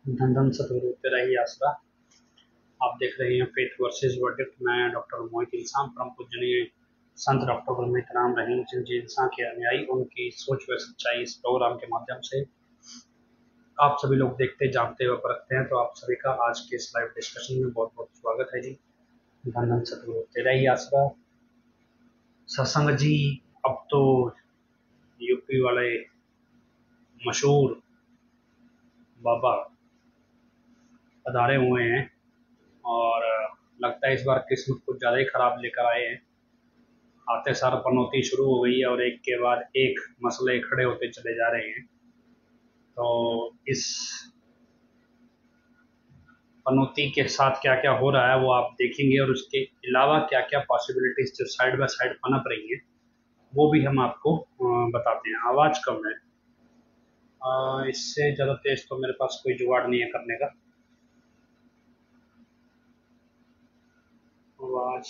धन धन सतगुरु तेरा ही आसरा। आप देख रहे हैं फेथ वर्सेस वर्डिक्ट। मैं डॉक्टर मोहित इंसान परम पूजनीय संत डॉक्टर गुरमीत राम रहीम सिंह जी इंसान के अनुयायी, उनकी सोच व सच्चाई इस प्रोग्राम के माध्यम से आप सभी लोग देखते जानते व परखते हैं। तो आप सभी का आज के इस लाइव डिस्कशन में बहुत बहुत स्वागत है जी। धन धन सतगुरु तेरा ही आसरा। सत्संग जी, अब तो यूपी वाले मशहूर बाबा पधारे हुए हैं और लगता है इस बार किस्मत कुछ ज़्यादा ही खराब लेकर आए हैं। आते सार पनौती शुरू हो गई है और एक के बाद एक मसले खड़े होते चले जा रहे हैं। तो इस पनौती के साथ क्या क्या हो रहा है वो आप देखेंगे, और उसके अलावा क्या क्या पॉसिबिलिटीज जो साइड बाय साइड पनप रही हैं वो भी हम आपको बताते हैं। आवाज़ कम है, इससे ज़्यादा तेज तो मेरे पास कोई जुगाड़ नहीं है करने का। आवाज़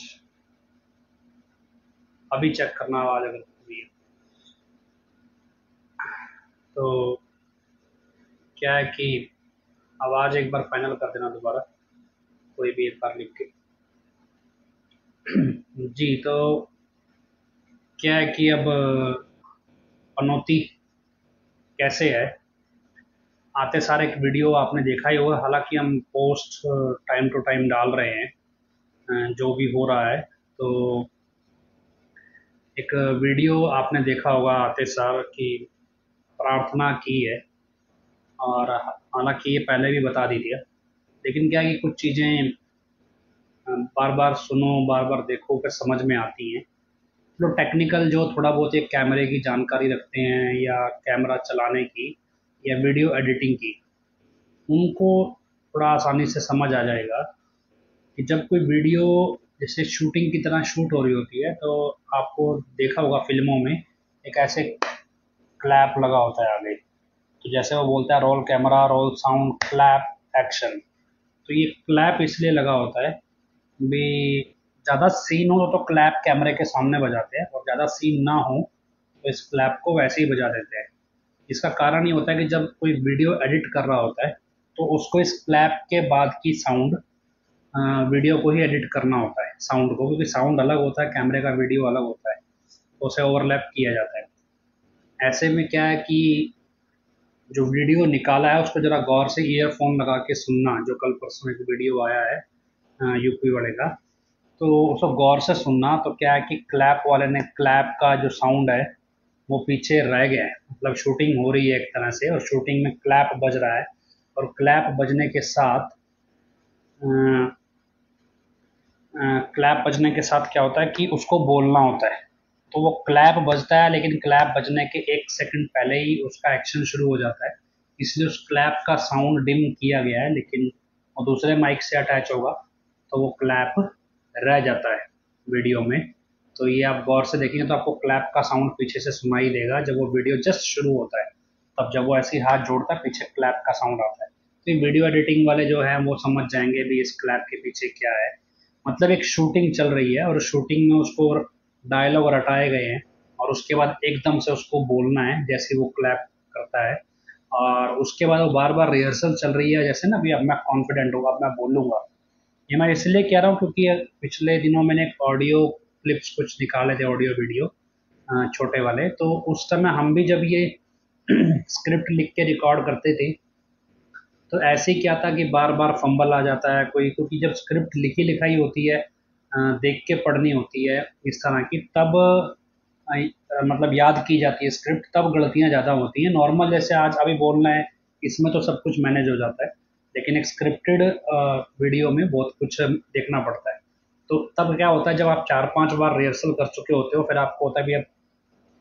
अभी चेक करना, आवाज़ अगर भी है तो क्या है कि आवाज़ एक बार फाइनल कर देना दोबारा, कोई भी एक बार लिख के। जी, तो क्या है कि अब पनौती कैसे है, आते सारे एक वीडियो आपने देखा ही होगा। हालांकि हम पोस्ट टाइम टू टाइम डाल रहे हैं जो भी हो रहा है। तो एक वीडियो आपने देखा होगा आते सार की प्रार्थना की है, और हालांकि ये पहले भी बता दी थी, लेकिन क्या है कि कुछ चीज़ें बार बार सुनो बार बार देखो फिर समझ में आती हैं। जो टेक्निकल जो थोड़ा बहुत एक कैमरे की जानकारी रखते हैं या कैमरा चलाने की या वीडियो एडिटिंग की, उनको थोड़ा आसानी से समझ आ जाएगा कि जब कोई वीडियो जैसे शूटिंग की तरह शूट हो रही होती है, तो आपको देखा होगा फिल्मों में एक ऐसे क्लैप लगा होता है आगे। तो जैसे वो बोलता है roll camera roll sound clap action, तो ये क्लैप इसलिए लगा होता है भी ज़्यादा सीन हो तो क्लैप कैमरे के सामने बजाते हैं, और ज़्यादा सीन ना हो तो इस क्लैप को वैसे ही बजा देते हैं। इसका कारण ये होता है कि जब कोई वीडियो एडिट कर रहा होता है तो उसको इस क्लैप के बाद की साउंड वीडियो को ही एडिट करना होता है, साउंड को, क्योंकि साउंड अलग होता है कैमरे का, वीडियो अलग होता है, तो उसे ओवरलैप किया जाता है। ऐसे में क्या है कि जो वीडियो निकाला है उसको ज़रा गौर से ईयरफोन लगा के सुनना। जो कल परसों एक वीडियो आया है यूपी वाले का, तो उसको गौर से सुनना। तो क्या है कि क्लैप वाले ने क्लैप का जो साउंड है वो पीछे रह गया है, मतलब शूटिंग हो रही है एक तरह से और शूटिंग में क्लैप बज रहा है, और क्लैप बजने के साथ क्लैप बजने के साथ क्या होता है कि उसको बोलना होता है। तो वो क्लैप बजता है लेकिन क्लैप बजने के एक सेकंड पहले ही उसका एक्शन शुरू हो जाता है, इसलिए उस क्लैप का साउंड डिम किया गया है, लेकिन वो दूसरे माइक से अटैच होगा तो वो क्लैप रह जाता है वीडियो में। तो ये आप गौर से देखेंगे तो आपको क्लैप का साउंड पीछे से सुनाई देगा जब वो वीडियो जस्ट शुरू होता है, तब जब वो ऐसे ही हाथ जोड़ता है पीछे क्लैप का साउंड आता है। तो ये वीडियो एडिटिंग वाले जो है वो समझ जाएंगे भी इस क्लैप के पीछे क्या है। मतलब एक शूटिंग चल रही है और शूटिंग में उसको डायलॉग रटाए गए हैं, और उसके बाद एकदम से उसको बोलना है जैसे वो क्लैप करता है, और उसके बाद वो बार बार रिहर्सल चल रही है। जैसे ना अभी अब मैं कॉन्फिडेंट होगा, अब मैं बोलूंगा। ये मैं इसलिए कह रहा हूँ क्योंकि पिछले दिनों मैंने एक ऑडियो क्लिप्स कुछ निकाले थे, ऑडियो वीडियो छोटे वाले। तो उस समय हम भी जब ये स्क्रिप्ट लिख के रिकॉर्ड करते थे तो ऐसे ही क्या था कि बार बार फंबल आ जाता है कोई, क्योंकि जब स्क्रिप्ट लिखी लिखाई होती है, देख के पढ़नी होती है इस तरह की, तब मतलब याद की जाती है स्क्रिप्ट, तब गलतियां ज़्यादा होती हैं। नॉर्मल जैसे आज अभी बोलना है इसमें तो सब कुछ मैनेज हो जाता है, लेकिन एक स्क्रिप्टेड वीडियो में बहुत कुछ देखना पड़ता है। तो तब क्या होता है जब आप 4-5 बार रिहर्सल कर चुके होते हो, फिर आपको होता है भी अब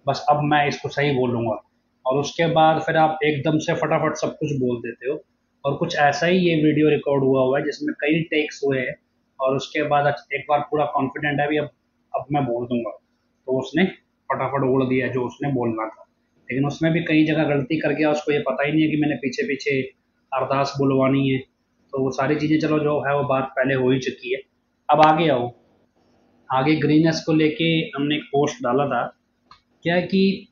बस अब मैं इसको सही बोलूंगा, और उसके बाद फिर आप एकदम से फटाफट सब कुछ बोल देते हो। और कुछ ऐसा ही ये वीडियो रिकॉर्ड हुआ है जिसमें कई टेक्स हुए हैं, और उसके बाद एक बार पूरा कॉन्फिडेंट है भी अब मैं बोल दूंगा, तो उसने फटाफट बोल दिया जो उसने बोलना था। लेकिन उसमें भी कई जगह गलती कर गया, उसको ये पता ही नहीं है कि मैंने पीछे पीछे अरदास बुलवानी है। तो वो सारी चीज़ें चलो जो है वो बात पहले हो ही चुकी है। अब आगे आओ, आगे ग्रीनेस को लेके हमने एक पोस्ट डाला था। क्या है कि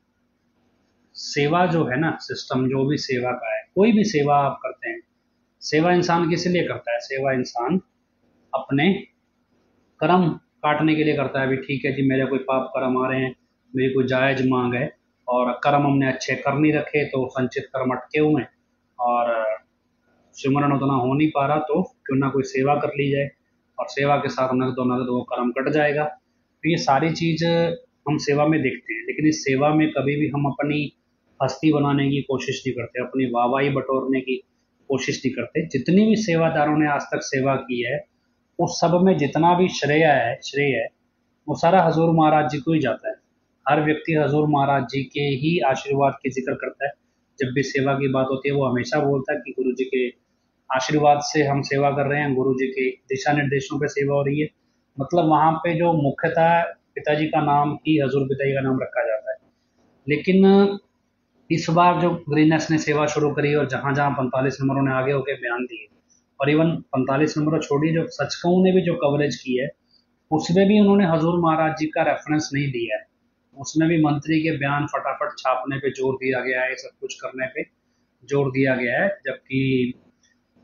सेवा जो है ना, सिस्टम जो भी सेवा का है, कोई भी सेवा आप करते हैं, सेवा इंसान किस लिए करता है? सेवा इंसान अपने कर्म काटने के लिए करता है। अभी ठीक है जी, मेरे कोई पाप कर्म आ रहे हैं, मेरी कोई जायज मांग है और कर्म हमने अच्छे कर नहीं रखे तो संचित कर्म अटके हुए हैं और सिमरन उतना हो नहीं पा रहा, तो क्यों ना कोई सेवा कर ली जाए और सेवा के साथ नगद नगद वो कर्म कट जाएगा। तो ये सारी चीज़ हम सेवा में देखते हैं, लेकिन इस सेवा में कभी भी हम अपनी हस्ती बनाने की कोशिश नहीं करते, अपनी वाहवाही बटोरने की कोशिश नहीं करते। जितनी भी सेवादारों ने आज तक सेवा की है उस सब में जितना भी श्रेय है वो सारा हजूर महाराज जी को ही जाता है। हर व्यक्ति हजूर महाराज जी के ही आशीर्वाद की जिक्र करता है। जब भी सेवा की बात होती है वो हमेशा बोलता है कि गुरु जी के आशीर्वाद से हम सेवा कर रहे हैं, गुरु जी के दिशा निर्देशों पे सेवा हो रही है। मतलब वहाँ पे जो मुख्यतः पिताजी का नाम ही हजूर पिताजी का नाम रखा जाता है। लेकिन इस बार जो ग्रीननेस ने सेवा शुरू करी और जहाँ जहाँ 45 नंबरों ने आगे होकर बयान दिए, और इवन 45 नंबर छोड़िए, जो सचखों ने भी जो कवरेज की है उसमें भी उन्होंने हजूर महाराज जी का रेफरेंस नहीं दिया है। उसमें भी मंत्री के बयान फटाफट छापने पे जोर दिया गया है, सब कुछ करने पे जोर दिया गया है, जबकि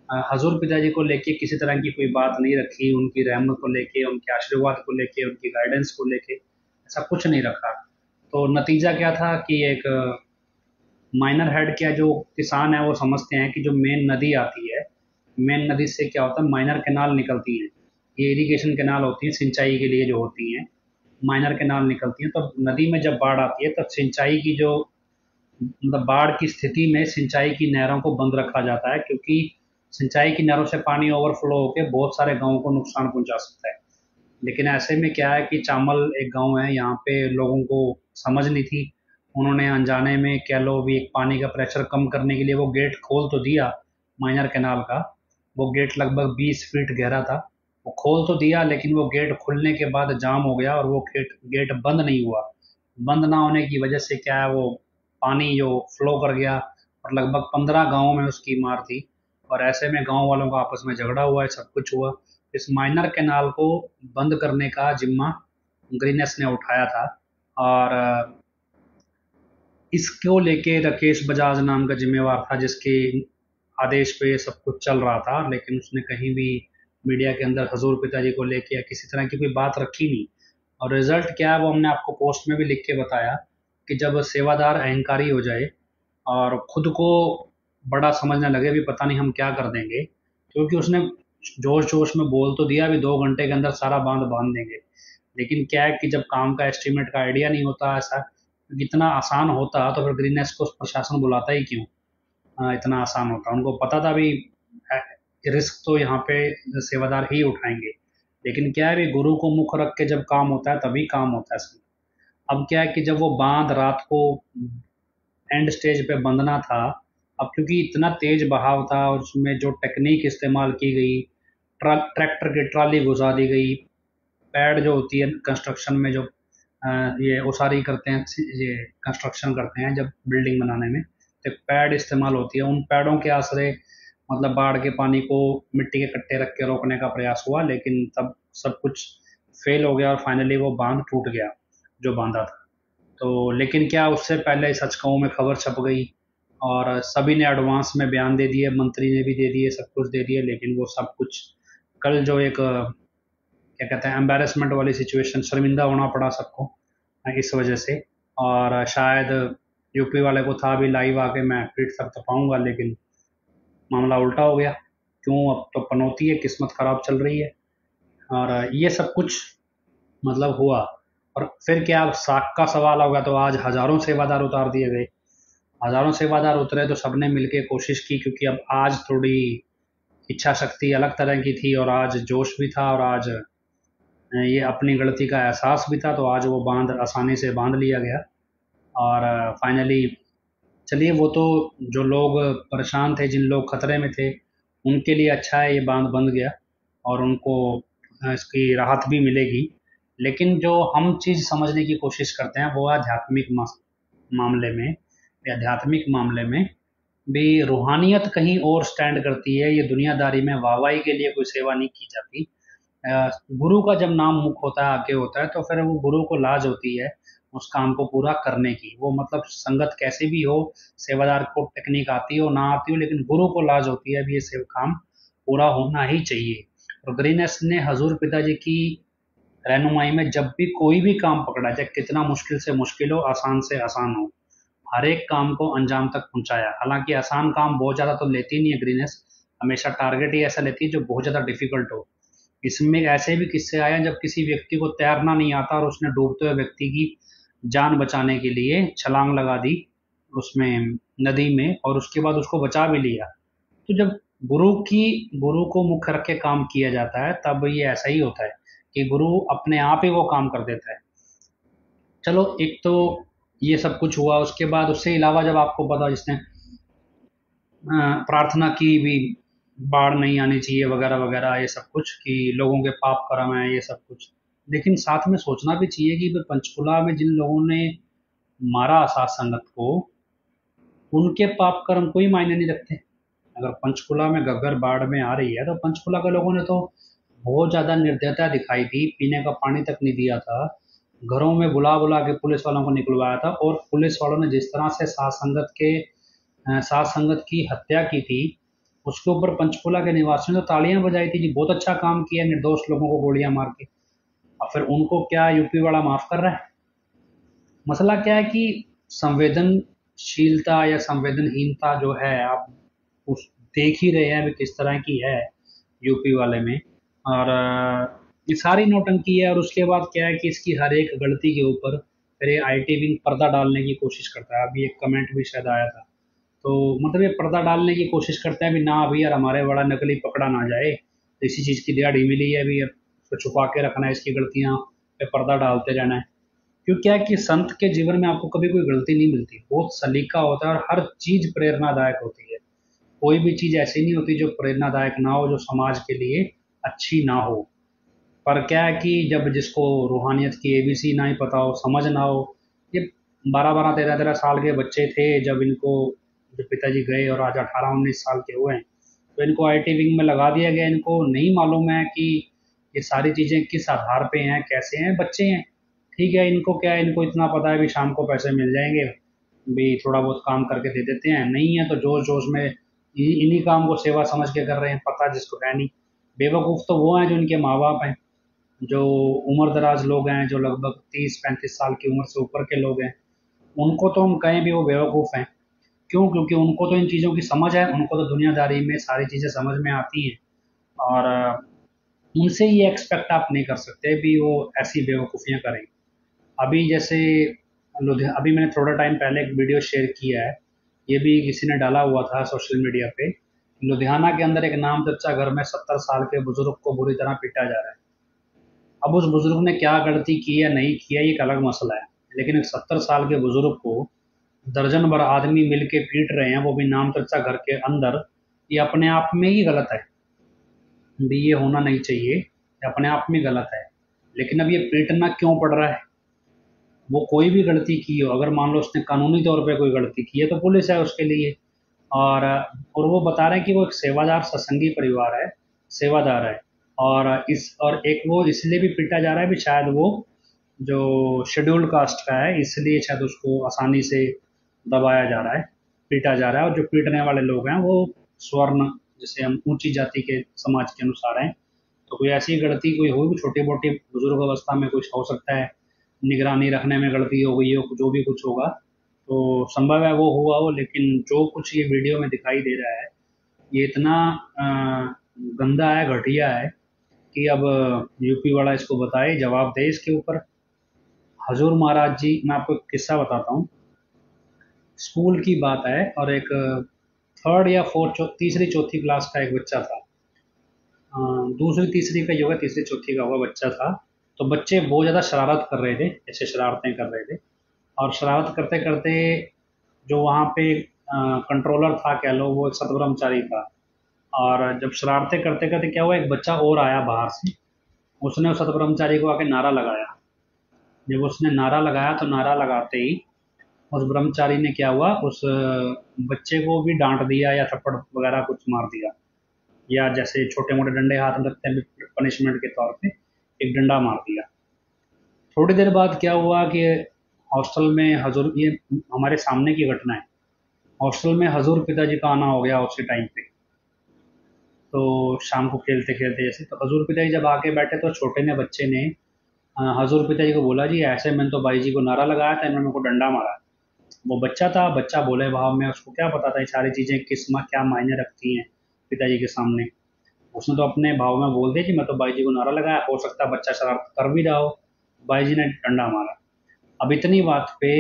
हजूर पिताजी को लेके किसी तरह की कोई बात नहीं रखी, उनकी रहमत को लेके, उनके आशीर्वाद को लेके, उनकी गाइडेंस को लेके ऐसा कुछ नहीं रखा। तो नतीजा क्या था कि एक माइनर हेड क्या, जो किसान है वो समझते हैं कि जो मेन नदी आती है, मेन नदी से क्या होता है, माइनर कैनाल निकलती हैं। ये इरिगेशन कैनाल होती हैं सिंचाई के लिए जो होती हैं, माइनर कैनाल निकलती हैं। तो नदी में जब बाढ़ आती है तब सिंचाई की जो मतलब बाढ़ की स्थिति में सिंचाई की नहरों को बंद रखा जाता है, क्योंकि सिंचाई की नहरों से पानी ओवरफ्लो होकर बहुत सारे गाँवों को नुकसान पहुंचा सकता है। लेकिन ऐसे में क्या है कि चामल एक गांव है, यहाँ पे लोगों को समझ नहीं थी, उन्होंने अनजाने में कह लो भी एक पानी का प्रेशर कम करने के लिए वो गेट खोल तो दिया माइनर कैनाल का। वो गेट लगभग 20 फीट गहरा था, वो खोल तो दिया लेकिन वो गेट खुलने के बाद जाम हो गया और वो गेट बंद नहीं हुआ। बंद ना होने की वजह से क्या है, वो पानी जो फ्लो कर गया और लगभग 15 गाँवों में उसकी मार थी। और ऐसे में गांव वालों का आपस में झगड़ा हुआ है, सब कुछ हुआ। इस माइनर कैनाल को बंद करने का जिम्मा ग्रीननेस ने उठाया था और इसको लेके राकेश बजाज नाम का जिम्मेवार था, जिसके आदेश पे ये सब कुछ चल रहा था। लेकिन उसने कहीं भी मीडिया के अंदर हजूर पिताजी को लेके या किसी तरह की कोई बात रखी नहीं। और रिजल्ट क्या है वो हमने आपको पोस्ट में भी लिख के बताया कि जब सेवादार अहंकारी हो जाए और खुद को बड़ा समझने लगे भी पता नहीं हम क्या कर देंगे, क्योंकि उसने जोश जोश में बोल तो दिया भी 2 घंटे के अंदर सारा बांध बांध देंगे। लेकिन क्या है कि जब काम का एस्टिमेट का आइडिया नहीं होता ऐसा, इतना आसान होता तो फिर ग्रीननेस को प्रशासन बुलाता ही क्यों। इतना आसान होता, उनको पता था भी रिस्क तो यहाँ पे सेवादार ही उठाएंगे। लेकिन क्या है भी गुरु को मुख रख के जब काम होता है तभी काम होता है इसमें। अब क्या है कि जब वो बांध रात को एंड स्टेज पे बंधना था, अब क्योंकि इतना तेज बहाव था और उसमें जो टेक्निक इस्तेमाल की गई, ट्रैक्टर की ट्राली घुसा दी गई, पैड जो होती है कंस्ट्रक्शन में जो ये उसारी करते हैं, ये कंस्ट्रक्शन करते हैं जब बिल्डिंग बनाने में, तो पैड इस्तेमाल होती है, उन पैडों के आसरे मतलब बाढ़ के पानी को मिट्टी के कट्टे रख के रोकने का प्रयास हुआ, लेकिन तब सब कुछ फेल हो गया और फाइनली वो बांध टूट गया जो बांधा था। तो लेकिन क्या उससे पहले सच कहूँ में खबर छप गई और सभी ने एडवांस में बयान दे दिए, मंत्री ने भी दे दिए, सब कुछ दे दिए, लेकिन वो सब कुछ कल जो एक क्या कहते हैं एम्बेरसमेंट वाली सिचुएशन, शर्मिंदा होना पड़ा सबको इस वजह से। और शायद यूपी वाले को था भी लाइव आके मैं पीठ तक तो पाऊंगा, लेकिन मामला उल्टा हो गया। क्यों, अब तो पनौती है, किस्मत खराब चल रही है और ये सब कुछ मतलब हुआ। और फिर क्या, अब साख का सवाल होगा तो आज हजारों सेवादार उतार दिए गए, हजारों सेवादार उतरे तो सबने मिलके कोशिश की, क्योंकि अब आज थोड़ी इच्छा शक्ति अलग तरह की थी और आज जोश भी था और आज ये अपनी गलती का एहसास भी था, तो आज वो बांध आसानी से बांध लिया गया। और फाइनली चलिए, वो तो जो लोग परेशान थे, जिन लोग खतरे में थे, उनके लिए अच्छा है ये बांध बंद गया और उनको इसकी राहत भी मिलेगी। लेकिन जो हम चीज़ समझने की कोशिश करते हैं वो आध्यात्मिक मामले में, आध्यात्मिक मामले में भी रूहानियत कहीं और स्टैंड करती है। ये दुनियादारी में वाहवाही के लिए कोई सेवा नहीं की जाती। गुरु का जब नाम मुख होता है, आगे होता है, तो फिर वो गुरु को लाज होती है उस काम को पूरा करने की। वो मतलब संगत कैसे भी हो, सेवादार को टेक्निक आती हो ना आती हो, लेकिन गुरु को लाज होती है, अभी ये सेव काम पूरा होना ही चाहिए। और ग्रीनेस ने हजूर पिताजी की रहनुमाई में जब भी कोई भी काम पकड़ा, चाहे कितना मुश्किल से मुश्किल हो, आसान से आसान हो, हर एक काम को अंजाम तक पहुंचाया। हालांकि आसान काम बहुत ज़्यादा तो लेती नहीं है ग्रीनेस, हमेशा टारगेट ही ऐसा लेती है जो बहुत ज़्यादा डिफिकल्ट हो। इसमें ऐसे भी किस्से आए हैं जब किसी व्यक्ति को तैरना नहीं आता और उसने डूबते हुए व्यक्ति की जान बचाने के लिए छलांग लगा दी उसमें, नदी में, और उसके बाद उसको बचा भी लिया। तो जब गुरु को मुख्य रख के काम किया जाता है तब ये ऐसा ही होता है कि गुरु अपने आप ही वो काम कर देता है। चलो, एक तो ये सब कुछ हुआ, उसके बाद उससे अलावा जब आपको पता, जिसने प्रार्थना की भी, बाढ़ नहीं आनी चाहिए वगैरह वगैरह, ये सब कुछ कि लोगों के पाप कर्म है ये सब कुछ। लेकिन साथ में सोचना भी चाहिए कि पंचकुला में जिन लोगों ने मारा सात संगत को, उनके पाप कर्म कोई मायने नहीं रखते। अगर पंचकुला में गग्गर बाढ़ में आ रही है तो पंचकुला के लोगों ने तो बहुत ज़्यादा निर्दयता दिखाई थी, पीने का पानी तक नहीं दिया था, घरों में बुला बुला के पुलिस वालों को निकलवाया था। और पुलिस वालों ने जिस तरह से सात संगत की हत्या की थी, उसके ऊपर पंचकुला के निवासियों ने तो तालियां बजाई थी जी, बहुत अच्छा काम किया, निर्दोष लोगों को गोलियां मार के। अब फिर उनको क्या यूपी वाला माफ कर रहा है? मसला क्या है कि संवेदनशीलता या संवेदनहीनता जो है, आप उस देख ही रहे हैं अभी किस तरह की है यूपी वाले में। और ये सारी नौटंकी है। और उसके बाद क्या है कि इसकी हर एक गलती के ऊपर फिर ये आईटी विंग पर्दा डालने की कोशिश करता है। अभी एक कमेंट भी शायद आया था, तो मतलब ये पर्दा डालने की कोशिश करते हैं, अभी ना अभी यार हमारे बड़ा नकली पकड़ा ना जाए, तो इसी चीज़ की दिहाड़ी मिली है अभी, अब उसको छुपा के रखना है, इसकी गलतियाँ पे पर्दा डालते रहना है। क्यों, क्या है कि संत के जीवन में आपको कभी कोई गलती नहीं मिलती, बहुत सलीका होता है और हर चीज़ प्रेरणादायक होती है। कोई भी चीज़ ऐसी नहीं होती जो प्रेरणादायक ना हो, जो समाज के लिए अच्छी ना हो। पर क्या है कि जब जिसको रूहानियत की एबीसी ना ही पता हो, समझ ना हो, ये 12-12 13-13 साल के बच्चे थे जब इनको, जब पिताजी गए और आज 18-19 साल के हुए हैं, तो इनको आईटी विंग में लगा दिया गया। इनको नहीं मालूम है कि ये सारी चीज़ें किस आधार पे हैं, कैसे हैं, बच्चे हैं। ठीक है, इनको क्या है, इनको इतना पता है भी शाम को पैसे मिल जाएंगे, भी थोड़ा बहुत काम करके दे देते हैं, नहीं है तो जोश जोश में इन्हीं काम को सेवा समझ के कर रहे हैं, पता जिसको है नहीं। बेवकूफ़ तो वो हैं जो इनके माँ बाप हैं, जो उम्र दराज लोग हैं, जो लगभग 30-35 साल की उम्र से ऊपर के लोग हैं, उनको तो हम कहें भी वो बेवकूफ़ हैं। क्यों? क्योंकि उनको तो इन चीज़ों की समझ है, उनको तो दुनियादारी में सारी चीज़ें समझ में आती हैं। और उनसे ये एक्सपेक्ट आप नहीं कर सकते भी वो ऐसी बेवकूफ़ियाँ करें। अभी जैसे अभी मैंने थोड़ा टाइम पहले एक वीडियो शेयर किया है, ये भी किसी ने डाला हुआ था सोशल मीडिया पे। लुधियाना के अंदर एक नाम चर्चा घर में 70 साल के बुजुर्ग को बुरी तरह पीटा जा रहा है। अब उस बुजुर्ग ने क्या गलती की या नहीं किया ये एक अलग मसला है, लेकिन एक 70 साल के बुजुर्ग को दर्जन भर आदमी मिल के पीट रहे हैं, वो भी नाम चर्चा घर के अंदर, ये अपने आप में ही गलत है भी, ये होना नहीं चाहिए, ये अपने आप में गलत है। लेकिन अब ये पीटना क्यों पड़ रहा है? वो कोई भी गलती की हो, अगर मान लो उसने कानूनी तौर पे कोई गलती की है तो पुलिस है उसके लिए। और वो बता रहे हैं कि वो एक सेवादार सत्संगी परिवार है, सेवादार है। और एक वो इसलिए भी पीटा जा रहा है भी शायद वो जो शेड्यूल्ड कास्ट का है, इसलिए शायद उसको आसानी से दबाया जा रहा है, पीटा जा रहा है। और जो पीटने वाले लोग हैं वो स्वर्ण, जैसे हम ऊंची जाति के समाज के अनुसार हैं। तो कोई ऐसी गलती कोई हो, छोटी मोटी बुजुर्ग अवस्था में कुछ हो सकता है, निगरानी रखने में गलती हो गई हो, जो भी कुछ होगा तो संभव है वो हुआ हो। लेकिन जो कुछ ये वीडियो में दिखाई दे रहा है, ये इतना गंदा है, घटिया है कि अब यूपी वाला इसको बताए, जवाब दे इसके ऊपर। हजूर महाराज जी, मैं आपको एक किस्सा बताता हूँ। स्कूल की बात है और एक थर्ड या फोर्थ, तीसरी चौथी क्लास का एक बच्चा था, दूसरी तीसरी का योगा, तीसरी चौथी का हुआ बच्चा था। तो बच्चे बहुत ज़्यादा शरारत कर रहे थे, ऐसे शरारतें कर रहे थे। और शरारत करते करते जो वहाँ पे कंट्रोलर था कह लो, वो एक सतब्रह्मचारी था। और जब शरारतें करते करते क्या हुआ, एक बच्चा और आया बाहर से, उसने उस सतब्रह्मचारी को आके नारा लगाया। जब उसने नारा लगाया तो नारा लगाते ही उस ब्रह्मचारी ने क्या हुआ, उस बच्चे को भी डांट दिया या थप्पड़ वगैरह कुछ मार दिया, या जैसे छोटे मोटे डंडे हाथ में रखते हैं पनिशमेंट के तौर पे एक डंडा मार दिया। थोड़ी देर बाद क्या हुआ कि हॉस्टल में हजूर, ये हमारे सामने की घटना है, हॉस्टल में हजूर पिताजी का आना हो गया उसी टाइम पे। तो शाम को खेलते खेलते जैसे, तो हजूर पिताजी जब आके बैठे तो छोटे ने बच्चे ने हजूर पिताजी को बोला, जी ऐसे मैंने तो भाई जी को नारा लगाया था, इन्होंने मेरे को डंडा मारा। वो बच्चा था, बच्चा बोले भाव में, उसको क्या पता था ये सारी चीज़ें किस में क्या मायने रखती हैं पिताजी के सामने। उसने तो अपने भाव में बोल दिया कि मैं तो भाई जी को नारा लगाया, हो सकता है बच्चा शरारत कर भी रहा हो, भाई जी ने डंडा मारा। अब इतनी बात पे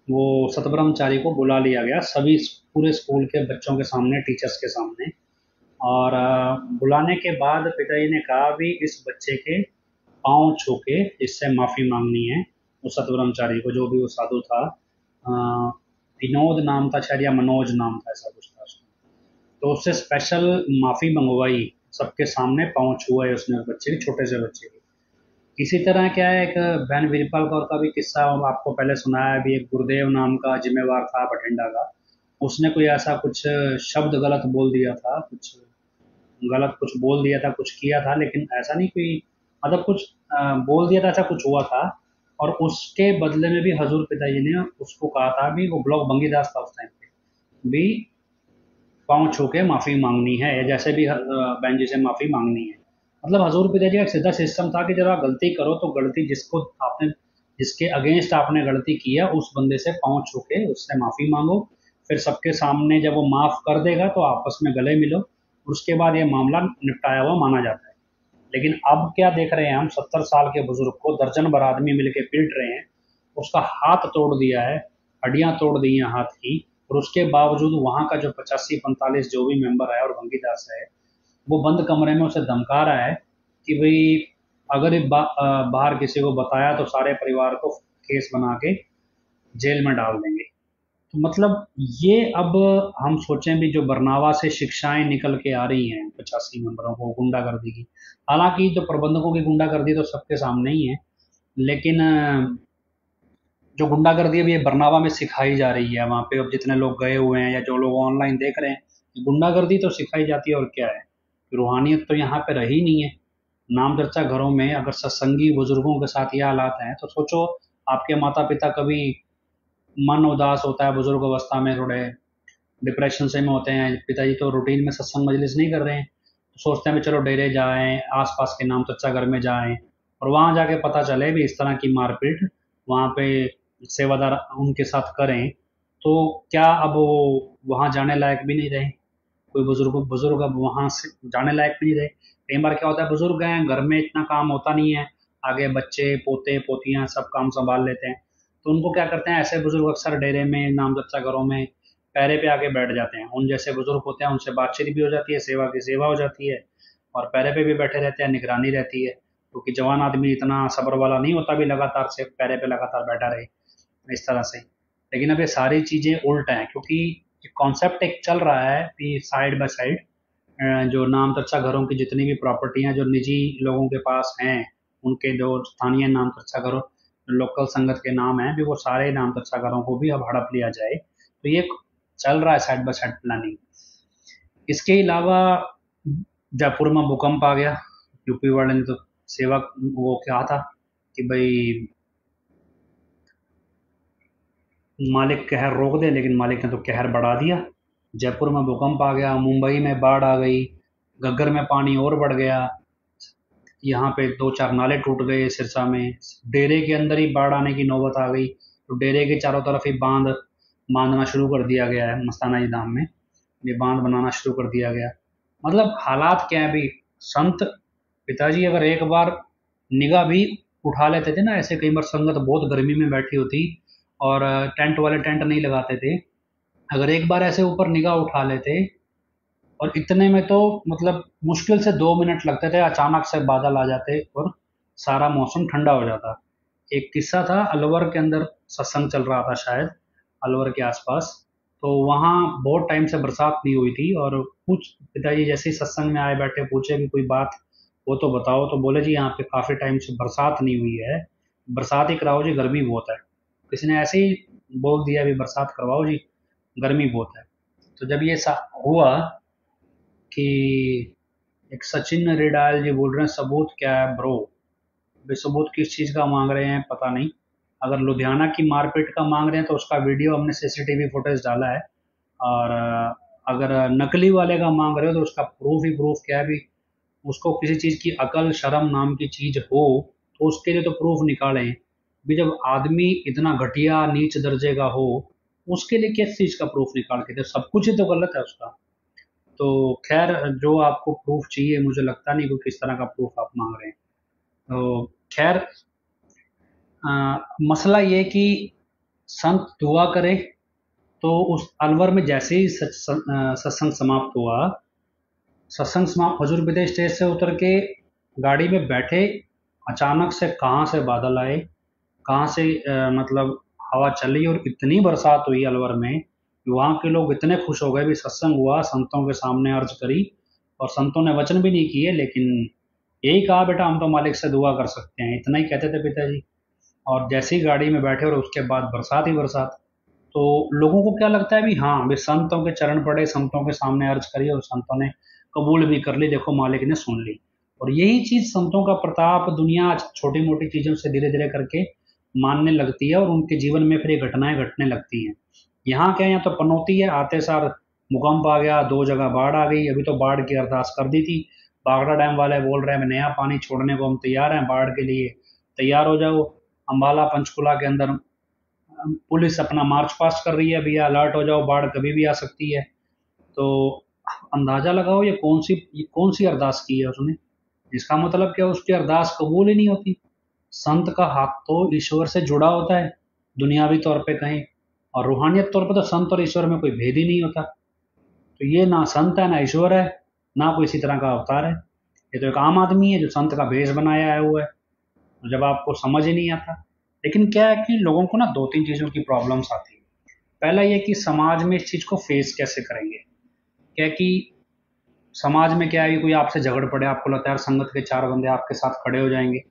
वो सतब्रह्मचारी को बुला लिया गया, सभी पूरे स्कूल के बच्चों के सामने, टीचर्स के सामने। और बुलाने के बाद पिताजी ने कहा भी इस बच्चे के पाँव छू के इससे माफ़ी मांगनी है, उस सतब्रह्मचारी को, जो भी वो साधु था। विनोद नाम था शायद, या मनोज नाम था, ऐसा कुछ था उसका। तो उससे स्पेशल माफ़ी मंगवाई, सबके सामने पाँव छुए उसने, उस बच्चे के, छोटे से बच्चे के। इसी तरह क्या है, एक बहन वीरपाल कौर का भी किस्सा आपको पहले सुनाया है, भी एक गुरुदेव नाम का जिम्मेवार था बठिंडा का। उसने कोई ऐसा कुछ शब्द गलत बोल दिया था, कुछ गलत कुछ बोल दिया था, कुछ किया था, लेकिन ऐसा नहीं कोई, मतलब कुछ बोल दिया था, ऐसा कुछ हुआ था। और उसके बदले में भी हजूर पिताजी ने उसको कहा था भी, वो ब्लॉक बंगीदास था उस टाइम पे भी, पाँव छू के माफ़ी मांगनी है, या जैसे भी बहन जी से माफ़ी मांगनी है। मतलब हजूर पिताजी का एक सीधा सिस्टम था कि जब आप गलती करो तो गलती जिसको आपने, जिसके अगेंस्ट आपने गलती की है, उस बंदे से पाँव छू के उससे माफ़ी मांगो। फिर सबके सामने जब वो माफ़ कर देगा तो आपस में गले मिलो, और उसके बाद ये मामला निपटाया हुआ माना जाता है। लेकिन अब क्या देख रहे हैं हम, 70 साल के बुजुर्ग को दर्जन भर आदमी मिलके पीट रहे हैं, उसका हाथ तोड़ दिया है, हड्डियां तोड़ दी हैं हाथ की, और उसके बावजूद वहां का जो 85-45 जो भी मेंबर है और भंगीदास है, वो बंद कमरे में उसे धमका रहा है कि भाई अगर बाहर किसी को बताया तो सारे परिवार को केस बना के जेल में डाल देंगे। तो मतलब ये, अब हम सोचें भी, जो बरनावा से शिक्षाएं निकल के आ रही हैं 85 मेंबरों को गुंडागर्दी की, हालांकि जो प्रबंधकों की गुंडागर्दी तो सबके सामने ही है, लेकिन जो गुंडागर्दी अभी ये बरनावा में सिखाई जा रही है, वहाँ पे अब जितने लोग गए हुए हैं या जो लोग ऑनलाइन देख रहे हैं, गुंडागर्दी तो सिखाई जाती है, और क्या है, रूहानियत तो यहाँ पे रही नहीं है। नाम चर्चा घरों में अगर सत्संगी बुजुर्गों के साथ ये हालात हैं, तो सोचो आपके माता पिता कभी मन उदास होता है, बुजुर्ग अवस्था में थोड़े डिप्रेशन से में होते हैं, पिताजी तो रूटीन में सत्संग मजलिस नहीं कर रहे हैं, तो सोचते हैं भी चलो डेरे जाएं, आसपास के नाम चर्चा घर में जाएं, और वहाँ जाके पता चले भी इस तरह की मारपीट वहाँ पे सेवादार उनके साथ करें, तो क्या अब वो वहाँ जाने लायक भी नहीं रहे। कोई बुजुर्ग बुजुर्ग अब वहाँ से जाने लायक भी नहीं रहे। कई बार क्या होता है, बुजुर्ग हैं, घर में इतना काम होता नहीं है, आगे बच्चे पोते पोतियाँ सब काम संभाल लेते हैं, तो उनको क्या करते हैं, ऐसे बुजुर्ग अक्सर डेरे में, नाम चर्चा घरों में पैरे पे आके बैठ जाते हैं। उन जैसे बुजुर्ग होते हैं, उनसे बातचीत भी हो जाती है, सेवा की सेवा हो जाती है, और पैरे पे भी बैठे रहते हैं, निगरानी रहती है, क्योंकि जवान आदमी इतना सब्र वाला नहीं होता भी लगातार से पैरे पे लगातार बैठा रहे इस तरह से। लेकिन अब ये सारी चीज़ें उल्ट हैं, क्योंकि कॉन्सेप्ट एक चल रहा है कि साइड बाय साइड जो नाम चर्चा घरों की जितनी भी प्रॉपर्टियां जो निजी लोगों के पास हैं, उनके जो स्थानीय नाम चर्चा घरों, लोकल संगत के नाम हैं भी, वो सारे नाम चर्चा घरों को भी अब हड़प लिया जाए। तो ये चल रहा है साइड बाय साइड प्लानिंग। इसके अलावा जयपुर में भूकंप आ गया, यूपी वाले ने तो सेवा वो क्या था कि भाई मालिक कहर रोक दे, लेकिन मालिक ने तो कहर बढ़ा दिया। जयपुर में भूकंप आ गया, मुंबई में बाढ़ आ गई, घग्गर में पानी और बढ़ गया, यहाँ पे 2-4 नाले टूट गए सिरसा में, डेरे के अंदर ही बाढ़ आने की नौबत आ गई, तो डेरे के चारों तरफ ही बांध बांधना शुरू कर दिया गया है, मस्ताना जी धाम में ये बांध बनाना शुरू कर दिया गया। मतलब हालात क्या है भी, संत पिताजी अगर एक बार निगाह भी उठा लेते थे ना, ऐसे कई बार संगत बहुत गर्मी में बैठी होती, और टेंट वाले टेंट नहीं लगाते थे, अगर एक बार ऐसे ऊपर निगाह उठा लेते, और इतने में तो मतलब मुश्किल से 2 मिनट लगते थे, अचानक से बादल आ जाते और सारा मौसम ठंडा हो जाता। एक किस्सा था, अलवर के अंदर सत्संग चल रहा था शायद, अलवर के आसपास, तो वहाँ बहुत टाइम से बरसात नहीं हुई थी, और कुछ पिताजी जैसे ही सत्संग में आए बैठे, पूछे कि कोई बात वो तो बताओ, तो बोले जी यहाँ पे काफ़ी टाइम से बरसात नहीं हुई है, बरसात ही कराओ जी, गर्मी बहुत है। किसी ने ऐसे ही बोल दिया भी बरसात करवाओ जी, गर्मी बहुत है। तो जब ये हुआ कि एक सचिन रिडायल जी बोल रहे हैं सबूत क्या है ब्रो, भाई सबूत किस चीज़ का मांग रहे हैं पता नहीं, अगर लुधियाना की मारपीट का मांग रहे हैं तो उसका वीडियो हमने सीसीटीवी फुटेज डाला है। और अगर नकली वाले का मांग रहे हो तो उसका प्रूफ ही प्रूफ क्या है भी। उसको किसी चीज़ की अकल शर्म नाम की चीज़ हो तो उसके लिए तो प्रूफ निकालें भी। जब आदमी इतना घटिया नीच दर्जे का हो उसके लिए किस चीज़ का प्रूफ निकाल के दे, सब कुछ ही तो गलत है उसका। तो खैर, जो आपको प्रूफ चाहिए मुझे लगता नहीं कि किस तरह का प्रूफ आप मांग रहे हैं। तो खैर, मसला ये कि संत दुआ करे तो उस अलवर में जैसे ही सत्संग समाप्त हुआ, सत्संग समाप्त, हजूर विदेश स्टेज से उतर के गाड़ी में बैठे, अचानक से कहाँ से बादल आए, कहाँ से मतलब हवा चली और इतनी बरसात हुई अलवर में कि वहाँ के लोग इतने खुश हो गए भी। सत्संग हुआ, संतों के सामने अर्ज करी और संतों ने वचन भी नहीं किए, लेकिन यही कहा बेटा हम तो मालिक से दुआ कर सकते हैं, इतना ही कहते थे पिताजी। और जैसे ही गाड़ी में बैठे और उसके बाद बरसात ही बरसात। तो लोगों को क्या लगता है भी, हाँ भी संतों के चरण पड़े, संतों के सामने अर्ज करी और संतों ने कबूल भी कर ली, देखो मालिक ने सुन ली। और यही चीज संतों का प्रताप दुनिया छोटी मोटी चीजों से धीरे धीरे करके मानने लगती है और उनके जीवन में फिर ये घटनाएं घटने लगती हैं। यहाँ क्या, यहाँ तो पनौती है, आते सार भूकंप आ गया, 2 जगह बाढ़ आ गई। अभी तो बाढ़ की अरदास कर दी थी, बागड़ा डैम वाले बोल रहे हैं नया पानी छोड़ने को हम तैयार हैं, बाढ़ के लिए तैयार हो जाओ। अम्बाला पंचकुला के अंदर पुलिस अपना मार्च पास्ट कर रही है, भैया अलर्ट हो जाओ, बाढ़ कभी भी आ सकती है। तो अंदाजा लगाओ ये कौन सी अरदास की है उसने। इसका मतलब क्या, उसकी अरदास कबूल ही नहीं होती। संत का हाथ तो ईश्वर से जुड़ा होता है, दुनियावी तौर पे कहें, और रूहानियत तौर पे तो संत और ईश्वर में कोई भेद ही नहीं होता। तो ये ना संत है ना ईश्वर है, ना कोई इसी तरह का अवतार है। ये तो एक आम आदमी है जो संत का भेष बनाया आया हुआ है। जब आपको समझ ही नहीं आता। लेकिन क्या है कि लोगों को ना 2-3 चीज़ों की प्रॉब्लम्स आती है। पहला ये कि समाज में इस चीज़ को फेस कैसे करेंगे। क्या कि समाज में क्या है कि कोई आपसे झगड़ पड़े, आपको लगता है संगत के 4 बंदे आपके साथ खड़े हो जाएंगे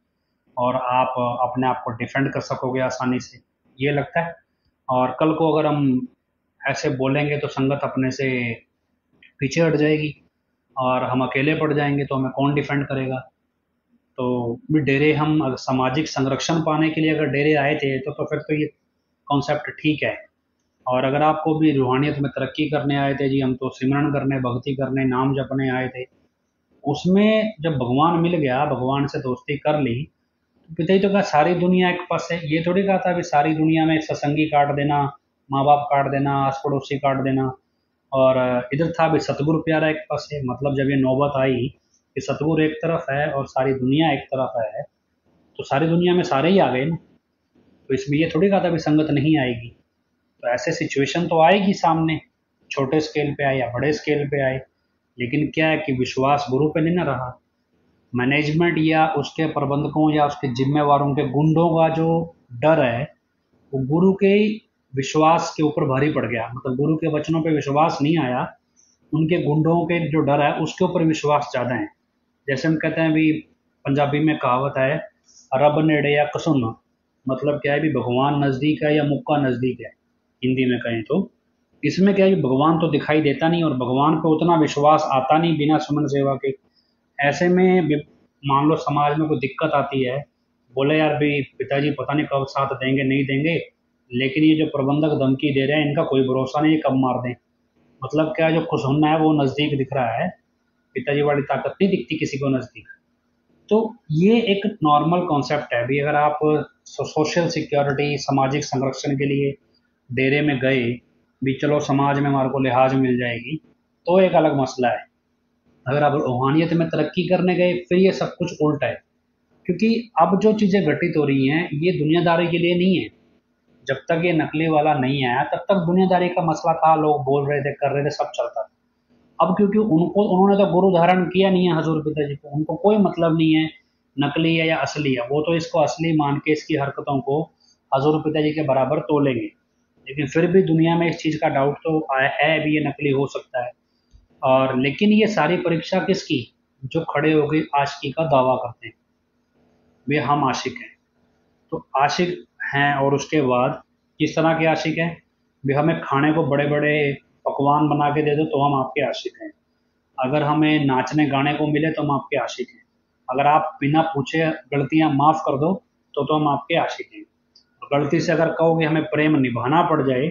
और आप अपने आप को डिफेंड कर सकोगे आसानी से, ये लगता है। और कल को अगर हम ऐसे बोलेंगे तो संगत अपने से पीछे हट जाएगी और हम अकेले पड़ जाएंगे, तो हमें कौन डिफेंड करेगा। तो भी डेरे, हम अगर सामाजिक संरक्षण पाने के लिए अगर डेरे आए थे तो फिर तो ये कॉन्सेप्ट ठीक है। और अगर आपको भी रूहानियत में तरक्की करने आए थे जी, हम तो सिमरन करने, भक्ति करने, नाम जपने आए थे, उसमें जब भगवान मिल गया, भगवान से दोस्ती कर ली, तो पिताजी तो कहा सारी दुनिया एक पास है। ये थोड़ी कहा था भी सारी दुनिया में सत्संगी काट देना, माँ बाप काट देना, आस पड़ोसी काट देना। और इधर था भी सतगुरु प्यारा एक पास है। मतलब जब ये नौबत आई कि सतगुरु एक तरफ है और सारी दुनिया एक तरफ है, तो सारी दुनिया में सारे ही आ गए ना। तो इसमें ये थोड़ी कहा था भी संगत नहीं आएगी। तो ऐसे सिचुएशन तो आएगी सामने, छोटे स्केल पे आए या बड़े स्केल पे आए। लेकिन क्या है कि विश्वास गुरु पे नहीं ना रहा। मैनेजमेंट या उसके प्रबंधकों या उसके जिम्मेवारों के गुंडों का जो डर है वो गुरु के विश्वास के ऊपर भारी पड़ गया। मतलब गुरु के वचनों पे विश्वास नहीं आया, उनके गुंडों के जो डर है उसके ऊपर विश्वास ज़्यादा है। जैसे हम कहते हैं भी, पंजाबी में कहावत है, रब नेड़े या कसुन। मतलब क्या है भी, भगवान नज़दीक है या मुक्का नज़दीक है, हिंदी में कहें तो। इसमें क्या है, भगवान तो दिखाई देता नहीं और भगवान पे उतना विश्वास आता नहीं बिना सुमन सेवा के। ऐसे में मान लो समाज में कोई दिक्कत आती है, बोले यार भाई पिताजी पता नहीं कब साथ देंगे नहीं देंगे, लेकिन ये जो प्रबंधक धमकी दे रहे हैं इनका कोई भरोसा नहीं, कब मार दें। मतलब क्या, जो खुश होना है वो नज़दीक दिख रहा है, पिताजी वाली ताकत नहीं दिखती किसी को नज़दीक। तो ये एक नॉर्मल कॉन्सेप्ट है भी। अगर आप सोशल सिक्योरिटी, सामाजिक संरक्षण के लिए डेरे में गए भी, चलो समाज में हमारे को लिहाज मिल जाएगी, तो एक अलग मसला है। अगर आप रूहानियत में तरक्की करने गए फिर ये सब कुछ उल्टा है। क्योंकि अब जो चीज़ें घटित हो रही हैं ये दुनियादारी के लिए नहीं है। जब तक ये नकली वाला नहीं आया तब तक दुनियादारी का मसला था, लोग बोल रहे थे, कर रहे थे, सब चलता था। अब क्योंकि उन्होंने तो गुरु धारण किया नहीं है हजूर पिताजी को, उनको कोई मतलब नहीं है नकली है या असली है। वो तो इसको असली मान के इसकी हरकतों को हजूर पिताजी के बराबर तोलेंगे। लेकिन फिर भी दुनिया में इस चीज़ का डाउट तो है भी, ये नकली हो सकता है। और लेकिन ये सारी परीक्षा किसकी, जो खड़े हो गए आशिकी का दावा करते हैं वे हम आशिक हैं। तो आशिक हैं, और उसके बाद किस तरह के आशिक हैं भी, हमें खाने को बड़े बड़े पकवान बना के दे दो तो हम आपके आशिक हैं। अगर हमें नाचने गाने को मिले तो हम आपके आशिक हैं। अगर आप बिना पूछे गलतियां माफ़ कर दो तो हम आपके आशिक हैं। गलती से अगर कहोगे हमें प्रेम निभाना पड़ जाए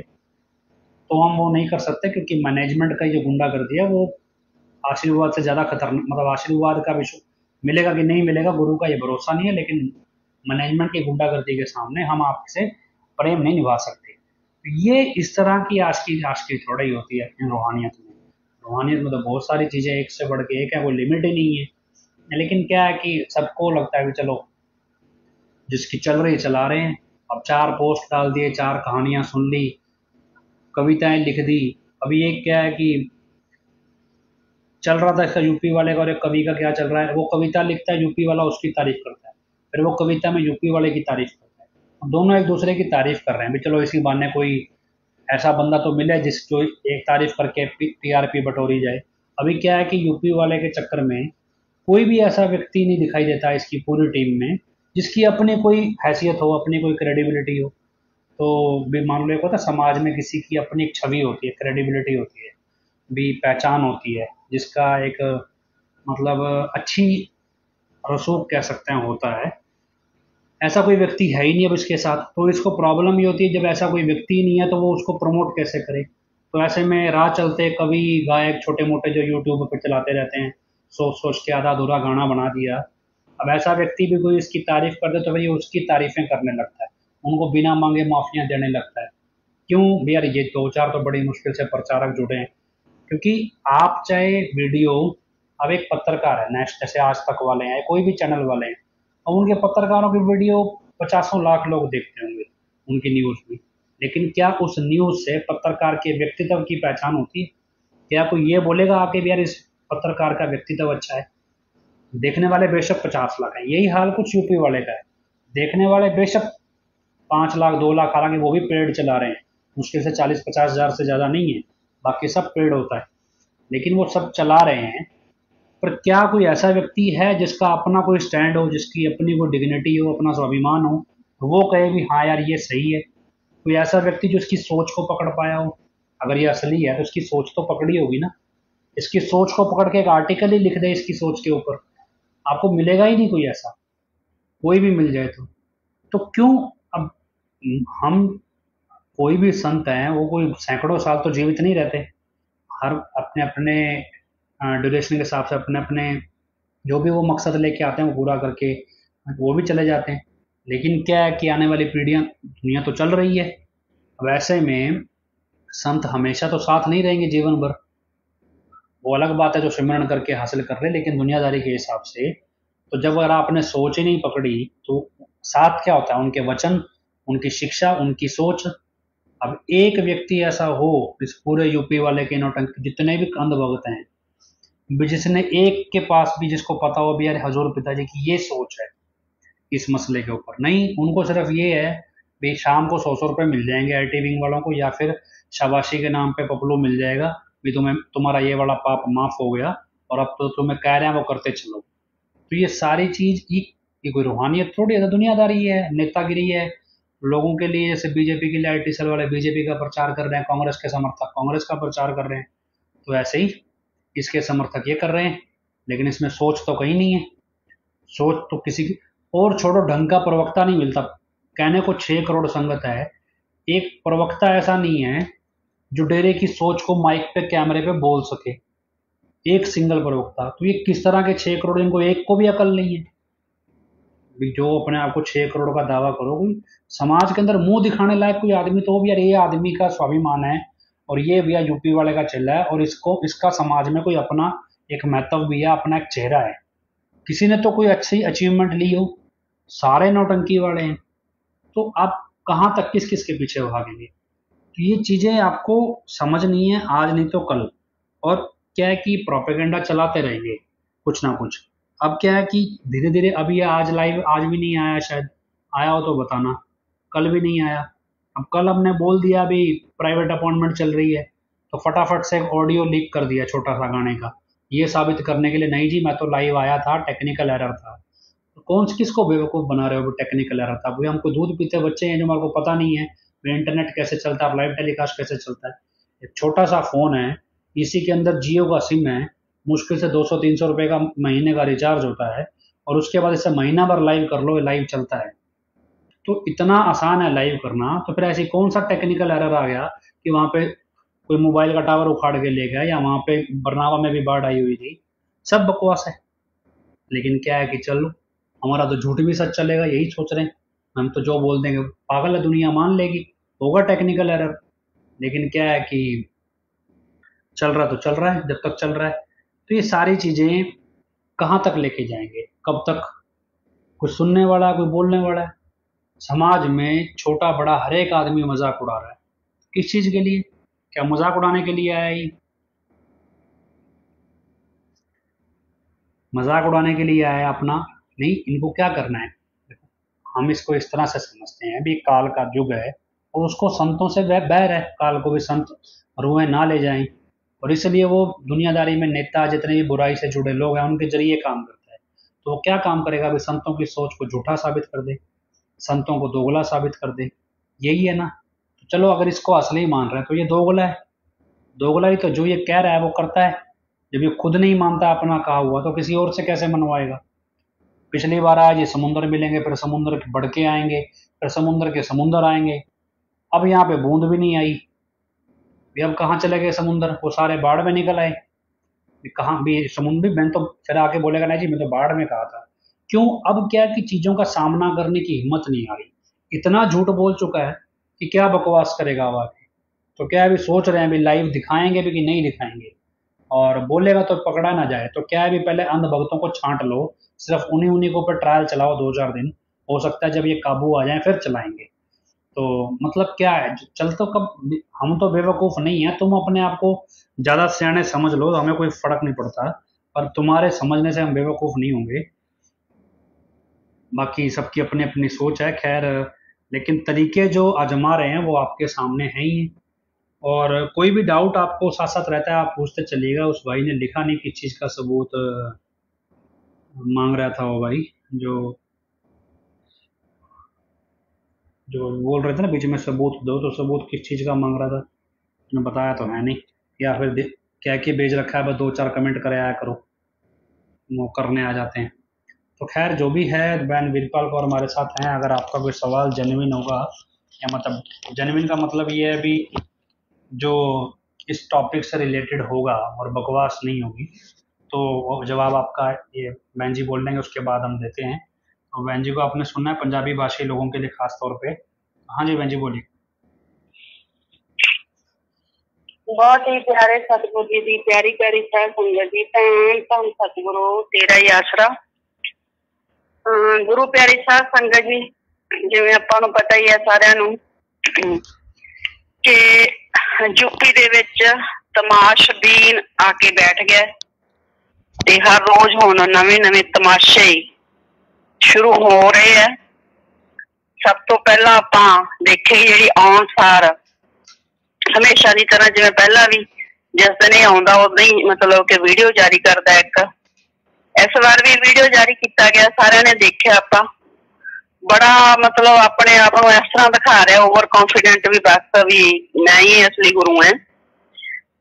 तो हम वो नहीं कर सकते, क्योंकि मैनेजमेंट का जो गुंडागर्दी है वो आशीर्वाद से ज़्यादा खतरनाक, मतलब आशीर्वाद का विश्व मिलेगा कि नहीं मिलेगा गुरु का ये भरोसा नहीं है, लेकिन मैनेजमेंट की गुंडागर्दी के सामने हम आपसे प्रेम नहीं निभा सकते। ये इस तरह की आज की थोड़ा ही होती है इन रूहानियत में। रूहानियत में तो बहुत सारी चीज़ें एक से बढ़ के एक है, कोई लिमिट ही नहीं है। लेकिन क्या है कि सबको लगता है कि चलो जिसकी चल रही चला रहे हैं। अब 4 पोस्ट डाल दिए, 4 कहानियां सुन ली, कविताएं लिख दी। अभी एक क्या है कि चल रहा था इसका यूपी वाले का, और एक कवि का क्या चल रहा है, वो कविता लिखता है यूपी वाला उसकी तारीफ करता है, फिर वो कविता में यूपी वाले की तारीफ करता है। दोनों एक दूसरे की तारीफ कर रहे हैं, भी चलो इसी बहाने कोई ऐसा बंदा तो मिले जिस जो एक तारीफ करके टीआरपी बटोरी जाए। अभी क्या है कि यूपी वाले के चक्कर में कोई भी ऐसा व्यक्ति नहीं दिखाई देता इसकी पूरी टीम में जिसकी अपनी कोई हैसियत हो, अपनी कोई क्रेडिबिलिटी हो। तो भी मान लो एक होता है समाज में किसी की अपनी एक छवि होती है, क्रेडिबिलिटी होती है, भी पहचान होती है, जिसका एक मतलब अच्छी रसूख कह सकते हैं होता है। ऐसा कोई व्यक्ति है ही नहीं अब इसके साथ, तो इसको प्रॉब्लम ये होती है जब ऐसा कोई व्यक्ति नहीं है तो वो उसको प्रमोट कैसे करे। तो ऐसे में राह चलते कवि गायक छोटे मोटे जो यूट्यूब पर चलाते रहते हैं, सोच सोच के आधा अधूरा गाना बना दिया। अब ऐसा व्यक्ति भी कोई इसकी तारीफ कर दे तो भाई उसकी तारीफें करने लगता है, उनको बिना मांगे माफियां देने लगता है। क्यों भैया, ये 2-4 तो बड़ी मुश्किल से प्रचारक जुड़े हैं। क्योंकि आप चाहे वीडियो, अब एक पत्रकार है नेक्स्ट, जैसे आज तक वाले हैं, कोई भी चैनल वाले हैं, और उनके पत्रकारों की वीडियो 50 लाख लोग देखते होंगे उनकी न्यूज़ में, लेकिन क्या उस न्यूज़ से पत्रकार के व्यक्तित्व की पहचान होती है? क्या कोई ये बोलेगा आके भी यार इस पत्रकार का व्यक्तित्व अच्छा है? देखने वाले बेशक 50 लाख हैं, यही हाल कुछ यूपी वाले का है। देखने वाले बेशक 5 लाख 2 लाख, हालांकि वो भी पेड चला रहे हैं, मुश्किल से 40-50 हज़ार से ज़्यादा नहीं है, बाकी सब पेड होता है, लेकिन वो सब चला रहे हैं। पर क्या कोई ऐसा व्यक्ति है जिसका अपना कोई स्टैंड हो, जिसकी अपनी कोई डिग्निटी हो, अपना स्वाभिमान हो, तो वो कहे भी हाँ यार ये सही है? कोई ऐसा व्यक्ति जो इसकी सोच को पकड़ पाया हो? अगर ये असली है तो इसकी सोच तो पकड़ी होगी ना। इसकी सोच को पकड़ के एक आर्टिकल ही लिख दे इसकी सोच के ऊपर, आपको मिलेगा ही नहीं कोई ऐसा। कोई भी मिल जाए तो क्यों? अब हम, कोई भी संत हैं वो कोई सैकड़ों साल तो जीवित नहीं रहते, हर अपने अपने ड्यूरेशन के हिसाब से अपने अपने जो भी वो मकसद लेके आते हैं वो पूरा करके वो भी चले जाते हैं। लेकिन क्या है कि आने वाली पीढ़ियां, दुनिया तो चल रही है। अब ऐसे में संत हमेशा तो साथ नहीं रहेंगे जीवन भर, वो अलग बात है जो सिमरन करके हासिल कर रहे हैं, लेकिन दुनियादारी के हिसाब से तो जब अगर आपने सोच ही नहीं पकड़ी तो साथ क्या होता है? उनके वचन, उनकी शिक्षा, उनकी सोच। अब एक व्यक्ति ऐसा हो इस पूरे यूपी वाले के नौटंकी जितने भी अंध भगत हैं, भी जिसने एक के पास भी जिसको पता हो भी यार हजूर पिताजी की ये सोच है इस मसले के ऊपर, नहीं, उनको सिर्फ ये है भी शाम को 100-100 रुपये मिल जाएंगे आईटी विंग वालों को, या फिर शाबाशी के नाम पे पपलू मिल जाएगा भी तुम्हें तुम्हारा ये वाला पाप माफ हो गया और अब तो तुम्हें कह रहे हैं वो करते चलो। तो ये सारी चीज ये कोई रूहानियत थोड़ी है, तो दुनियादारी है, नेतागिरी है लोगों के लिए। जैसे बीजेपी के लिए आईटी सेल वाले बीजेपी का प्रचार कर रहे हैं, कांग्रेस के समर्थक कांग्रेस का प्रचार कर रहे हैं, तो ऐसे ही इसके समर्थक ये कर रहे हैं। लेकिन इसमें सोच तो कहीं नहीं है, सोच तो किसी की, और छोड़ो ढंग का प्रवक्ता नहीं मिलता। कहने को 6 करोड़ संगत है, एक प्रवक्ता ऐसा नहीं है जो डेरे की सोच को माइक पे कैमरे पे बोल सके, एक सिंगल प्रवक्ता। तो ये किस तरह के 6 करोड़, इनको एक को भी अकल नहीं है भी जो अपने आप को 6 करोड़ का दावा करो। कोई समाज के अंदर मुंह दिखाने लायक कोई आदमी तो भी यार ये आदमी का स्वाभिमान है और ये भैया यूपी वाले का चेला है और इसको इसका समाज में कोई अपना एक महत्व भी है, अपना एक चेहरा है, किसी ने तो कोई अच्छी अचीवमेंट ली हो। सारे नौटंकी वाले हैं, तो आप कहाँ तक किस किस के पीछे भागेंगे? तो ये चीजें आपको समझ नहीं है, आज नहीं तो कल। और क्या है कि प्रोपेगेंडा चलाते रहेंगे कुछ ना कुछ। अब क्या है कि धीरे धीरे, अभी आज लाइव आज भी नहीं आया, शायद आया हो तो बताना, कल भी नहीं आया। अब कल हमने बोल दिया अभी प्राइवेट अपॉइंटमेंट चल रही है, तो फटाफट से एक ऑडियो लीक कर दिया छोटा सा गाने का, ये साबित करने के लिए नहीं जी मैं तो लाइव आया था, टेक्निकल एरर था। तो कौन किसको बेवकूफ़ बना रहे हो? टेक्निकल एरर था, भाई हमको दूध पीते बच्चे हैं जो हमारे को पता नहीं है इंटरनेट कैसे चलता है, लाइव टेलीकास्ट कैसे चलता है। एक छोटा सा फ़ोन है, इसी के अंदर जियो का सिम है, मुश्किल से 200-300 रुपये का महीने का रिचार्ज होता है, और उसके बाद इसे महीना भर लाइव कर लो, लाइव चलता है। तो इतना आसान है लाइव करना, तो फिर ऐसी कौन सा टेक्निकल एरर आ गया कि वहाँ पे कोई मोबाइल का टावर उखाड़ के ले गया, या वहाँ पे बरनावा में भी बाढ़ आई हुई थी। सब बकवास है। लेकिन क्या है कि चलो, हमारा तो झूठ भी सच चलेगा, यही सोच रहे हैं हम। तो जो बोल देंगे पागल है दुनिया मान लेगी, होगा टेक्निकल एरर। लेकिन क्या है कि चल रहा तो चल रहा है जब तक चल रहा है। तो ये सारी चीज़ें कहाँ तक लेके जाएंगे, कब तक? कोई सुनने वाला है, कोई बोलने वाला है? समाज में छोटा बड़ा हर एक आदमी मजाक उड़ा रहा है। किस चीज़ के लिए? क्या मजाक उड़ाने के लिए आया ही? मजाक उड़ाने के लिए आया अपना? नहीं, इनको क्या करना है? हम इसको इस तरह से समझते हैं भी काल का युग है और उसको संतों से बैर है, काल को भी संत रुएं ना ले जाएं, और इसलिए वो दुनियादारी में नेता जितने भी बुराई से जुड़े लोग हैं उनके जरिए काम करता है। तो वो क्या काम करेगा? भी संतों की सोच को झूठा साबित कर दे, संतों को दोगला साबित कर दे। यही है ना। तो चलो, अगर इसको असली मान रहे हैं तो ये दोगला है। दोगला ही तो जो ये कह रहा है वो करता है। जब ये खुद नहीं मानता अपना कहा हुआ तो किसी और से कैसे मनवाएगा? पिछली बार आज ये समुद्र मिलेंगे, फिर समुद्र के बढ़के आएंगे, फिर समुद्र के समुद्र आएंगे। अब यहाँ पे बूंद भी नहीं आई। अब कहाँ चले गए समुद्र? वो सारे बाढ़ में निकल आए। कहाँ भी समुद्र भी, मैं तो फिर आके बोलेगा नहीं जी मैं तो बाढ़ में कहा था। क्यों? अब क्या कि चीजों का सामना करने की हिम्मत नहीं आ रही। इतना झूठ बोल चुका है कि क्या बकवास करेगा अब आगे। तो क्या अभी सोच रहे हैं अभी लाइव दिखाएंगे भी कि नहीं दिखाएंगे, और बोलेगा तो पकड़ा ना जाए। तो क्या है भी पहले अंधभक्तों को छांट लो, सिर्फ उन्हीं उन्हीं को ऊपर ट्रायल चलाओ 2-4 दिन। हो सकता है जब ये काबू आ जाए फिर चलाएंगे। तो मतलब क्या है, चल तो कब, हम तो बेवकूफ़ नहीं है। तुम अपने आप को ज़्यादा सियाने समझ लो, हमें कोई फर्क नहीं पड़ता, पर तुम्हारे समझने से हम बेवकूफ़ नहीं होंगे। बाकी सबकी अपनी अपनी सोच है, खैर। लेकिन तरीके जो आजमा रहे हैं वो आपके सामने हैं ही। और कोई भी डाउट आपको साथ साथ रहता है, आप पूछते चलिएगा। उस भाई ने लिखा नहीं किस चीज़ का सबूत मांग रहा था वो भाई, जो जो बोल रहे थे ना बीच में सबूत दो, तो सबूत किस चीज़ का मांग रहा था उसने बताया तो है नहीं। या फिर क्या क्या भेज रखा है, बस 2-4 कमेंट करे आया करो, वो करने आ जाते हैं। तो खैर जो भी है, बैन वीरपाल कौर हमारे साथ हैं। अगर आपका कोई सवाल जेन्युइन होगा, या मतलब जेन्युइन का मतलब ये है भी जो इस टॉपिक से रिलेटेड होगा और बकवास नहीं होगी, तो जवाब आपका ये बहन जी बोल देंगे, उसके बाद हम देते हैं। तो बहन जी को आपने सुनना है पंजाबी भाषी लोगों के लिए खास तौर पे। हाँ जी बहन जी बोलिए। बहुत ही प्यारे सतगुरु जी की प्यारी प्यारी साध संगत जी, भैन धन सतगुरु तेरा ही आसरा। गुरु प्यारी साध संगत जी, जिवें आपां नूं पता ही है सारिआं नूं कि यूपी दे विच तमाशबीन आके बैठ गए ते हर रोज हुण नवे नवे तमाशे शुरू हो रहे हैं। सब तो पहला आपां देखे जिहड़ी आउण सार हमेशा की तरह जिवें पहला भी जिस दिन ही आउंदा उदां ही मतलब कि वीडियो जारी करदा एक। इस बार भी वीडियो जारी किया गया, सारे ने देखा। आपां बड़ा मतलब अपने आप को इस तरह दिखा रहा, ओवर कॉन्फिडेंट भी, बस भी मैं ही असली गुरु है।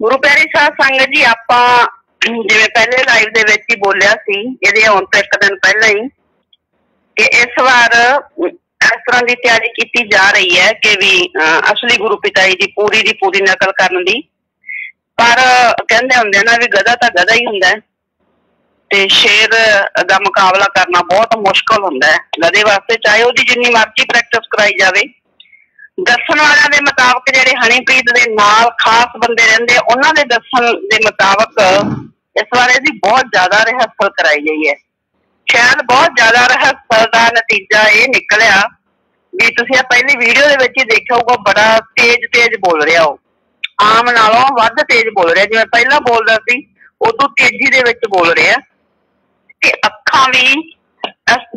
गुरु प्यारी साध संगत जी, आपां जिवें पहले लाइव दे विच ही बोलिया सी, इहदे आउण तो एक दिन पहला ही, कि इस बार इस तरह की तैयारी की जा रही है कि भी असली गुरु पिता जी की पूरी नकल करने की। पर कहते होंगे ना भी गधा तो गधा ही होंगे, ते शेर का मुकाबला करना बहुत मुश्किल होंगे है गधे वास्ते, चाहे उसकी जिन्नी मर्जी प्रैक्टिस कराई जाए। दसन वालों के मुताबिक जेडे हनीप्रीत के नाल खास बंदे रहिंदे, उन्हां दे दसन के मुताबिक इस बार इसकी बहुत ज्यादा रिहर्सल कराई गई है। शायद बहुत ज्यादा रिहर्सल का नतीजा ये निकलिया भी तुसीं पहली वीडियो दे विच ही देखिया होगा, बड़ा तेज तेज बोल रहा हो, आम नालों वध तेज बोल रहा। जिवें पहला बोलदा सी उदों तेजी दे विच बोल रहा। ते अखां भी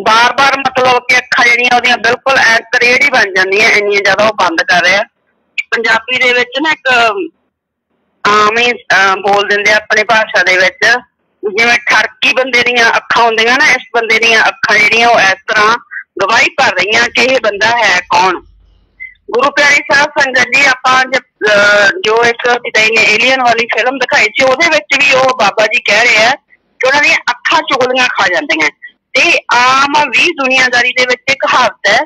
बार बार मतलब कि अखां जिहड़ियां ओहदियां बिल्कुल ऐ करेड़ ही बन जांदियां, इन्नियां ज्यादा वो बंद कर रहा। पंजाबी दे विच ना एक आम ही बोल दिंदे अपनी भाषा दे विच, जिवें ठरकी बंदे दीयां अखां हुंदियां ना, इस बंदे दीयां अखां जिहड़ियां वो इस तरह गवाही भर रही कि यह बंदा है कौन। गुरु प्यारी साध संगत जी, आपां जो एक पिता जी ने एलियन वाली फिल्म दिखाई थी, ਉਹਦੇ ਵਿੱਚ भी वो बाबा जी कह रहे हैं कि उन्होंने अखां चुगलियां खा जांदियां। ते आम भी दुनियादारी दे विच एक कहावत है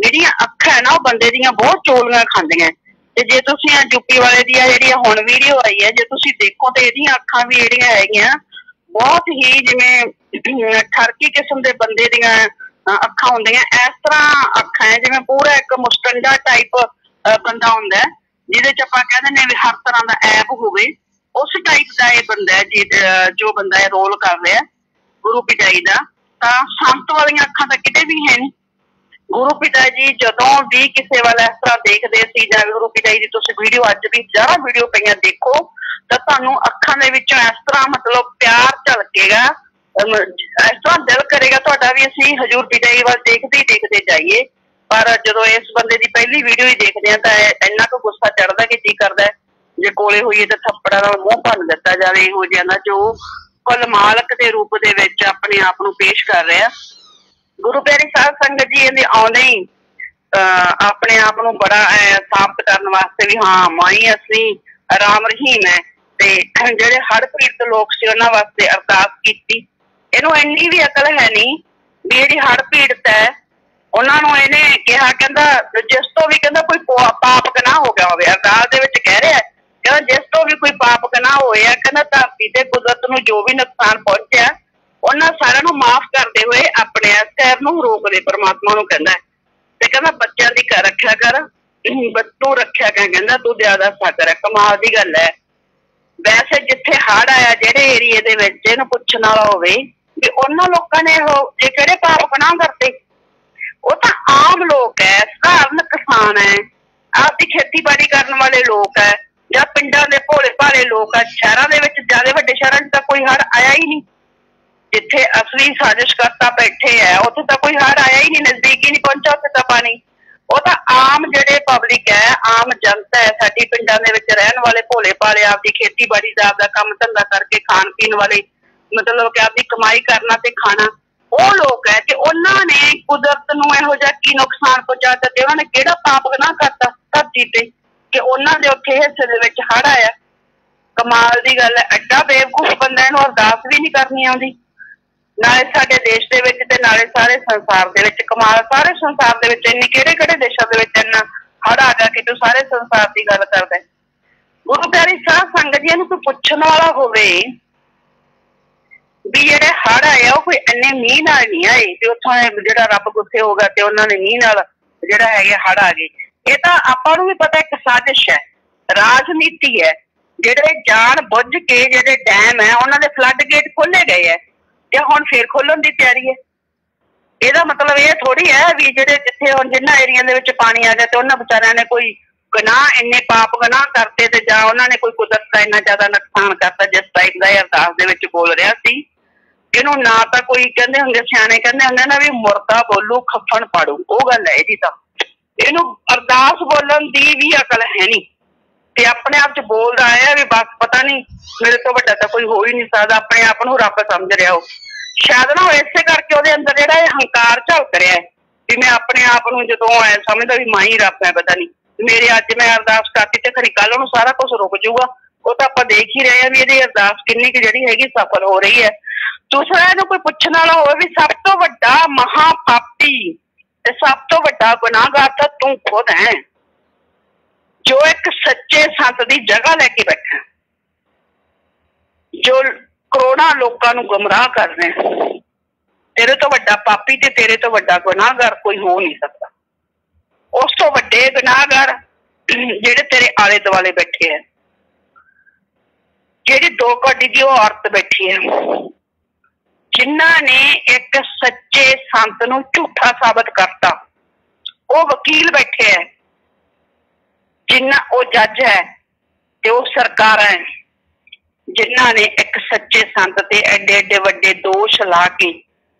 ਜਿਹੜੀਆਂ ਅੱਖਾਂ ਹੈ ਨਾ ਉਹ ਬੰਦੇ ਦੀਆਂ ਬਹੁਤ ਚੋਲੀਆਂ ਖਾਂਦੀਆਂ। ਤੇ ਜੇ ਤੁਸੀਂ ਆ ਯੂਪੀ ਵਾਲੇ ਦੀ ਆ ਜਿਹੜੀ ਹੁਣ ਵੀਡੀਓ ਆਈ ਹੈ, ਜੇ ਤੁਸੀਂ ਦੇਖੋ ਤੇ ਇਹਦੀਆਂ ਅੱਖਾਂ ਵੀ ਜਿਹੜੀਆਂ ਹੈਗੀਆਂ ਬਹੁਤ ਹੀ ਜਿਵੇਂ ਠਰਕੀ ਕਿਸਮ ਦੇ ਬੰਦੇ ਦੀਆਂ ਅੱਖਾਂ ਹੁੰਦੀਆਂ। ਇਸ ਤਰ੍ਹਾਂ ਅੱਖਾਂ ਹੈ ਜਿਵੇਂ ਪੂਰਾ ਇੱਕ ਮੁਸਟੰਡਾ ਟਾਈਪ ਬੰਦਾ ਹੁੰਦਾ, ਜਿਹਦੇ ਚ ਆਪਾਂ ਕਹਿ ਦਿੰਦੇ ਵੀ ਹਰ ਤਰ੍ਹਾਂ ਦਾ ਐਬ ਹੋਵੇ, ਉਸ ਟਾਈਪ ਦਾ ਇਹ ਬੰਦਾ ਹੈ ਜੋ ਬੰਦਾ ਇਹ ਰੋਲ ਕਰ ਰਿਹਾ ਗੁਰੂ ਪਿਟਾਈ ਦਾ। ਤਾਂ ਸੰਤ ਵਾਲੀਆਂ ਅੱਖਾਂ ਤਾਂ ਕਿਤੇ ਵੀ ਹੈ ਨਹੀਂ। ਗੁਰੂ ਪਿਤਾ ਜੀ ਜਦੋਂ ਵੀ ਕਿਸੇ ਵੱਲ ਇਸ ਤਰ੍ਹਾਂ ਦੇਖਦੇ ਸੀ, ਜਾਂ ਗੁਰੂ ਪਿਤਾ ਜੀ ਦੀ ਤੁਸੀਂ ਵੀਡੀਓ ਅੱਜ ਵੀ ਹਜ਼ਾਰਾਂ ਵੀਡੀਓ ਪਈਆਂ ਦੇਖੋ, ਤਾਂ ਤੁਹਾਨੂੰ ਅੱਖਾਂ ਦੇ ਵਿੱਚੋਂ ਇਸ ਤਰ੍ਹਾਂ ਮਤਲਬ ਪਿਆਰ ਝਲਕੇਗਾ, ਇਸ ਤਰ੍ਹਾਂ ਦਿਲ ਕਰੇਗਾ ਤੁਹਾਡਾ ਵੀ ਅਸੀਂ ਹਜ਼ੂਰ ਪਿਤਾ ਜੀ ਵੱਲ ਦੇਖਦੇ ਹੀ ਦੇਖਦੇ ਜਾਈਏ। ਪਰ ਜਦੋਂ ਇਸ ਬੰਦੇ ਦੀ ਪਹਿਲੀ ਵੀਡੀਓ ਹੀ ਦੇਖਦੇ ਹਾਂ ਤਾਂ ਇੰਨਾ ਕੁ ਗੁੱਸਾ ਚੜਦਾ ਕਿ ਜੀ ਕਰਦਾ ਜੇ ਕੋਲੇ ਹੋਈਏ ਤਾਂ ਥੱਪੜਾਂ ਨਾਲ ਮੂੰਹ ਭੰਨ ਦਿੱਤਾ ਜਾਵੇ ਇਹੋ ਜਿਹਾ ਦਾ, ਜੋ ਕੁੱਲ ਮਾਲਕ ਦੇ ਰੂਪ ਦੇ ਵਿੱਚ ਆਪਣੇ ਆਪ ਨੂੰ ਪੇਸ਼ ਕਰ ਰਿਹਾ। ਗੁਰੂ ਪਿਆਰੀ ਸਾਧ ਸੰਗਤ ਜੀ ਇਹਦੇ ਆਉਂਦੇ ਹੀ ਆਪਣੇ ਆਪ ਨੂੰ ਬੜਾ ਸਾਬਤ ਕਰਨ ਵਾਸਤੇ ਵੀ ਹਾਂ ਮਾਈ ਅਸੀਂ ਰਾਮ ਰਹੀਮ ਹੈ, ਤੇ ਜਿਹੜੇ ਹੜ੍ਹ ਪੀੜਤ ਲੋਕ ਸੀ ਉਹਨਾਂ ਵਾਸਤੇ ਅਰਦਾਸ ਕੀਤੀ। ਇਹਨੂੰ ਇੰਨੀ ਵੀ ਅਕਲ ਹੈ ਨਹੀਂ ਵੀ ਜਿਹੜੀ ਹੜ੍ਹ ਪੀੜਤ ਹੈ ਉਹਨਾਂ ਨੂੰ ਇਹਨੇ ਕਿਹਾ, ਕਹਿੰਦਾ ਜਿਸ ਤੋਂ ਵੀ ਕਹਿੰਦਾ ਕੋਈ ਪਾਪ ਗੁਨਾਹ ਹੋ ਗਿਆ ਹੋਵੇ, ਅਰਦਾਸ ਦੇ ਵਿੱਚ ਕਹਿ ਰਿਹਾ ਕਹਿੰਦਾ ਜਿਸ ਤੋਂ ਵੀ ਕੋਈ ਪਾਪ ਗੁਨਾਹ ਹੋਇਆ, ਕਹਿੰਦਾ ਧਰਤੀ ਤੇ ਕੁਦਰਤ ਨੂੰ ਜੋ ਵੀ ਨੁਕਸਾਨ ਪਹੁੰਚਿਆ ਉਹਨਾਂ ਸਾਰਿਆਂ ਨੂੰ ਮਾਫ਼ ਕਰਦੇ ਹੋਏ ਆਪਣੇ ਇਸ ਕਹਿਰ ਨੂੰ ਰੋਕਦੇ ਪਰਮਾਤਮਾ ਨੂੰ ਕਹਿੰਦਾ। ਤੇ ਕਹਿੰਦਾ ਬੱਚਿਆਂ ਦੀ ਰੱਖਿਆ ਕਰ, ਤੂੰ ਰੱਖਿਆ ਕਰ, ਕਹਿੰਦਾ ਤੂੰ ਜ਼ਿਆਦਾ ਸਾਕਰ ਹੈ। ਕਮਾਲ ਦੀ ਗੱਲ ਹੈ। ਵੈਸੇ ਜਿੱਥੇ ਹੜ੍ਹ ਆਇਆ ਜਿਹੜੇ ਏਰੀਏ ਦੇ ਵਿੱਚ, ਇਹਨੂੰ ਪੁੱਛਣ ਵਾਲਾ ਹੋਵੇ ਵੀ ਉਹਨਾਂ ਲੋਕਾਂ ਨੇ ਉਹ ਜੇ ਕਿਹੜੇ ਪਾਪ ਗੁਨਾਹ ਕਰਦੇ, ਉਹ ਤਾਂ ਆਮ ਲੋਕ ਹੈ, ਸਧਾਰਨ ਕਿਸਾਨ ਹੈ, ਆਪਦੀ ਖੇਤੀਬਾੜੀ ਕਰਨ ਵਾਲੇ ਲੋਕ ਹੈ, ਜਾਂ ਪਿੰਡਾਂ ਦੇ ਭੋਲੇ ਭਾਲੇ ਲੋਕ ਹੈ। ਸ਼ਹਿਰਾਂ ਦੇ ਵਿੱਚ ਜ਼ਿਆਦਾ ਵੱਡੇ ਸ਼ਹਿਰਾਂ 'ਚ ਤਾਂ ਕੋਈ ਹੜ੍ਹ ਆਇਆ ਹੀ ਨਹੀਂ। ਜਿੱਥੇ ਅਸਲੀ ਸਾਜ਼ਿਸ਼ ਕਰਤਾ ਬੈਠੇ ਹੈ ਉੱਥੇ ਤਾਂ ਕੋਈ ਹੜ੍ਹ ਆਇਆ ਹੀ ਨਹੀਂ, ਨਜ਼ਦੀਕ ਹੀ ਨਹੀਂ ਪਹੁੰਚਾ ਉੱਥੇ ਤਾਂ ਪਾਣੀ। ਉਹ ਤਾਂ ਆਮ ਜਿਹੜੇ ਪਬਲਿਕ ਹੈ, ਆਮ ਜਨਤਾ ਹੈ, ਸਾਡੀ ਪਿੰਡਾਂ ਦੇ ਵਿੱਚ ਰਹਿਣ ਵਾਲੇ ਭੋਲੇ ਭਾਲੇ ਆਪਦੀ ਖੇਤੀਬਾੜੀ ਦਾ ਆਪਦਾ ਕੰਮ ਧੰਦਾ ਕਰਕੇ ਖਾਣ ਪੀਣ ਵਾਲੇ, ਮਤਲਬ ਕਿ ਆਪਦੀ ਕਮਾਈ ਕਰਨਾ ਤੇ ਖਾਣਾ, ਉਹ ਲੋਕ ਹੈ। ਤੇ ਉਹਨਾਂ ਨੇ ਕੁਦਰਤ ਨੂੰ ਇਹੋ ਜਿਹਾ ਕੀ ਨੁਕਸਾਨ ਪਹੁੰਚਾਤਾ ਤੇ ਉਹਨਾਂ ਨੇ ਕਿਹੜਾ ਪਾਪ ਗੁਨਾਹ ਕਰਤਾ ਧਰਤੀ ਤੇ ਕਿ ਉਹਨਾਂ ਦੇ ਉੱਥੇ ਹਿੱਸੇ ਦੇ ਵਿੱਚ ਹੜ੍ਹ ਆਇਆ। ਕਮਾਲ ਦੀ ਗੱਲ ਹੈ। ਐਡਾ ਬੇਵਕੂਫ ਬੰਦਾ, ਇਹਨੂੰ ਅਰਦਾਸ ਵੀ ਨਹੀਂ ਕਰਨੀ ਆਉਂਦੀ, ਨਾਲੇ ਸਾਡੇ ਦੇਸ਼ ਦੇ ਵਿੱਚ ਤੇ ਨਾਲੇ ਸਾਰੇ ਸੰਸਾਰ ਦੇ ਵਿੱਚ। ਕਮਾਲ, ਸਾਰੇ ਸੰਸਾਰ ਦੇ ਵਿੱਚ ਇੰਨੀ ਕਿਹੜੇ ਕਿਹੜੇ ਦੇਸ਼ਾਂ ਦੇ ਵਿੱਚ ਇੰਨਾ ਹੜ੍ਹ ਆ ਗਿਆ ਕਿ ਤੂੰ ਸਾਰੇ ਸੰਸਾਰ ਦੀ ਗੱਲ ਕਰਦਾ। ਗੁਰੂ ਪਿਆਰੀ ਸਾਧ ਸੰਗਤ ਜੀ ਨੂੰ ਕੋਈ ਪੁੱਛਣ ਵਾਲਾ ਹੋਵੇ ਵੀ ਜਿਹੜੇ ਹੜ੍ਹ ਆਏ ਆ ਉਹ ਕੋਈ ਇੰਨੇ ਮੀਂਹ ਨਾਲ ਨਹੀਂ ਆਏ ਤੇ ਉੱਥੋਂ ਜਿਹੜਾ ਰੱਬ ਗੁੱਸੇ ਹੋ ਗਿਆ ਤੇ ਉਹਨਾਂ ਨੇ ਮੀਂਹ ਨਾਲ ਜਿਹੜਾ ਹੈਗੇ ਹੜ੍ਹ ਆ ਗਏ। ਇਹ ਤਾਂ ਆਪਾਂ ਨੂੰ ਵੀ ਪਤਾ ਇੱਕ ਸਾਜ਼ਿਸ਼ ਹੈ, ਰਾਜਨੀਤੀ ਹੈ। ਜਿਹੜੇ ਜਾਣ ਬੁੱਝ ਕੇ ਜਿਹੜੇ ਡੈਮ ਹੈ ਉਹਨਾਂ ਦੇ ਫਲੱਡ ਗੇਟ ਖੋਲੇ ਗਏ ਹੈ ਤੇ ਹੁਣ ਫੇਰ ਖੋਲਣ ਦੀ ਤਿਆਰੀ ਹੈ। ਇਹਦਾ ਮਤਲਬ ਇਹ ਥੋੜੀ ਹੈ ਵੀ ਜਿਹੜੇ ਜਿੱਥੇ ਹੁਣ ਜਿੰਨਾ ਏਰੀਆ ਦੇ ਵਿੱਚ ਪਾਣੀ ਆ ਗਿਆ ਤੇ ਉਹਨਾਂ ਵਿਚਾਰਿਆਂ ਨੇ ਕੋਈ ਗੁਨਾਹ ਇੰਨੇ ਪਾਪ ਗੁਨਾਹ ਕਰਤੇ ਤੇ ਜਾਂ ਉਹਨਾਂ ਨੇ ਕੋਈ ਕੁਦਰਤ ਦਾ ਇੰਨਾ ਜ਼ਿਆਦਾ ਨੁਕਸਾਨ ਕਰਤਾ ਜਿਸ ਟਾਈਪ ਦਾ ਇਹ ਅਰਦਾਸ ਦੇ ਵਿੱਚ ਬੋਲ ਰਿਹਾ ਸੀ। ਇਹਨੂੰ ਨਾ ਤਾਂ ਕੋਈ ਕਹਿੰਦੇ ਹੁੰਦੇ, ਸਿਆਣੇ ਕਹਿੰਦੇ ਹੁੰਦੇ ਨਾ ਵੀ ਮੁਰਦਾ ਬੋਲੂ ਖੱਫਣ ਪਾੜੂ, ਉਹ ਗੱਲ ਹੈ ਇਹਦੀ। ਤਾਂ ਇਹਨੂੰ ਅਰਦਾਸ ਬੋਲਣ ਦੀ ਵੀ ਅਕਲ ਹੈ ਨਹੀਂ ਤੇ ਆਪਣੇ ਆਪ ਚ ਬੋਲਦਾ ਹੈ ਵੀ ਬਸ ਪਤਾ ਨਹੀਂ ਮੇਰੇ ਤੋਂ ਵੱਡਾ ਤਾਂ ਕੋਈ ਹੋ ਹੀ ਨਹੀਂ ਸਕਦਾ, ਆਪਣੇ ਆਪ ਨੂੰ ਰੱਬ ਸਮਝ ਰਿਹਾ। ਉਹ ਸ਼ਾਇਦ ਨਾ ਇਸੇ ਕਰਕੇ ਉਹਦੇ ਅੰਦਰ ਜਿਹੜਾ ਇਹ ਹੰਕਾਰ ਝਲਕ ਰਿਹਾ ਹੈ ਵੀ ਮੈਂ ਆਪਣੇ ਆਪ ਨੂੰ ਜਦੋਂ ਐ ਸਮਝਦਾ ਵੀ ਮਾਂ ਹੀ ਰੱਬ ਹੈ, ਪਤਾ ਨਹੀਂ ਮੇਰੇ ਅੱਜ ਮੈਂ ਅਰਦਾਸ ਕਰਤੀ ਤੇ ਖਰੀ ਕੱਲ ਨੂੰ ਸਾਰਾ ਕੁਛ ਰੁਕ ਜਾਊਗਾ। ਉਹ ਤਾਂ ਆਪਾਂ ਦੇਖ ਹੀ ਰਹੇ ਹਾਂ ਵੀ ਇਹਦੀ ਅਰਦਾਸ ਕਿੰਨੀ ਕੁ ਜਿਹੜੀ ਹੈਗੀ ਸਫਲ ਹੋ ਰਹੀ ਹੈ। ਦੂਸਰਾ, ਇਹਨੂੰ ਕੋਈ ਪੁੱਛਣ ਵਾਲਾ ਹੋਵੇ ਵੀ ਸਭ ਤੋਂ ਵੱਡਾ ਮਹਾਪਾਪੀ ਤੇ ਸਭ ਤੋਂ ਵੱਡਾ ਗੁਨਾਹਗਾਰ ਤਾਂ ਤੂੰ ਖੁਦ ਹੈ, ਜੋ ਇੱਕ ਸੱਚੇ ਸੰਤ ਦੀ ਜਗ੍ਹਾ ਲੈ ਕੇ ਬੈਠਾ, ਜੋ ਕਰੋੜਾਂ ਲੋਕਾਂ ਨੂੰ ਗੁੰਮਰਾਹ ਕਰ ਰਹੇ। ਤੇਰੇ ਤੋਂ ਵੱਡਾ ਪਾਪੀ ਤੇ ਤੇਰੇ ਤੋਂ ਵੱਡਾ ਗੁਨਾਹਗਾਰ ਕੋਈ ਹੋ ਨਹੀਂ ਸਕਦਾ। ਉਸ ਤੋਂ ਵੱਡੇ ਗੁਨਾਹਗਾਰ ਜਿਹੜੇ ਤੇਰੇ ਆਲੇ ਦੁਆਲੇ ਬੈਠੇ ਹੈ, ਜਿਹੜੀ 2 ਘੜੀ ਦੀ ਉਹ ਔਰਤ ਬੈਠੀ ਹੈ, ਜਿਨ੍ਹਾਂ ਨੇ ਇੱਕ ਸੱਚੇ ਸੰਤ ਨੂੰ ਝੂਠਾ ਸਾਬਤ ਕਰਤਾ, ਉਹ ਵਕੀਲ ਬੈਠੇ ਹੈ, ਜਿਨ੍ਹਾਂ ਉਹ ਜੱਜ ਹੈ ਤੇ ਉਹ ਸਰਕਾਰਾਂ ਹੈ, ਜਿਨ੍ਹਾਂ ਨੇ ਇੱਕ ਸੱਚੇ ਸੰਤ ਤੇ ਐਡੇ ਐਡੇ ਵੱਡੇ ਦੋਸ਼ ਲਾ ਕੇ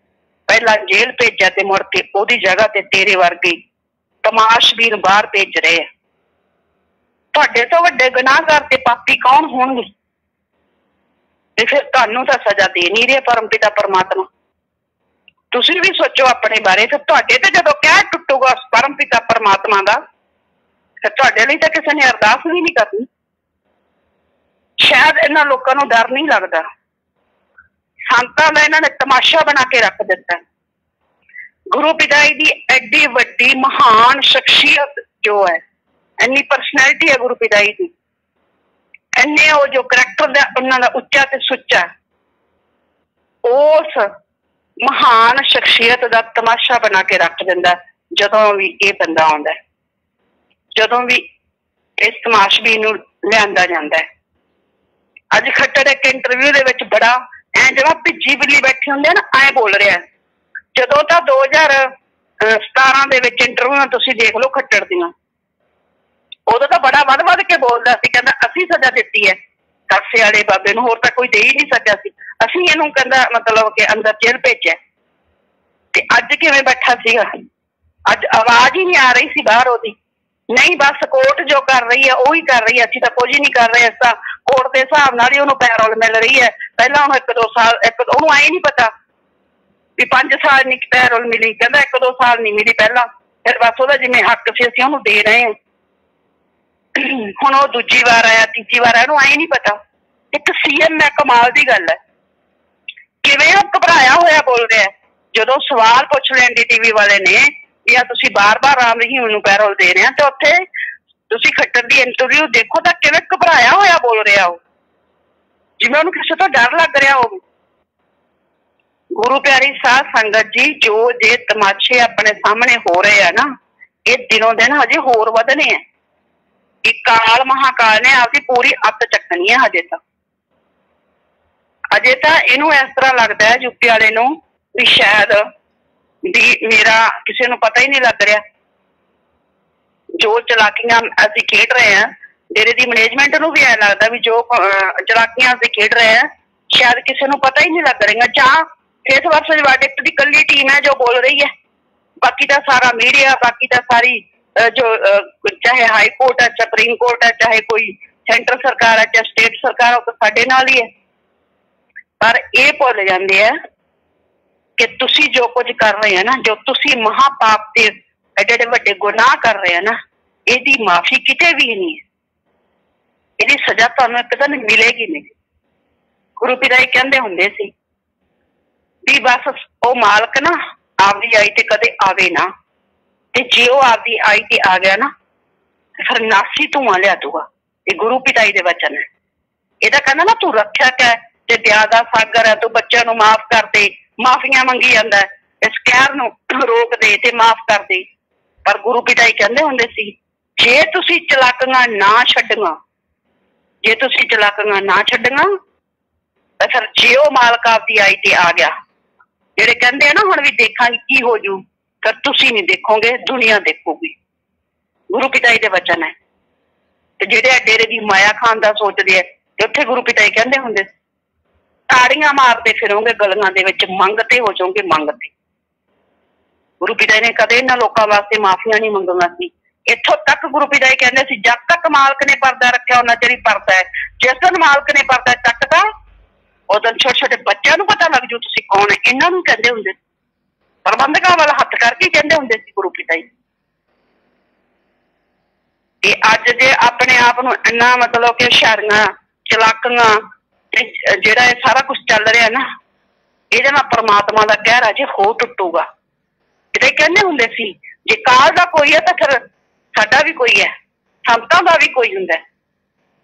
ਪਹਿਲਾਂ ਜੇਲ੍ਹ ਭੇਜਿਆ ਤੇ ਮੁੜ ਕੇ ਉਹਦੀ ਜਗ੍ਹਾ ਤੇ ਤੇਰੇ ਵਰਗੇ ਤਮਾਸ਼ਬੀਨ ਬਾਹਰ ਭੇਜ ਰਹੇ ਆ। ਤੁਹਾਡੇ ਤੋਂ ਵੱਡੇ ਗੁਨਾਹਗਾਰ ਤੇ ਪਾਪੀ ਕੌਣ ਹੋਣਗੇ? ਤੇ ਫਿਰ ਤੁਹਾਨੂੰ ਤਾਂ ਸਜ਼ਾ ਦੇ ਨਹੀਂ ਰਿਹਾ ਪਰਮਪਿਤਾ ਪਰਮਾਤਮਾ। ਤੁਸੀਂ ਵੀ ਸੋਚੋ ਆਪਣੇ ਬਾਰੇ। ਫਿਰ ਤੁਹਾਡੇ ਤੇ ਜਦੋਂ ਕਹਿ ਟੁੱਟੂਗਾ ਪਰਮਪਿਤਾ ਪਰਮਾਤਮਾ ਦਾ, ਫਿਰ ਤੁਹਾਡੇ ਲਈ ਤਾਂ ਕਿਸੇ ਨੇ ਅਰਦਾਸ ਵੀ ਨਹੀਂ ਕਰਨੀ। ਸ਼ਾਇਦ ਇਹਨਾਂ ਲੋਕਾਂ ਨੂੰ ਡਰ ਨਹੀਂ ਲੱਗਦਾ। ਸੰਤਾਂ ਦਾ ਇਹਨਾਂ ਨੇ ਤਮਾਸ਼ਾ ਬਣਾ ਕੇ ਰੱਖ ਦਿੱਤਾ। गुरु पिताई दी एडी वड्डी महान शख्सियत जो है, इन्नी परसनैलिटी है गुरु पिताई दी, इन्ने वो जो करैक्टर दा उन्हां दा उच्चा ते सुच्चा, उस महान शख्सियत दा तमाशा बना के रख दिंदा जदों भी ये बंदा आउंदा है, जदों भी इस तमाशबी नूं लिआंदा जांदा है। अज खट्टर एक इंटरव्यू दे विच बड़ा ऐ जिवें भिज्जी बिल्ली बैठी हुंदी है ना, ऐ बोल रहा है। जदों तां 2017 दे विच इंटरव्यू तुसीं देख लो खट्टर दियां, उदों तां बड़ा वध वध के बोलदा सी, कहंदा असीं सज़ा दित्ती है कासे वाले बाबे नूं, होर तां कोई दे ही नहीं सकिया सी, असीं इहनूं कहंदा मतलब कि अंदर जेल भेजिआ। ते अज किवें बैठा सीगा, अज आवाज ही नहीं आ रही सी बाहर ओदी, नहीं बस कोर्ट जो कर रही है वही कर रही है, असीं तां कुछ नहीं कर रहे, इस तां कोर्ट के हिसाब नाल ही उहनूं पैरोल मिल रही है। पहलां उहनूं 1-2 साल उहनूं ऐ नहीं पता भी 5 साल नहीं पैरोल मिली, कहंदा 1-2 साल नहीं मिली पहलां, फिर बस ओहदा जिवें हक सी असीं उहनूं दे रहे हैं। हुण ओह दूजी बार आया, तीजी बार आया, उहनूं ऐ नहीं पता। एक सीएम है, कमाल दी गल है, किवें ओह घबराया होया बोल रहा है। जदों सवाल पुछ लें NDTV वाले ने या तुसीं बार-बार राम रहीम नूं पैरोल दे रहे हैं, ते उत्थे तुसीं खट्टर दी इंटरव्यू देखो तां किवें घबराया होया बोल रहा हो, जिवें उहनूं किसे तो डर लग रहा होवे। गुरु प्यारी साध संगत जी, जो जे तमाशे अपने सामने हो रहे हैं ना, ये दिनों दिन हजे होर वधने हैं। ये काल महाकाल ने आपकी पूरी अत चकनी है। अजे तो इनू इस तरह लगता है यूपी वाले नूं भी शायद भी मेरा किसी नूं पता ही नहीं लग रहा। जो चलाकियां असीं खेड रहे हैं, डेरे दी मैनेजमेंट नूं भी ऐ लगता भी जो चलाकियां असीं खेड रहे हैं शायद किसी नूं पता ही नहीं लग रही। चाह फेस वर्सेस वर्डिक्ट दी कल्ली टीम है जो बोल रही है, बाकी का सारा मीडिया, बाकी का सारी जो चाहे हाई कोर्ट है, सुप्रीम कोर्ट है, चाहे कोई सेंटर सरकार है, चाहे स्टेट सरकार है, तो साडे नाल ही है। पर यह भुल जाते हैं कि तुसी जो कुछ कर रहे हैं ना, जो तुसी महापाप के एडे एडे वड्डे गुनाह कर रहे हैं ना, यदी माफी किते भी नहीं है, यदी सजा तुहानूं एक दिन मिलेगी नहीं। गुरु पिताई कहंदे हुंदे सी भी बस वो मालक ना आपदी आई ते कदे आवे ना, ते जे वो आपदी आई ते आ गया ना फिर नासी धुआं लिया दूगा। ये गुरु पिताई दे वचन है। ये कहना ना तू रक्षक है ते दया दा सागर है, तू बच्चों नूं माफ कर दे, माफियां मंगी जांदा है, इस कहर नूं रोक दे ते माफ कर दे। पर गुरु पिताई कहंदे हुंदे सी जे तुसीं चलाकियां ना छड्डियां, जे तुसीं चलाकियां ना छड्डियां तां फिर जे वो मालक आपदी आई ते आ गया, जेड़े कहंदे ना हुण भी देखांगे की हो जू, फिर तुसीं नहीं देखोगे, दुनिया देखोगी। गुरु पिताई दे वचन है। ते जेड़े डेरे दी माया खान दा सोचदे है, उत्थे गुरु पिताई कहंदे हुंदे ताड़ियां मारते फिरोगे गलियां दे विच, मंगते हो जाओगे मंगते। गुरु पिताई ने कदे इन्हां लोकां वास्ते माफियां नहीं मंगीआं सी। इत्थों तक गुरु पिताई कहंदे सी जब तक मालक ने पर्दा रखिया उन्ना चिर ही पर्दा है, जिस दिन मालक ने पर्दा चकता उस दिन छोटे छोटे बच्चों नूं पता लग जू तुसीं कौन है। इन्हां नूं कहंदे हुंदे प्रबंधकां वाल हत्थ करके कहंदे हुंदे सी गुरु पिताई। ते अज जे अपने आप नूं इन्ना मतलब कि हुशियारियां चलाकियां जेड़ा ये सारा कुछ चल रहा ना, इहदे नाल परमात्मा दा कहर अजे हो टुटूगा। पिताई कहंदे हुंदे सी जे काल दा कोई है तां फिर साडा भी कोई है, संतां दा भी कोई हुंदा है,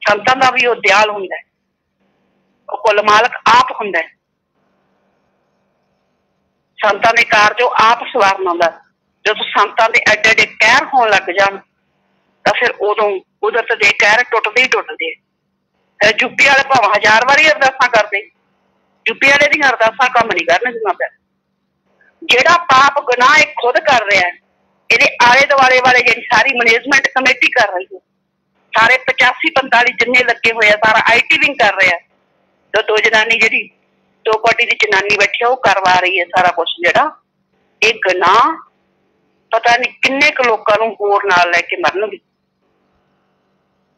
संतां दा भी वो दयाल हुंदा है, कुल मालक आप हुंदा है। संतां दे कारज आप सवारन आउंदा। जदों संतां दे एडे एडे कहर होण लग जाण तां फिर उदों कुदरत दे कहर टुटदे ही टुटदे। यूपी वाले भावें 1000 वारी अरदासां करदे, यूपी वाले दी अरदासां कम नहीं करनगियां। फिर जेड़ा पाप गुनाह एक खुद कर रहा है, ये आले दुआले वाले जी सारी मैनेजमेंट कमेटी कर रही है, सारे 85-45 जिन्ने लगे हुए हैं, सारा IT विंग कर रहा है। तो दो जनानी जी 2 पार्टी की जनानी बैठी है वो करवा रही है सारा कुछ। जरा एक गुनाह पता नहीं किन्ने क लोकां नूं होर नाल लैके मरनगे,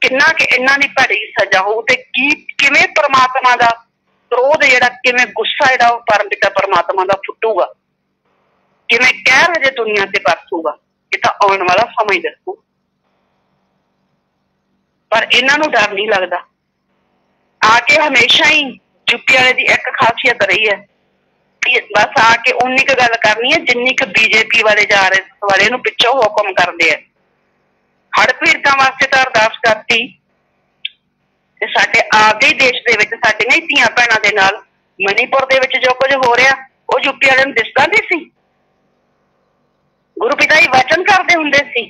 किन्ना कि इन्हां दी भैड़ी सजा होऊ ते किवें परमात्मा दा क्रोध जिहड़ा, किवें गुस्सा जिहड़ा वो परमपिता परमात्मा दा फुटूगा, किवें कहर हजे दुनिया ते बरसूगा, ये तां आउण वाला समय ही दसू। पर इन्हां नूं डर नहीं लगदा। आके हमेशा ही यूपी वाले की एक खासियत रही है बस आके उन्नी क गल करनी है जिन्नी क बीजेपी वाले जा रहे वाले नूं पिछों हुक्म करदे आ। हड़ पीड़तां वास्ते तां अरदास करती ते साडे आपदे देश दे विच साडीआं ही धीआं भैणां दे नाल मणिपुर दे विच जो कुछ हो रहा वो यूपी वाले नूं दिसदा नहीं सी। गुरु पिता जी वचन करदे हुंदे सी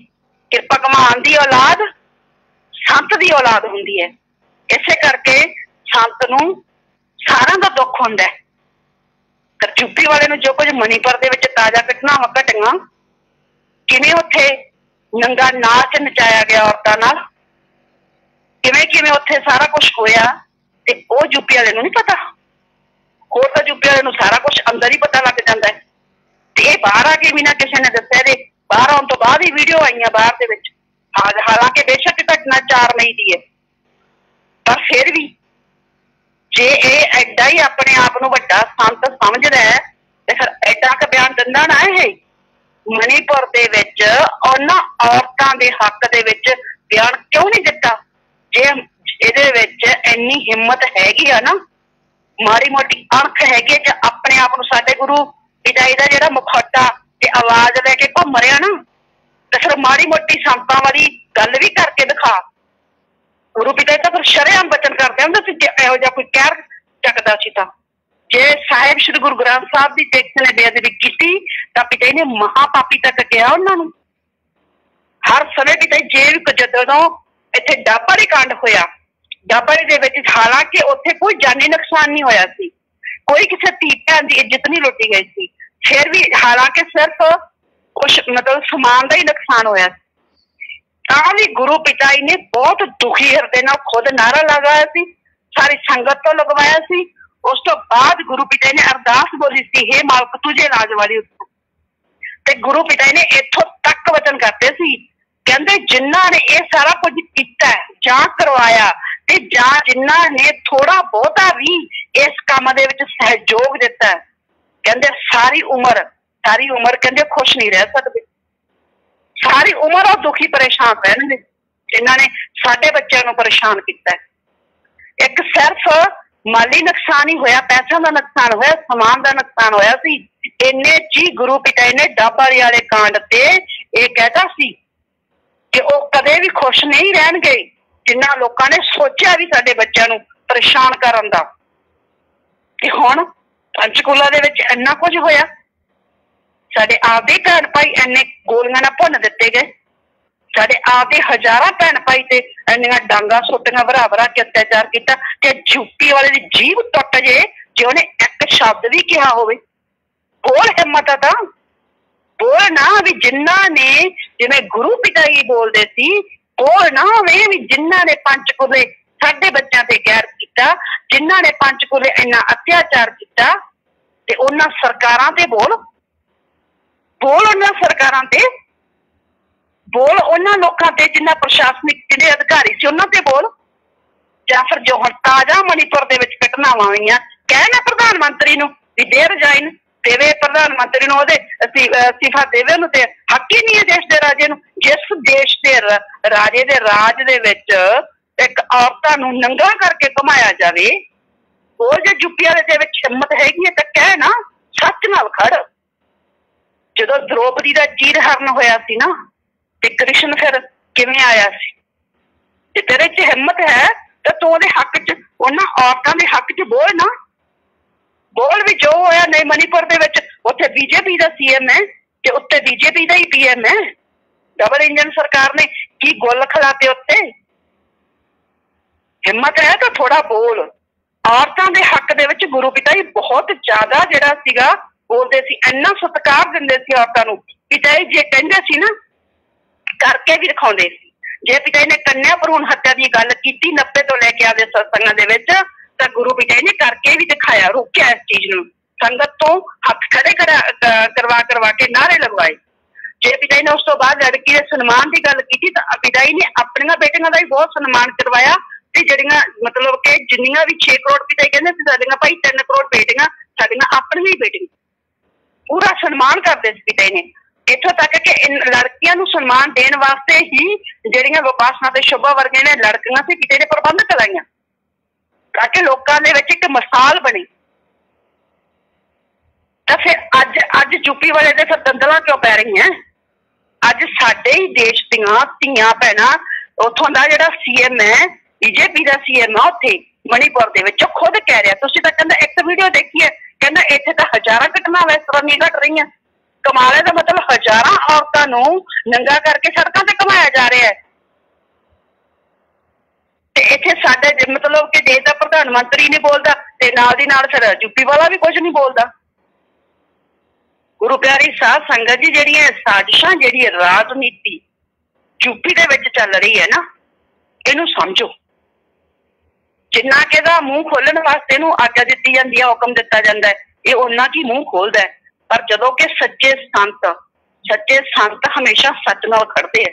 कि भगवान दी औलाद संत दी औलाद हुंदी है। इसे करके संत नूं सारां दा दुख हुंदा है। तर यूपी वाले नूं जो कुछ मणिपुर दे विच ताजा घटनावां घटियां, किवें उत्थे नंगा नाच नचाया गया औरतां नाल, किवें किवें उत्थे सारा कुछ होया ते ओ यूपी वाले नूं नहीं पता। होर तां यूपी वाले नूं सारा कुछ अंदर ही पता लग जांदा है ते इह बाहर आके भी ना किसी ने दस्सिया दे। बाहर आउण तो बाद ही वीडियो आईयां बाहर दे विच। हालांकि बेशक घटना 4 मई दी है, पर फिर भी जे ਇਹ ਐਡਾ ही अपने आप ਨੂੰ ਵੱਡਾ ਸੰਤ ਸਮਝਦਾ ਹੈ ਤੇ ਫਿਰ ਐਡਾ ਕ ਬਿਆਨ ਦਿੰਦਾ ਨਾ। ਇਹ ਮਣੀਪੁਰ ਦੇ ਵਿੱਚ ਉਹਨਾਂ ਔਰਤਾਂ ਦੇ ਹੱਕ ਦੇ ਵਿੱਚ ਬਿਆਨ ਕਿਉਂ ਨਹੀਂ ਦਿੱਤਾ? ਜੇ ਇਹਦੇ ਵਿੱਚ ਇੰਨੀ ਹਿੰਮਤ ਹੈਗੀ ਆ ਨਾ, ਮਾੜੀ ਮੋਟੀ ਅਣਖ ਹੈਗੀ ਜੇ ਆਪਣੇ ਆਪ ਨੂੰ ਸਾਡੇ ਗੁਰੂ ਪਿਤਾ ਜੀ ਦਾ ਜਿਹੜਾ ਮੁਖੌਟਾ ਤੇ ਆਵਾਜ਼ ਲੈ ਕੇ ਘੁੰਮ ਰਿਹਾ ਨਾ, ਤੇ ਫਿਰ ਮਾੜੀ ਮੋਟੀ ਸੰਤਾਂ ਵਾਲੀ ਗੱਲ ਵੀ ਕਰਕੇ ਦਿਖਾ। गुरु पिता जी तो फिर शरेआम वचन करते ਹੁੰਦੇ ਸੀ ਜੇ ਇਹੋ ਜਿਹਾ ਕੋਈ ਕਹਿਰ ਚੱਕਦਾ ਸੀ ਤਾਂ। ਜੇ ਸਾਹਿਬ श्री गुरु ग्रंथ साहब ਦੀ ਸਿੱਖ ਨੇ ਬੇਅਦਬੀ ਕੀਤੀ ਤਾਂ ਪਿਤਾ ਜੀ ਨੇ ਮਹਾਪਾਪੀ ਤੱਕ ਕਿਹਾ ਉਹਨਾਂ ਨੂੰ। ਹਰ ਸਮੇਂ ਪਿਤਾ ਜੀ ਜੇ ਜਦੋਂ ਇੱਥੇ ਡਾਬਰੀ ਕਾਂਡ ਹੋਇਆ, ਡਾਬਰੀ ਦੇ ਵਿੱਚ ਹਾਲਾਂਕਿ ਉੱਥੇ ਕੋਈ ਜਾਨੀ ਨੁਕਸਾਨ ਨਹੀਂ ਹੋਇਆ ਸੀ, ਕੋਈ ਕਿਸੇ ਧੀ ਭੈਣ ਦੀ ਇੱਜ਼ਤ ਨਹੀਂ ਲੁੱਟੀ ਗਈ ਸੀ, ਫਿਰ ਵੀ ਹਾਲਾਂਕਿ ਸਿਰਫ ਕੁਛ ਮਤਲਬ ਸਮਾਨ ਦਾ ਹੀ ਨੁਕਸਾਨ ਹੋਇਆ ਸੀ। ਤਾਂ ਵੀ ਗੁਰੂ ਪਿਤਾ ਜੀ ਨੇ ਬਹੁਤ ਦੁਖੀ ਹਿਰਦੇ ਨਾਲ ਖੁਦ ਨਾਰਾ ਲਗਾਇਆ ਸੀ, ਸਾਰੀ ਸੰਗਤ ਤੋਂ ਲਗਵਾਇਆ ਸੀ। ਉਸ ਤੋਂ ਬਾਅਦ ਗੁਰੂ ਪਿਤਾ ਜੀ ਨੇ ਅਰਦਾਸ ਬੋਲੀ ਸੀ, ਹੇ ਮਾਲਕ ਤੁਝੇ ਲਾਜ ਵਾਲੀ ਉੱਤੋਂ। ਤੇ ਗੁਰੂ ਪਿਤਾ ਜੀ ਨੇ ਇੱਥੋਂ ਤੱਕ ਵਚਨ ਕਰਦੇ ਸੀ, ਕਹਿੰਦੇ ਜਿਨ੍ਹਾਂ ਨੇ ਇਹ ਸਾਰਾ ਕੁਝ ਕੀਤਾ ਜਾਂ ਕਰਵਾਇਆ ਤੇ ਜਾਂ ਜਿਨ੍ਹਾਂ ਨੇ ਥੋੜਾ ਬਹੁਤਾ ਵੀ ਇਸ ਕੰਮ ਦੇ ਵਿੱਚ ਸਹਿਯੋਗ ਦਿੱਤਾ, ਕਹਿੰਦੇ ਸਾਰੀ ਉਮਰ ਕਹਿੰਦੇ ਖੁਸ਼ ਨਹੀਂ ਰਹਿ ਸਕਦੇ। सारी उम्र और दुखी परेशान रहने जिन्होंने साडे बच्चों को परेशान किया। एक सिर्फ माली नुकसान ही होया, पैसों का नुकसान होया, समान का नुकसान होया सी। इन्ने जी गुरु पिता ने डाबारी वाले कांड ते ये कहता सी कि वो कदे भी खुश नहीं रहणगे जिन्ना लोगों ने सोचा भी साडे बच्चों को परेशान करन दा। ते हुण पंचकूला दे विच इन्ना कुछ होया, साडे आपदे भैन भाई इन्ने गोलियां नाल भुन दिते गए, साडे आपदे हजारां भैन भाई ते इन्नियां डांगा सुट्टियां भरा भरा के अत्याचार किया। ते यूपी वाले दी जीभ टुट जे जे उहने एक शब्द भी कहा होवे। बोल हिम्मत आ तां बोल ना भी जिन्ना ने जिवें गुरु पिता जी बोलदे सी, बोल ना होवे भी जिन्ना ने पंचकूले साडे बच्चों ते कहर किया, जिन्ना ने पंचकूले इन्ना अत्याचार किया, ते उन्हां सरकारां ते बोल उन्हां सरकारां ते बोल, उन्हां लोकां ते जिन्हां प्रशासनिक जिहड़े अधिकारी सी उन्हां ते बोल। जां फिर जो हुण ताजा मणिपुर दे विच घटनावां होईयां कहना प्रधानमंत्री नूं भी दे रिजाइन देवे, प्रधानमंत्री नूं ओहदे इस्तीफा देवे, उहनूं ते हक ही नहीं है देश दे राजे नूं। जिस देश दे राजे दे राज दे विच एक औरतां नूं नंगा करके घुमाया जावे, ਉਹ ਜੇ यूपी वाले दे विच हिम्मत हैगी है तां कह ना सच नाल खड़। ਜਦੋਂ द्रौपदी ਦਾ ਚੀਰ ਹਰਨ ਹੋਇਆ ਸੀ ਨਾ ਤੇ ਕ੍ਰਿਸ਼ਨ ਫਿਰ ਕਿਵੇਂ ਆਇਆ ਸੀ? ਜੇ ਤੇਰੇ 'ਚ ਹਿੰਮਤ ਹੈ ਤਾਂ ਤੂੰ ਉਹਦੇ ਹੱਕ 'ਚ ਉਹਨਾਂ ਔਰਤਾਂ ਦੇ ਹੱਕ 'ਚ ਬੋਲ ਨਾ। ਬੋਲ ਵੀ ਜੋ ਹੋਇਆ ਨਹੀਂ ਮਣੀਪੁਰ ਦੇ ਵਿੱਚ ਉੱਥੇ ਬੀਜੇਪੀ ਦਾ ਸੀਐਮ ਹੈ ਤੇ ਉੱਤੇ ਬੀਜੇਪੀ ਦਾ ਹੀ ਪੀਐਮ ਹੈ। ਡਬਲ ਇੰਜਨ ਸਰਕਾਰ ਨੇ ਕੀ ਗੁੱਲ ਖਿਲਾਤੇ ਉੱਤੇ। ਹਿੰਮਤ ਹੈ ਤਾਂ ਥੋੜਾ ਬੋਲ। ਔਰਤਾਂ ਦੇ ਹੱਕ ਦੇ ਵਿੱਚ ਗੁਰੂ ਪਿਤਾ ਜੀ ਬਹੁਤ ਜ਼ਿਆਦਾ ਜਿਹੜਾ ਸੀਗਾ बोलते सी, इन्ना सत्कार दिंदे सी औरतां नूं। पिता जी जे कहंदे सी ना करके भी दिखाउंदे सी। जे पिता जी ने कन्या भरूण हत्या की गल कीती 90 तो लैके आदे सत्संगां दे विच तां गुरु पिता जी ने करके भी दिखाया, रोकिया इस चीज नूं, संगत तो हथ खड़े करवा के नारे लगवाए। जे पिता जी ने उस तो बाद लड़की के सन्मान की गल की तां पिता जी ने अपनियां बेटियां दा भी बहुत सन्मान करवाया ते जिहड़ियां मतलब कि जिन्नियां भी 6 करोड़ पिता जी कहंदे सी साडियां भाई 3 करोड़ बेटियां साडियां अपनियां ही बेटियां पूरा सन्मान करते पिता ने। इत्थों तक कि इन लड़कियां नूं सन्मान देने वास्ते ही जिहड़ियां विपासना ते शोभा वर्गियां ने लड़कियां सी पिता ने प्रबंध कराइयां ताकि लोकां दे विच इक मिसाल बने। ਤਾਂ ਫਿਰ ਅੱਜ यूपी वाले ਦੇ ਫਿਰ ਦੰਦਲਾਂ ਕਿਉਂ ਪੈ ਰਹੀਆਂ? ਅੱਜ ਸਾਡੇ ਹੀ ਦੇਸ਼ ਦੀਆਂ ਧੀਆਂ ਭੈਣਾਂ, ਉੱਥੋਂ ਦਾ ਜਿਹੜਾ CM ਹੈ, BJP ਦਾ CM ਆ ਉੱਥੇ ਮਣੀਪੁਰ ਦੇ ਵਿੱਚ, ਖੁਦ ਕਹਿ ਰਿਹਾ, ਤੁਸੀਂ ਤਾਂ ਕਹਿੰਦਾ ਇੱਕ ਵੀਡੀਓ ਦੇਖੀ ਹੈ, ਕਹਿੰਦਾ ਇੱਥੇ ਤਾਂ ਹਜ਼ਾਰਾਂ ਘਟਨਾਵਾਂ ਇਸ ਤਰ੍ਹਾਂ ਦੀਆਂ ਘਟ ਰਹੀਆਂ। ਕਮਾਲ ਦਾ ਮਤਲਬ ਹਜ਼ਾਰਾਂ ਔਰਤਾਂ ਨੂੰ ਨੰਗਾ ਕਰਕੇ ਸੜਕਾਂ ਤੇ ਘੁਮਾਇਆ ਜਾ ਰਿਹਾ ਹੈ, ਤੇ ਇੱਥੇ ਸਾਡੇ ਮਤਲਬ ਕਿ ਦੇਸ਼ ਦਾ ਪ੍ਰਧਾਨ ਮੰਤਰੀ ਨਹੀਂ ਬੋਲਦਾ, ਤੇ ਨਾਲ ਦੀ ਨਾਲ ਫਿਰ यूपी ਵਾਲਾ ਵੀ ਕੁਝ ਨਹੀਂ ਬੋਲਦਾ। ਗੁਰੂ ਪਿਆਰੀ ਸਾਧ ਸੰਗਤ ਜੀ, ਜਿਹੜੀਆਂ ਸਾਜ਼ਿਸ਼ਾਂ, ਜਿਹੜੀ ਰਾਜਨੀਤੀ यूपी ਦੇ ਵਿੱਚ ਚੱਲ ਰਹੀ ਹੈ ਨਾ, ਇਹਨੂੰ ਸਮਝੋ। ਜਿੰਨਾ ਕਿ ਇਹਦਾ ਮੂੰਹ ਖੋਲਣ ਵਾਸਤੇ ਇਹਨੂੰ ਆਗਿਆ ਦਿੱਤੀ ਜਾਂਦੀ ਹੈ, ਹੁਕਮ ਦਿੱਤਾ ਜਾਂਦਾ ਹੈ, ਇਹ ਉਹਨਾਂ ਕੀ ਮੂੰਹ ਖੋਲਦਾ ਹੈ। ਪਰ ਜਦੋਂ ਕਿ ਸੱਚੇ ਸੰਤ ਹਮੇਸ਼ਾ ਸੱਚ ਨਾਲ ਖੜਦੇ ਹੈ।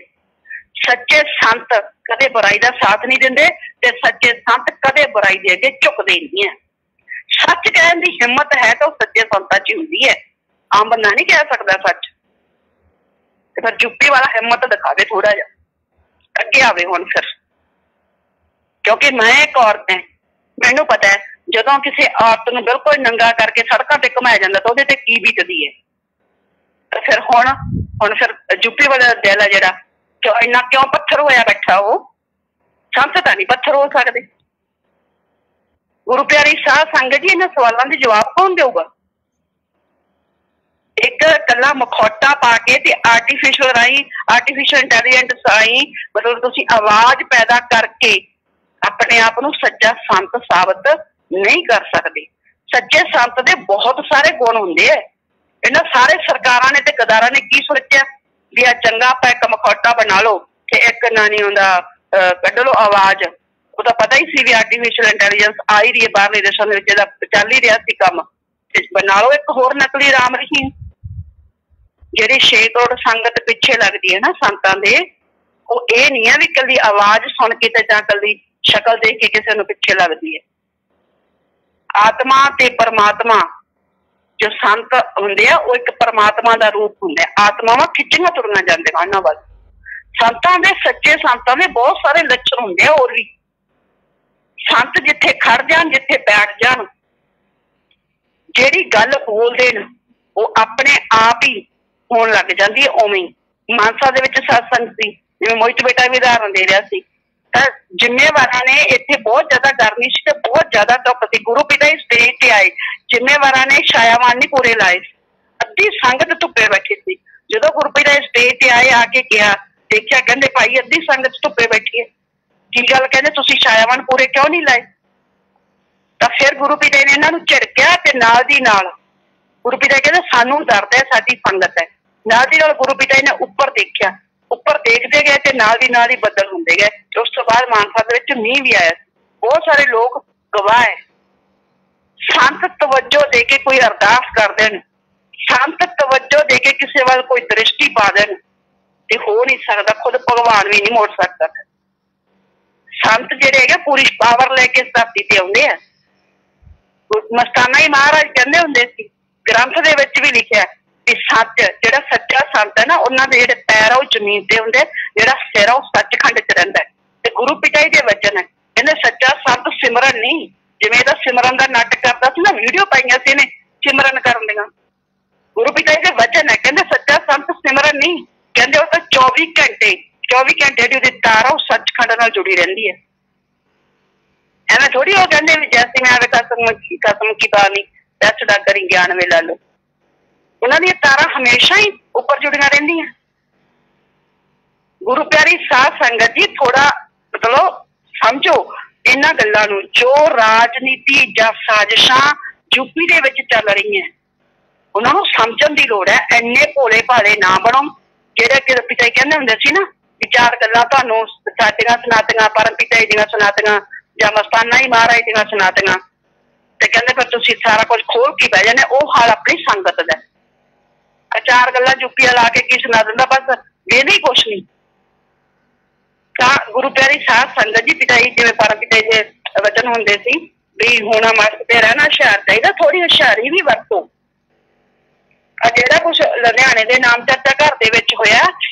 ਸੱਚੇ ਸੰਤ ਕਦੇ ਬੁਰਾਈ ਦਾ ਸਾਥ ਨਹੀਂ ਦਿੰਦੇ, ਤੇ ਸੱਚੇ ਸੰਤ ਕਦੇ ਬੁਰਾਈ ਦੇ ਅੱਗੇ ਝੁਕਦੇ ਨਹੀਂ ਹੈ। ਸੱਚ ਕਹਿਣ ਦੀ ਹਿੰਮਤ ਹੈ ਤਾਂ ਉਹ ਸੱਚੇ ਸੰਤਾਂ 'ਚ ਹੁੰਦੀ ਹੈ, ਆਮ ਬੰਦਾ ਨਹੀਂ ਕਹਿ ਸਕਦਾ ਸੱਚ। ਤੇ ਫਿਰ यूपी ਵਾਲਾ ਹਿੰਮਤ ਦਿਖਾਵੇ, ਥੋੜਾ ਜਿਹਾ ਅੱਗੇ ਆਵੇ ਹੁਣ ਫਿਰ, ਕਿਉਂਕਿ ਮੈਂ ਇੱਕ ਔਰਤ ਹਾਂ, ਮੈਨੂੰ ਪਤਾ ਹੈ ਜਦੋਂ ਕਿਸੇ ਔਰਤ ਨੂੰ ਬਿਲਕੁਲ ਨੰਗਾ ਕਰਕੇ ਸੜਕਾਂ ਤੇ ਘੁਮਾਇਆ ਜਾਂਦਾ ਤਾਂ ਉਹਦੇ ਤੇ ਕੀ ਬੀਤਦੀ ਹੈ। ਤੇ ਫਿਰ ਹੁਣ ਫਿਰ यूपी ਵਾਲਾ ਦਿਲ ਆ ਜਿਹੜਾ, ਇੰਨਾ ਕਿਉਂ ਪੱਥਰ ਹੋਇਆ ਬੈਠਾ? ਉਹ ਸੰਤ ਤਾਂ ਨਹੀਂ ਪੱਥਰ ਹੋ ਸਕਦੇ। ਗੁਰੂ ਪਿਆਰੀ ਸਾਧ ਸੰਗਤ ਜੀ, ਇਹਨਾਂ ਸਵਾਲਾਂ ਦੇ ਜਵਾਬ ਕੌਣ ਦੇਊਗਾ? ਇੱਕ ਕੱਲਾ ਮਖੌਟਾ ਪਾ ਕੇ ਤੇ ਆਰਟੀਫਿਸ਼ਲ ਇੰਟੈਲੀਜੈਂਸ ਰਾਹੀਂ ਮਤਲਬ ਤੁਸੀਂ ਆਵਾਜ਼ ਪੈਦਾ ਕਰਕੇ ਆਪਣੇ ਆਪ ਨੂੰ ਸੱਚਾ ਸੰਤ ਸਾਬਤ ਨਹੀਂ ਕਰ ਸਕਦੇ। ਸੱਚੇ ਸੰਤ ਦੇ ਬਹੁਤ ਸਾਰੇ ਗੁਣ ਹੁੰਦੇ ਹੈ। ਇਹਨਾਂ ਸਾਰੇ ਸਰਕਾਰਾਂ ਨੇ ਤੇ ਗਦਾਰਾਂ ਨੇ ਕੀ ਸੋਚਿਆ ਵੀ ਆ ਚੰਗਾ ਆਪਾਂ ਇੱਕ ਮਖੌਟਾ ਬਣਾ ਲਓ ਤੇ ਇੱਕ ਨਾ ਨਹੀਂ ਹੁੰਦਾ ਕੱਢ ਲਓ ਆਵਾਜ਼। ਉਹ ਤਾਂ ਪਤਾ ਹੀ ਸੀ ਵੀ ਆਰਟੀਫਿਸ਼ਲ ਇੰਟੈਲੀਜੈਂਸ ਆ ਹੀ ਰਹੀ ਹੈ ਬਾਹਰਲੇ ਦੇਸ਼ਾਂ ਦੇ ਵਿੱਚ, ਇਹਦਾ ਚੱਲ ਹੀ ਰਿਹਾ ਸੀ ਕੰਮ, ਤੇ ਬਣਾ ਲਓ ਇੱਕ ਹੋਰ ਨਕਲੀ ਰਾਮ ਰਹੀਮ। ਜਿਹੜੀ 6 ਕਰੋੜ ਸੰਗਤ ਪਿੱਛੇ ਲੱਗਦੀ ਹੈ ਨਾ ਸੰਤਾਂ ਦੇ, ਉਹ ਇਹ ਨਹੀਂ ਹੈ ਵੀ ਇਕੱਲੀ ਆਵਾਜ਼ ਸੁਣ ਕੇ ਤੇ ਜਾਂ ਇਕੱਲੀ ਸ਼ਕਲ ਦੇਖ ਕੇ ਕਿਸੇ ਨੂੰ ਪਿੱਛੇ ਲੱਗਦੀ ਹੈ। ਆਤਮਾ ਤੇ ਪਰਮਾਤਮਾ, ਜੋ ਸੰਤ ਹੁੰਦੇ ਆ ਉਹ ਇੱਕ ਪਰਮਾਤਮਾ ਦਾ ਰੂਪ ਹੁੰਦਾ ਹੈ। ਆਤਮਾਵਾਂ ਖਿੱਚੀਆਂ ਤੁਰੀਆਂ ਜਾਂਦੀਆਂ ਉਹਨਾਂ ਵੱਲ। ਸੰਤਾਂ ਦੇ, ਸੱਚੇ ਸੰਤਾਂ ਦੇ ਬਹੁਤ ਸਾਰੇ ਲੱਛਣ ਹੁੰਦੇ ਆ ਹੋਰ ਵੀ। ਸੰਤ ਜਿੱਥੇ ਖੜ ਜਾਣ, ਜਿੱਥੇ ਬੈਠ ਜਾਣ, ਜਿਹੜੀ ਗੱਲ ਬੋਲਦੇ ਨੇ ਉਹ ਆਪਣੇ ਆਪ ਹੀ ਹੋਣ ਲੱਗ ਜਾਂਦੀ ਹੈ ਉਵੇਂ ਹੀ। ਮਾਨਸਾ ਦੇ ਵਿੱਚ ਸਤਸੰਗ ਸੀ, ਜਿਵੇਂ ਮੋਹਿਤ ਬੇਟਾ ਵੀ ਉਦਾਹਰਨ ਦੇ ਰਿਹਾ ਸੀ, ਤਾਂ ਜ਼ਿੰਮੇਵਾਰਾਂ ਨੇ ਇੱਥੇ ਬਹੁਤ ਜ਼ਿਆਦਾ ਗਰਮੀ ਸੀ ਤੇ ਬਹੁਤ ਜ਼ਿਆਦਾ ਧੁੱਪ ਸੀ। ਗੁਰੂ ਪਿਤਾ ਹੀ ਸਟੇਜ ਤੇ ਆਏ, ਜ਼ਿੰਮੇਵਾਰਾਂ ਨੇ ਛਾਇਆਵਾਨ ਨਹੀਂ ਪੂਰੇ ਲਾਏ, ਅੱਧੀ ਸੰਗਤ ਧੁੱਪੇ ਬੈਠੀ ਸੀ। ਜਦੋਂ ਗੁਰੂ ਪਿਤਾ ਸਟੇਜ ਤੇ ਆਏ, ਆ ਕੇ ਕਿਹਾ, ਦੇਖਿਆ, ਕਹਿੰਦੇ ਭਾਈ ਅੱਧੀ ਸੰਗਤ ਧੁੱਪੇ ਬੈਠੀ ਹੈ, ਕੀ ਗੱਲ? ਕਹਿੰਦੇ ਤੁਸੀਂ ਛਾਇਆਵਾਨ ਪੂਰੇ ਕਿਉਂ ਨਹੀਂ ਲਾਏ? ਤਾਂ ਫਿਰ ਗੁਰੂ ਪਿਤਾ ਨੇ ਇਹਨਾਂ ਨੂੰ ਝਿੜਕਿਆ ਤੇ ਨਾਲ ਦੀ ਨਾਲ ਗੁਰੂ ਪਿਤਾ ਕਹਿੰਦੇ ਸਾਨੂੰ ਡਰਦਾ ਹੈ, ਸਾਡੀ ਸੰਗਤ ਹੈ। ਨਾਲ ਦੀ ਨਾਲ ਗੁਰੂ ਪਿਤਾ ਨੇ ਉੱਪਰ ਦੇਖਿਆ, ਉੱਪਰ ਦੇਖਦੇ ਗਏ ਤੇ ਨਾਲ ਦੀ ਨਾਲ ਹੀ ਬੱਦਲ ਹੁੰਦੇ ਗਏ। ਉਸ ਤੋਂ ਬਾਅਦ ਮਾਨਸਾ ਦੇ ਵਿੱਚ ਮੀਂਹ ਵੀ ਆਇਆ। ਬਹੁਤ ਸਾਰੇ ਲੋਕ ਗਵਾਹ ਹੈ। ਸੰਤ ਤਵੱਜੋ ਦੇ ਕੇ ਕੋਈ ਅਰਦਾਸ ਕਰ ਦੇਣ, ਸੰਤ ਤਵੱਜੋ ਦੇ ਕੇ ਕਿਸੇ ਵੱਲ ਕੋਈ ਦ੍ਰਿਸ਼ਟੀ ਪਾ ਦੇਣ, ਤੇ ਹੋ ਨਹੀਂ ਸਕਦਾ, ਖੁਦ ਭਗਵਾਨ ਵੀ ਨਹੀਂ ਮੋੜ ਸਕਦਾ। ਸੰਤ ਜਿਹੜੇ ਹੈਗੇ ਪੂਰੀ ਪਾਵਰ ਲੈ ਕੇ ਇਸ ਧਰਤੀ ਤੇ ਆਉਂਦੇ ਆ। ਮਸਤਾਨਾ ਹੀ ਮਹਾਰਾਜ ਕਹਿੰਦੇ ਹੁੰਦੇ ਸੀ, ਗ੍ਰੰਥ ਦੇ ਵਿੱਚ ਵੀ ਲਿਖਿਆ ਕਿ ਸੱਚ, ਜਿਹੜਾ ਸੱਚਾ ਸੰਤ ਹੈ ਨਾ, ਉਹਨਾਂ ਦੇ ਜਿਹੜੇ ਪੈਰ ਆ ਉਹ ਜ਼ਮੀਨ ਤੇ ਹੁੰਦੇ, ਜਿਹੜਾ ਸਿਰ ਆ ਉਹ ਸੱਚਖੰਡ ਚ ਰਹਿੰਦਾ। ਤੇ ਗੁਰੂ ਪਿਤਾ ਜੀ ਦੇ ਵਚਨ ਹੈ, ਕਹਿੰਦੇ ਸੱਚਾ ਸੰਤ ਸਿਮਰਨ ਨਹੀਂ, ਜਿਵੇਂ ਇਹਦਾ ਸਿਮਰਨ ਦਾ ਨਾਟਕ ਕਰਦਾ ਸੀ ਨਾ, ਵੀਡੀਓ ਪਾਈਆਂ ਸੀ ਇਹਨੇ ਸਿਮਰਨ ਕਰਨ ਦੀਆਂ। ਗੁਰੂ ਪਿਤਾ ਜੀ ਦੇ ਵਚਨ ਹੈ, ਕਹਿੰਦੇ ਸੱਚਾ ਸੰਤ ਸਿਮਰਨ ਨਹੀਂ, ਕਹਿੰਦੇ ਉਹ ਤਾਂ 24 ਘੰਟੇ ਦੀ ਉਹਦੀ ਤਾਰ ਉਹ ਸੱਚਖੰਡ ਨਾਲ ਜੁੜੀ ਰਹਿੰਦੀ ਹੈ। ਐਵੇਂ ਥੋੜੀ ਉਹ ਕਹਿੰਦੇ ਵੀ ਜੈਸੇ ਮੈਂ ਆਵੇ ਕਸਮ ਕੀ ਬਾਣੀ ਦਸ ਦਾ ਕਰੀ ਗਿਆਨ ਵੇ ਲਾ ਲਓ। ਉਹਨਾਂ ਦੀਆਂ ਤਾਰਾਂ ਹਮੇਸ਼ਾ ਹੀ ਉੱਪਰ ਜੁੜੀਆਂ ਰਹਿੰਦੀਆਂ। ਗੁਰੂ ਪਿਆਰੀ ਸਾਧ ਸੰਗਤ ਜੀ, ਥੋੜਾ ਮਤਲਬ ਸਮਝੋ ਇਹਨਾਂ ਗੱਲਾਂ ਨੂੰ। ਜੋ ਰਾਜਨੀਤੀ ਜਾਂ ਸਾਜ਼ਿਸ਼ਾਂ यूपी ਦੇ ਵਿੱਚ ਚੱਲ ਰਹੀਆਂ, ਉਹਨਾਂ ਨੂੰ ਸਮਝਣ ਦੀ ਲੋੜ ਹੈ। ਇੰਨੇ ਭੋਲੇ ਭਾਲੇ ਨਾ ਬਣੋ। ਜਿਹੜੇ ਕਿ ਪਿਤਾ ਜੀ ਕਹਿੰਦੇ ਹੁੰਦੇ ਸੀ ਨਾ, ਵੀ 4 ਗੱਲਾਂ ਤੁਹਾਨੂੰ ਸਾਡੀਆਂ ਸੁਣਾਤੀਆਂ, ਪਰਮ ਪਿਤਾ ਜੀ ਦੀਆਂ ਸੁਣਾਤੀਆਂ ਜਾਂ ਮਸਤਾਨਾ ਹੀ ਮਹਾਰਾਜ ਦੀਆਂ ਸੁਣਾਤੀਆਂ, ਤੇ ਕਹਿੰਦੇ ਫਿਰ ਤੁਸੀਂ ਸਾਰਾ ਕੁਝ ਖੋਲ ਕੇ ਬਹਿ ਜਾਂਦੇ। ਉਹ ਹਾਲ ਆਪਣੀ ਸੰਗਤ ਦਾ। 4 ਗੱਲਾਂ यूपी ਵਾਲਾ ਆ ਕੇ ਕੀ ਸੁਣਾ ਦਿੰਦਾ, ਬਸ ਇਹ ਨਹੀਂ ਕੁਛ ਨਹੀਂ। ਤਾਂ ਗੁਰੂ ਪਿਆਰੀ ਸਾਧ ਸੰਗਤ ਜੀ, ਪਿਤਾ ਜੀ ਜਿਵੇਂ ਪਰਮ ਪਿਤਾ ਜੀ ਦੇ ਵਚਨ ਹੁੰਦੇ ਸੀ ਵੀ ਹੁਣ ਮਸਤ ਤੇ ਰਹਿਣਾ ਹੁਸ਼ਿਆਰ ਚਾਹੀਦਾ, ਥੋੜੀ ਹੁਸ਼ਿਆਰੀ ਵੀ ਵਰਤੋ। ਜਿਹੜਾ ਕੁਛ ਲੁਧਿਆਣੇ ਦੇ ਨਾਮ ਚਰਚਾ ਘਰ ਦੇ ਵਿੱਚ ਹੋਇਆ,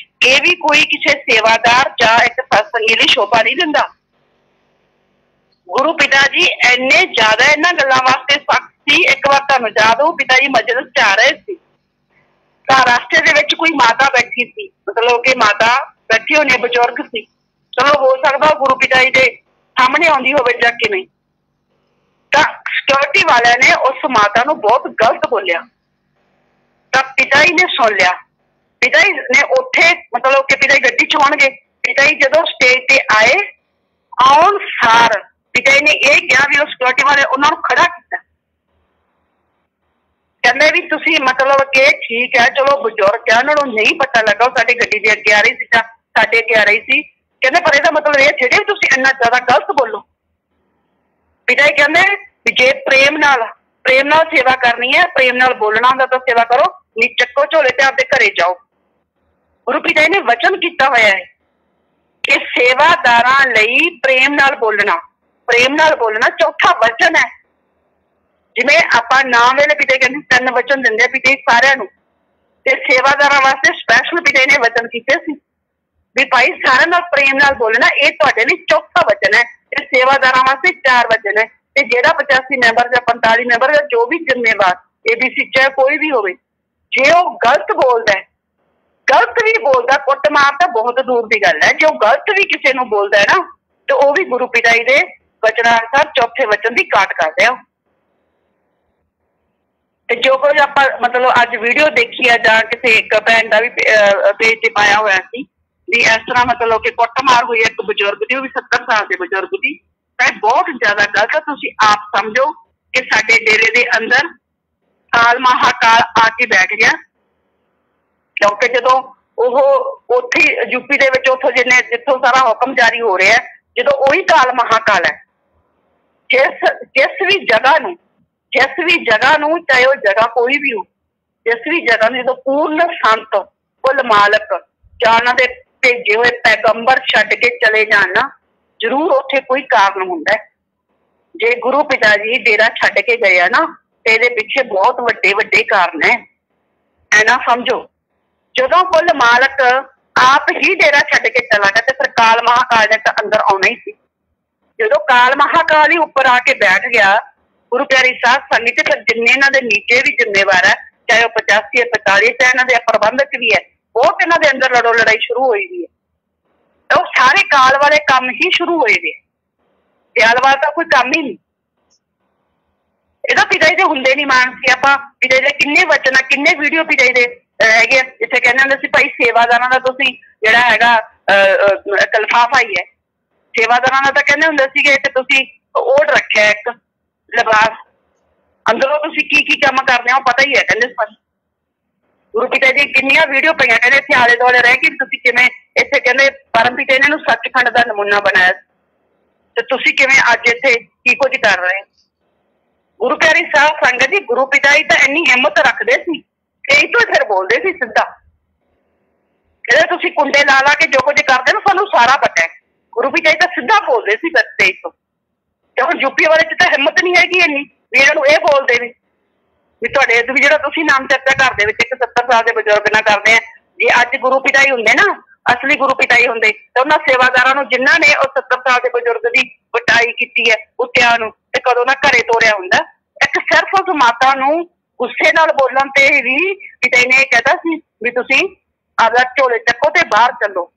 ਇਹ ਵੀ ਕੋਈ ਕਿਸੇ ਸੇਵਾਦਾਰ ਜਾਂ ਇੱਕ ਸਤਸੰਗੀ ਲਈ ਸ਼ੋਭਾ ਨਹੀਂ ਦਿੰਦਾ। ਗੁਰੂ ਪਿਤਾ ਜੀ ਇੰਨੇ ਜ਼ਿਆਦਾ ਇਹਨਾਂ ਗੱਲਾਂ ਵਾਸਤੇ ਸਖਤ ਸੀ। ਇੱਕ ਵਾਰ ਤਾਂ ਤੁਹਾਨੂੰ याद हो पिता जी मजलिस च आ रहे थे ਤਾਂ ਰਸਤੇ ਦੇ ਵਿੱਚ ਕੋਈ ਮਾਤਾ ਬੈਠੀ ਸੀ, ਮਤਲਬ ਕਿ ਮਾਤਾ ਬੈਠੀ ਹੋਣੀ ਬਜ਼ੁਰਗ ਸੀ। ਚਲੋ ਹੋ ਸਕਦਾ ਗੁਰੂ ਪਿਤਾ ਜੀ ਦੇ ਸਾਹਮਣੇ ਆਉਂਦੀ ਹੋਵੇ ਜਾਂ ਕਿਵੇਂ। ਤਾਂ ਸਿਕਿਉਰਿਟੀ ਵਾਲਿਆਂ ਨੇ ਉਸ ਮਾਤਾ ਨੂੰ ਬਹੁਤ ਗਲਤ ਬੋਲਿਆ ਤਾਂ ਪਿਤਾ ਜੀ ਨੇ ਸੁਣ ਲਿਆ। ਪਿਤਾ ਜੀ ਨੇ ਉੱਥੇ ਮਤਲਬ ਕਿ ਪਿਤਾ ਜੀ ਗੱਡੀ ਚ ਹੋਣਗੇ। ਪਿਤਾ ਜੀ ਜਦੋਂ ਸਟੇਜ ਤੇ ਆਏ, ਆਉਣ ਸਾਰ ਪਿਤਾ ਜੀ ਨੇ ਇਹ ਕਿਹਾ ਵੀ ਉਹ ਸਿਕਿਉਰਿਟੀ ਵਾਲੇ ਉਹਨਾਂ ਨੂੰ ਖੜਾ ਕੀਤਾ। ਕਹਿੰਦੇ ਵੀ ਤੁਸੀਂ ਮਤਲਬ ਕਿ ਠੀਕ ਹੈ, ਚਲੋ ਬਜ਼ੁਰਗ ਆ, ਉਹਨਾਂ ਨੂੰ ਨਹੀਂ ਪਤਾ ਲੱਗਾ, ਉਹ ਸਾਡੀ ਗੱਡੀ ਦੇ ਅੱਗੇ ਆ ਰਹੀ ਸੀ ਜਾਂ ਸਾਡੇ ਅੱਗੇ ਆ ਰਹੀ ਸੀ। ਕਹਿੰਦੇ ਪਰ ਇਹਦਾ ਮਤਲਬ ਇਹ ਥੋੜ੍ਹੀ ਤੁਸੀਂ ਇੰਨਾ ਜ਼ਿਆਦਾ ਗਲਤ ਬੋਲੋ। ਪਿਤਾ ਜੀ ਕਹਿੰਦੇ ਵੀ ਜੇ ਪ੍ਰੇਮ ਨਾਲ ਸੇਵਾ ਕਰਨੀ ਹੈ, ਪ੍ਰੇਮ ਨਾਲ ਬੋਲਣਾ ਹੁੰਦਾ ਤਾਂ ਸੇਵਾ ਕਰੋ, ਨਹੀਂ ਚੱਕੋ ਝੋਲੇ ਤੇ ਆਪਦੇ ਘਰੇ ਜਾਓ। ਗੁਰੂ ਪਿਤਾ ਜੀ ਨੇ ਵਚਨ ਕੀਤਾ ਹੋਇਆ ਹੈ ਕਿ ਸੇਵਾਦਾਰਾਂ ਲਈ ਪ੍ਰੇਮ ਨਾਲ ਬੋਲਣਾ ਚੌਥਾ ਵਚਨ ਹੈ। ਜਿਵੇਂ ਆਪਾਂ ਨਾਮ ਵੇਲੇ ਪਿਤਾ ਕਹਿੰਦੇ 3 ਵਚਨ ਦਿੰਦੇ ਆ ਪਿਤਾ ਸਾਰਿਆਂ ਨੂੰ, ਤੇ ਸੇਵਾਦਾਰਾਂ ਵਾਸਤੇ ਸਪੈਸ਼ਲ ਪਿਤਾ ਨੇ ਵਚਨ ਕੀਤੇ ਸੀ ਵੀ ਭਾਈ ਸਾਰਿਆਂ ਨਾਲ ਪ੍ਰੇਮ ਨਾਲ ਬੋਲਣਾ। ਇਹ ਤੁਹਾਡੇ ਲਈ ਚੌਥਾ ਵਚਨ ਹੈ ਤੇ ਸੇਵਾਦਾਰਾਂ ਵਾਸਤੇ 4 ਵਚਨ ਹੈ। ਤੇ ਜਿਹੜਾ 85 ਮੈਂਬਰ ਜਾਂ 45 ਮੈਂਬਰ ਜਾਂ ਜੋ ਵੀ ਜ਼ਿੰਮੇਵਾਰ ABC ਚਾਹੇ ਕੋਈ ਵੀ ਹੋਵੇ, ਜੇ ਉਹ ਗਲਤ ਵੀ ਬੋਲਦਾ ਕੁੱਟਮਾਰ ਤਾਂ ਬਹੁਤ ਦੂਰ ਦੀ ਗੱਲ ਹੈ। ਜੇ ਉਹ ਗਲਤ ਵੀ ਕਿਸੇ ਨੂੰ ਬੋਲਦਾ ਹੈ ਨਾ, ਤੇ ਉਹ ਵੀ ਗੁਰੂ ਪਿਤਾ ਜੀ ਦੇ ਵਚਨਾਂ ਅਨੁਸਾਰ ਚੌਥੇ ਵਚਨ ਦੀ ਕਾਟ ਕਰਦੇ ਆ। ਤੇ ਜੋ ਕੁਝ ਆਪਾਂ ਮਤਲਬ ਅੱਜ ਵੀਡੀਓ ਦੇਖੀ ਆ ਜਾਂ ਕਿਸੇ ਇੱਕ ਭੈਣ ਦਾ ਵੀ ਪੇਜ ਤੇ ਪਾਇਆ ਹੋਇਆ ਸੀ ਵੀ ਇਸ ਤਰ੍ਹਾਂ ਮਤਲਬ ਕਿ ਕੁੱਟਮਾਰ ਹੋਈ ਇੱਕ ਬਜ਼ੁਰਗ ਦੀ, ਉਹ ਵੀ 70 ਸਾਲ ਦੇ ਬਜ਼ੁਰਗ ਦੀ, ਤਾਂ ਇਹ ਬਹੁਤ ਜ਼ਿਆਦਾ ਗਲਤ ਹੈ। ਤੁਸੀਂ ਆਪ ਸਮਝੋ ਕਿ ਸਾਡੇ ਡੇਰੇ ਦੇ ਅੰਦਰ ਕਾਲ ਮਹਾਕਾਲ ਆ ਕੇ ਬੈਠ ਗਿਆ, ਕਿਉਂਕਿ ਜਦੋਂ ਉਹ ਉੱਥੇ ਯੂਪੀ ਦੇ ਵਿੱਚ ਜਿੱਥੋਂ ਸਾਰਾ ਹੁਕਮ ਜਾਰੀ ਹੋ ਰਿਹਾ, ਜਦੋਂ ਉਹੀ ਕਾਲ ਮਹਾਕਾਲ ਹੈ, ਜਿਸ ਵੀ ਜਗ੍ਹਾ ਨੂੰ ਚਾਹੇ ਉਹ ਜਗ੍ਹਾ ਕੋਈ ਵੀ ਹੋ, ਜਿਸ ਵੀ ਜਗ੍ਹਾ ਨੂੰ ਜਦੋਂ ਪੂਰਨ ਸੰਤ ਕੁੱਲ ਮਾਲਕ ਜਾਂ ਉਹਨਾਂ ਦੇ ਭੇਜੇ ਹੋਏ ਪੈਗੰਬਰ ਛੱਡ ਕੇ ਚਲੇ ਜਾਣ ਨਾ, ਜ਼ਰੂਰ ਉੱਥੇ ਕੋਈ ਕਾਰਨ ਹੁੰਦਾ ਹੈ। ਜੇ ਗੁਰੂ ਪਿਤਾ ਜੀ ਡੇਰਾ ਛੱਡ ਕੇ ਗਏ ਆ ਨਾ, ਤੇ ਇਹਦੇ ਪਿੱਛੇ ਬਹੁਤ ਵੱਡੇ ਕਾਰਨ ਹੈ। ਐ ਨਾ ਸਮਝੋ, ਜਦੋਂ ਕੁੱਲ ਮਾਲਕ ਆਪ ਹੀ ਡੇਰਾ ਛੱਡ ਕੇ ਚਲਾ ਗਿਆ ਤੇ ਫਿਰ ਕਾਲ ਮਹਾਕਾਲ ਨੇ ਤਾਂ ਅੰਦਰ ਆਉਣਾ ਹੀ ਸੀ। ਜਦੋਂ ਕਾਲ ਮਹਾਕਾਲ ਹੀ ਉੱਪਰ ਆ ਕੇ ਬੈਠ ਗਿਆ, ਗੁਰੂ ਪਿਆਰੀ ਸਾਧ ਸੰਗਤ ਤੇ ਫਿਰ ਜਿੰਨੇ ਇਹਨਾਂ ਦੇ ਨੀਚੇ ਵੀ ਜ਼ਿੰਮੇਵਾਰ ਹੈ, ਚਾਹੇ ਉਹ 85 45 ਚਾਹੇ ਇਹਨਾਂ ਦੇ ਪ੍ਰਬੰਧਕ ਵੀ ਹੈ, ਬਹੁਤ ਇਹਨਾਂ ਦੇ ਅੰਦਰ ਲੜਾਈ ਸ਼ੁਰੂ ਹੋਈ ਵੀ ਹੈ। ਤਾਂ ਉਹ ਸਾਰੇ ਕਾਲ ਵਾਲੇ ਕੰਮ ਹੀ ਸ਼ੁਰੂ ਹੋਏ ਨੇ, ਦਿਆਲ ਵਾਲਾ ਤਾਂ ਕੋਈ ਕੰਮ ਹੀ ਨਹੀਂ। ਇਹਦਾ ਪਿਤਾ ਜੀ ਦੇ ਹੁੰਦੇ ਨਹੀਂ ਮਾਣ ਸੀ। ਆਪਾਂ ਪਿਤਾ ਜੀ ਦੇ ਕਿੰਨੇ ਵਚਨ ਆ, ਕਿੰਨੇ ਵੀਡੀਓ ਪਿਤਾ ਜੀ ਦੇ ਹੈਗੇ ਆ, ਜਿੱਥੇ ਕਹਿੰਦੇ ਹੁੰਦੇ ਸੀ ਭਾਈ ਸੇਵਾਦਾਰਾਂ ਦਾ ਤੁਸੀਂ ਜਿਹੜਾ ਹੈਗਾ ਕਲਫਾਫਾ ਹੀ ਹੈ। ਸੇਵਾਦਾਰਾਂ ਦਾ ਤਾਂ ਕਹਿੰਦੇ ਹੁੰਦੇ ਸੀਗੇ ਤੇ ਤੁਸੀਂ ਓਢ ਰੱਖਿਆ ਇੱਕ ਲਿਬਾਸ, ਅੰਦਰੋਂ ਤੁਸੀਂ ਕੀ ਕੰਮ ਕਰਦੇ ਹੋ ਪਤਾ ਹੀ ਹੈ। ਕਹਿੰਦੇ ਸਾਨੂੰ ਗੁਰੂ ਪਿਤਾ ਜੀ ਕਿੰਨੀਆਂ ਵੀਡੀਓ ਪਈਆਂ, ਕਹਿੰਦੇ ਇੱਥੇ ਆਲੇ ਦੁਆਲੇ ਰਹਿ ਕੇ ਤੁਸੀਂ ਕਿਵੇਂ ਇੱਥੇ ਕਹਿੰਦੇ ਪਰਮ ਪਿਤਾ ਇਹਨਾਂ ਨੂੰ ਸੱਚਖੰਡ ਦਾ ਨਮੂਨਾ ਬਣਾਇਆ, ਤੇ ਤੁਸੀਂ ਕਿਵੇਂ ਅੱਜ ਇੱਥੇ ਕੀ ਕੁਝ ਕਰ ਰਹੇ। ਗੁਰੂ ਪਿਆਰੀ ਸਾਧ ਸੰਗਤ ਜੀ, ਗੁਰੂ ਪਿਤਾ ਜੀ ਤਾਂ ਇੰਨੀ ਹਿੰਮਤ ਰੱਖਦੇ ਸੀ ਕਿ ਇਹ ਤੋਂ ਫਿਰ ਬੋਲਦੇ ਸੀ ਸਿੱਧਾ, ਕਹਿੰਦੇ ਤੁਸੀਂ ਕੁੰਡੇ ਲਾ ਕੇ ਜੋ ਕੁਝ ਕਰਦੇ ਨਾ ਸਾਨੂੰ ਸਾਰਾ ਪਤਾ ਹੈ। ਗੁਰੂ ਪਿਤਾ ਜੀ ਤਾਂ ਸਿੱਧਾ ਬੋਲਦੇ ਸੀ ਸਟੇਜ ਤੋਂ। ਤੇ ਹੁਣ ਯੂਪੀ ਵਾਲੇ ਚ ਤਾਂ ਹਿੰਮਤ ਨਹੀਂ ਹੈਗੀ ਇੰਨੀ ਵੀ ਇਹਨਾਂ ਨੂੰ ਇਹ ਬੋਲਦੇ ਨੇ ਵੀ ਤੁਹਾਡੇ ਵੀ ਜਿਹੜਾ ਤੁਸੀਂ ਨਾਮ ਚਰਚਾ ਘਰ ਦੇ ਵਿੱਚ ਇੱਕ 70 ਸਾਲ ਦੇ ਬਜ਼ੁਰਗ ਨਾਲ ਕਰਦੇ ਆ। ਜੇ ਅੱਜ ਗੁਰੂ ਪਿਤਾ ਜੀ ਹੁੰਦੇ ਨਾ, ਅਸਲੀ ਗੁਰੂ ਪਿਤਾ ਜੀ ਹੁੰਦੇ, ਤਾਂ ਉਹਨਾਂ ਸੇਵਾਦਾਰਾਂ ਨੂੰ ਜਿਨ੍ਹਾਂ ਨੇ ਉਹ 70 ਸਾਲ ਦੇ ਬਜ਼ੁਰਗ ਦੀ ਵਟਾਈ ਕੀਤੀ ਹੈ ਉੱਤਿਆਂ ਨੂੰ, ਤੇ ਕਦੋਂ ਨਾ ਘਰੇ ਤੋਰਿਆ ਹੁੰਦਾ। ਇੱਕ ਸਿਰਫ ਉਸ ਮਾਤਾ ਨੂੰ ਗੁੱਸੇ ਨਾਲ ਬੋਲਣ ਤੇ ਵੀ ਪਿਤਾ ਜੀ ਨੇ ਇਹ ਕਹਿਤਾ ਸੀ ਵੀ ਤੁਸੀਂ ਆਪਦਾ ਝੋਲੇ ਚੱਕੋ ਤੇ ਬਾਹਰ ਚੱਲੋ।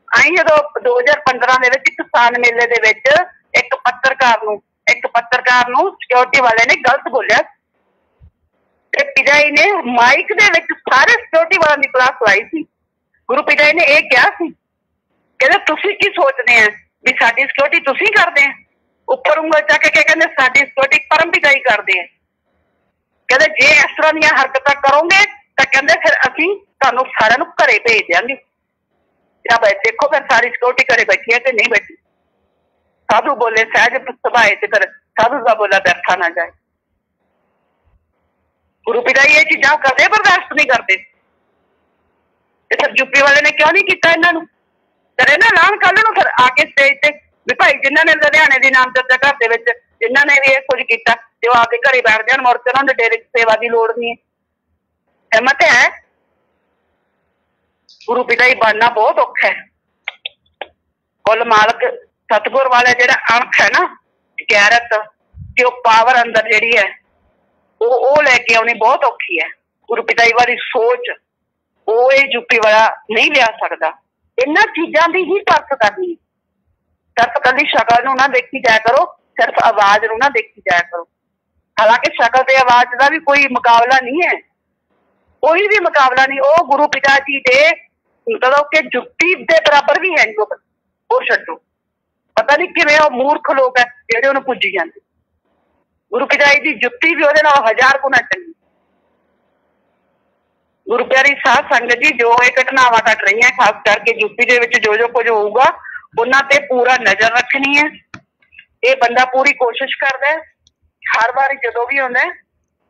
ਆਈ ਜਦੋਂ 2015 ਦੇ ਵਿੱਚ ਕਿਸਾਨ ਮੇਲੇ ਦੇ ਵਿੱਚ ਇੱਕ ਪੱਤਰਕਾਰ ਨੂੰ ਸਿਕਿਉਰਿਟੀ ਵਾਲੇ ਨੇ ਗਲਤ ਬੋਲਿਆ ਤੇ ਪਿਤਾ ਜੀ ਨੇ ਮਾਈਕ ਦੇ ਵਿੱਚ ਸਾਰੇ ਸਿਕਿਉਰਿਟੀ ਵਾਲਿਆਂ ਦੀ ਕਲਾਸ ਲਾਈ ਸੀ। ਗੁਰੂ ਪਿਤਾ ਜੀ ਨੇ ਇਹ ਕਿਹਾ ਸੀ, ਕਹਿੰਦੇ ਤੁਸੀਂ ਕੀ ਸੋਚਦੇ ਆ ਵੀ ਸਾਡੀ ਸਿਕਿਉਰਿਟੀ ਤੁਸੀਂ ਕਰਦੇ ਆ। ਉੱਪਰ ਉਂਗਲ ਚੱਕ ਕੇ ਕਹਿੰਦੇ ਸਾਡੀ ਸਿਕਿਉਰਿਟੀ ਪਰਮ ਪਿਤਾ ਜੀ ਕਰਦੇ ਆ। ਕਹਿੰਦੇ ਜੇ ਇਸ ਤਰ੍ਹਾਂ ਦੀਆਂ ਹਰਕਤਾਂ ਕਰੋਗੇ ਤਾਂ ਕਹਿੰਦੇ ਫਿਰ ਅਸੀਂ ਤੁਹਾਨੂੰ ਸਾਰਿਆਂ ਨੂੰ ਘਰੇ ਭੇਜ ਦਿਆਂਗੇ। ਦੇਖੋ ਫਿਰ ਸਾਰੀ ਸਿਕਿਉਰਿਟੀ ਘਰੇ ਬੈਠੀ ਹੈ ਕਿ ਨਹੀਂ ਬੈਠੀ। ਸਾਧੂ ਬੋਲੇ ਸਹਿਜ ਸੁਭਾਏ ਤੇ ਫਿਰ ਸਾਧੂ ਦਾ ਬੋਲਾ ਬੈਠਾ ਨਾ ਜਾਏ। ਗੁਰੂ ਪਿਤਾ ਜੀ ਇਹ ਚੀਜ਼ਾਂ ਕਦੇ ਬਰਦਾਸ਼ਤ ਨਹੀਂ ਕਰਦੇ। ਤੇ ਫਿਰ ਯੂਪੀ ਵਾਲੇ ਨੇ ਕਿਉਂ ਨਹੀਂ ਕੀਤਾ ਇਹਨਾਂ ਨੂੰ? ਕਰੇ ਨਾ ਐਲਾਨ ਕੱਲ ਨੂੰ ਫਿਰ ਆ ਕੇ ਸਟੇਜ ਤੇ ਵੀ ਭਾਈ ਜਿਨ੍ਹਾਂ ਨੇ ਲੁਧਿਆਣੇ ਦੀ ਨਾਮ ਚਰਚਾ ਘਰ ਦੇ ਵਿੱਚ ਜਿਨ੍ਹਾਂ ਨੇ ਵੀ ਇਹ ਕੁਝ ਕੀਤਾ ਤੇ ਉਹ ਆ ਕੇ ਘਰੇ ਬੈਠ ਜਾਣ, ਮੁੜ ਕੇ ਉਹਨਾਂ ਦੇ ਡੇਰੇ ਚ ਸੇਵਾ ਦੀ ਲੋੜ ਨਹੀਂ ਹੈ। ਹਿੰਮਤ ਹੈ। ਗੁਰੂ ਪਿਤਾ ਜੀ ਬਣਨਾ ਬਹੁਤ ਔਖਾ ਹੈ। ਕੁੱਲ ਮਾਲਕ ਸਤਿਗੁਰ ਵਾਲਾ ਜਿਹੜਾ ਅਣਖ ਹੈ ਨਾ, ਗੈਰਤ ਤੇ ਉਹ ਪਾਵਰ ਅੰਦਰ ਜਿਹੜੀ ਹੈ ਉਹ ਲੈ ਕੇ ਆਉਣੀ ਬਹੁਤ ਔਖੀ ਹੈ। ਗੁਰੂ ਪਿਤਾ ਜੀ ਵਾਲੀ ਸੋਚ ਉਹ ਇਹ ਯੂਪੀ ਵਾਲਾ ਨਹੀਂ ਲਿਆ ਸਕਦਾ। ਇਹਨਾਂ ਚੀਜ਼ਾਂ ਦੀ ਹੀ ਤਰਸ ਕਰਨੀ। ਸਿਰਫ ਕੱਲੀ ਸ਼ਕਲ ਨੂੰ ਨਾ ਦੇਖੀ ਜਾਇਆ ਕਰੋ, ਸਿਰਫ ਆਵਾਜ਼ ਨੂੰ ਨਾ ਦੇਖੀ ਜਾਇਆ ਕਰੋ। ਹਾਲਾਂਕਿ ਸ਼ਕਲ ਤੇ ਆਵਾਜ਼ ਦਾ ਵੀ ਕੋਈ ਮੁਕਾਬਲਾ ਨਹੀਂ ਹੈ, ਕੋਈ ਵੀ ਮੁਕਾਬਲਾ ਨਹੀਂ। ਉਹ ਗੁਰੂ ਪਿਤਾ ਜੀ ਦੇ ਮਤਲਬ ਕਿ ਜੁੱਤੀ ਦੇ ਬਰਾਬਰ ਵੀ ਹੈ ਨਹੀਂ। ਉਹ ਛੱਡੋ, ਪਤਾ ਨਹੀਂ ਕਿਵੇਂ ਉਹ ਮੂਰਖ ਲੋਕ ਹੈ ਜਿਹੜੇ ਉਹਨੂੰ ਪੁੱਜੀ ਜਾਂਦੇ। ਗੁਰੂ ਪਿਤਾ ਜੀ ਦੀ ਜੁੱਤੀ ਵੀ ਉਹਦੇ ਨਾਲ 1000 ਗੁਣਾ ਚੰਗੀ। ਗੁਰੂ ਪਿਆਰੀ ਸਾਧ ਸੰਗਤ ਜੀ, ਜੋ ਇਹ ਘਟਨਾਵਾਂ ਘਟ ਰਹੀਆਂ, ਖਾਸ ਕਰਕੇ ਯੂਪੀ ਦੇ ਵਿੱਚ ਜੋ ਕੁਝ ਹੋਊਗਾ ਉਹਨਾਂ ਤੇ ਪੂਰਾ ਨਜ਼ਰ ਰੱਖਣੀ ਹੈ। ਇਹ ਬੰਦਾ ਪੂਰੀ ਕੋਸ਼ਿਸ਼ ਕਰਦਾ ਹੈ ਹਰ ਵਾਰੀ ਜਦੋਂ ਵੀ ਆਉਂਦਾ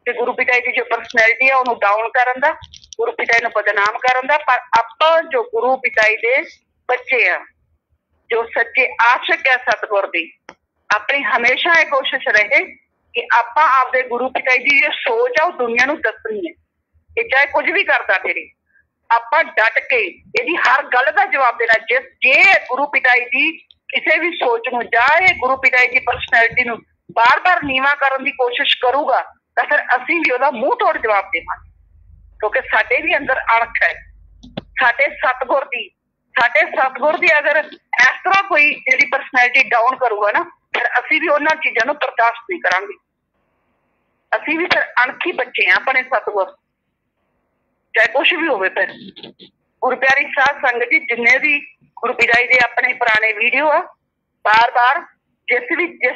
ਕਿ ਗੁਰੂ ਪਿਤਾ ਜੀ ਦੀ ਜੋ ਪਰਸਨੈਲਿਟੀ ਹੈ ਉਹਨੂੰ ਡਾਊਨ ਕਰਨ ਦਾ, ਗੁਰੂ ਪਿਤਾ ਜੀ ਨੂੰ ਬਦਨਾਮ ਕਰਨ ਦਾ। ਪਰ ਆਪਾਂ ਜੋ ਗੁਰੂ ਪਿਤਾ ਜੀ ਦੇ ਬੱਚੇ ਆ, ਜੋ ਸੱਚੇ ਆਸ਼ਿਕ ਹੈ ਸਤਿਗੁਰ ਦੀ, ਆਪਣੀ ਹਮੇਸ਼ਾ ਇਹ ਕੋਸ਼ਿਸ਼ ਰਹੇ ਕਿ ਆਪਾਂ ਆਪਦੇ ਗੁਰੂ ਪਿਤਾ ਜੀ ਦੀ ਜੋ ਸੋਚ ਆ ਉਹ ਦੁਨੀਆ ਨੂੰ ਦੱਸਣੀ ਹੈ। ਇਹ ਚਾਹੇ ਕੁਝ ਵੀ ਕਰਦਾ ਤੇਰੇ, ਆਪਾਂ ਡਟ ਕੇ ਇਹਦੀ ਹਰ ਗੱਲ ਦਾ ਜਵਾਬ ਦੇਣਾ। ਜੇ ਗੁਰੂ ਪਿਤਾ ਜੀ ਦੀ ਕਿਸੇ ਵੀ ਸੋਚ ਨੂੰ ਜਾਂ ਇਹ ਗੁਰੂ ਪਿਤਾ ਜੀ ਦੀ ਪਰਸਨੈਲਿਟੀ ਨੂੰ ਬਾਰ-ਬਾਰ ਨੀਵਾਂ ਕਰਨ ਦੀ ਕੋਸ਼ਿਸ਼ ਕਰੂਗਾ ਤਾਂ ਫਿਰ ਅਸੀਂ ਵੀ ਉਹਦਾ ਮੂੰਹ ਤੋੜ ਜਵਾਬ ਦੇਵਾਂਗੇ, ਕਿਉਂਕਿ ਸਾਡੇ ਵੀ ਅੰਦਰ ਅਣਖ ਹੈ। ਸਾਡੇ ਸਤਿਗੁਰ ਦੀ ਅਗਰ ਇਸ ਤਰ੍ਹਾਂ ਕੋਈ ਜਿਹੜੀ ਪਰਸਨੈਲਿਟੀ ਡਾਊਨ ਕਰੂਗਾ ਨਾ, ਫਿਰ ਅਸੀਂ ਵੀ ਉਹਨਾਂ ਚੀਜ਼ਾਂ ਨੂੰ ਬਰਦਾਸ਼ਤ ਨਹੀਂ ਕਰਾਂਗੇ। ਅਸੀਂ ਵੀ ਫਿਰ ਅਣਖੀ ਬੱਚੇ ਆ ਆਪਣੇ ਸਤਿਗੁਰ, ਚਾਹੇ ਕੁਛ ਵੀ ਹੋਵੇ। ਫਿਰ ਗੁਰੂ ਪਿਆਰੀ ਸਾਧ ਸੰਗਤ ਜੀ, ਜਿੰਨੇ ਵੀ ਗੁਰੂ ਪਿਤਾ ਜੀ ਦੇ ਆਪਣੇ ਪੁਰਾਣੇ ਵੀਡੀਓ ਆ, ਬਾਰ-ਬਾਰ ਜਿਸ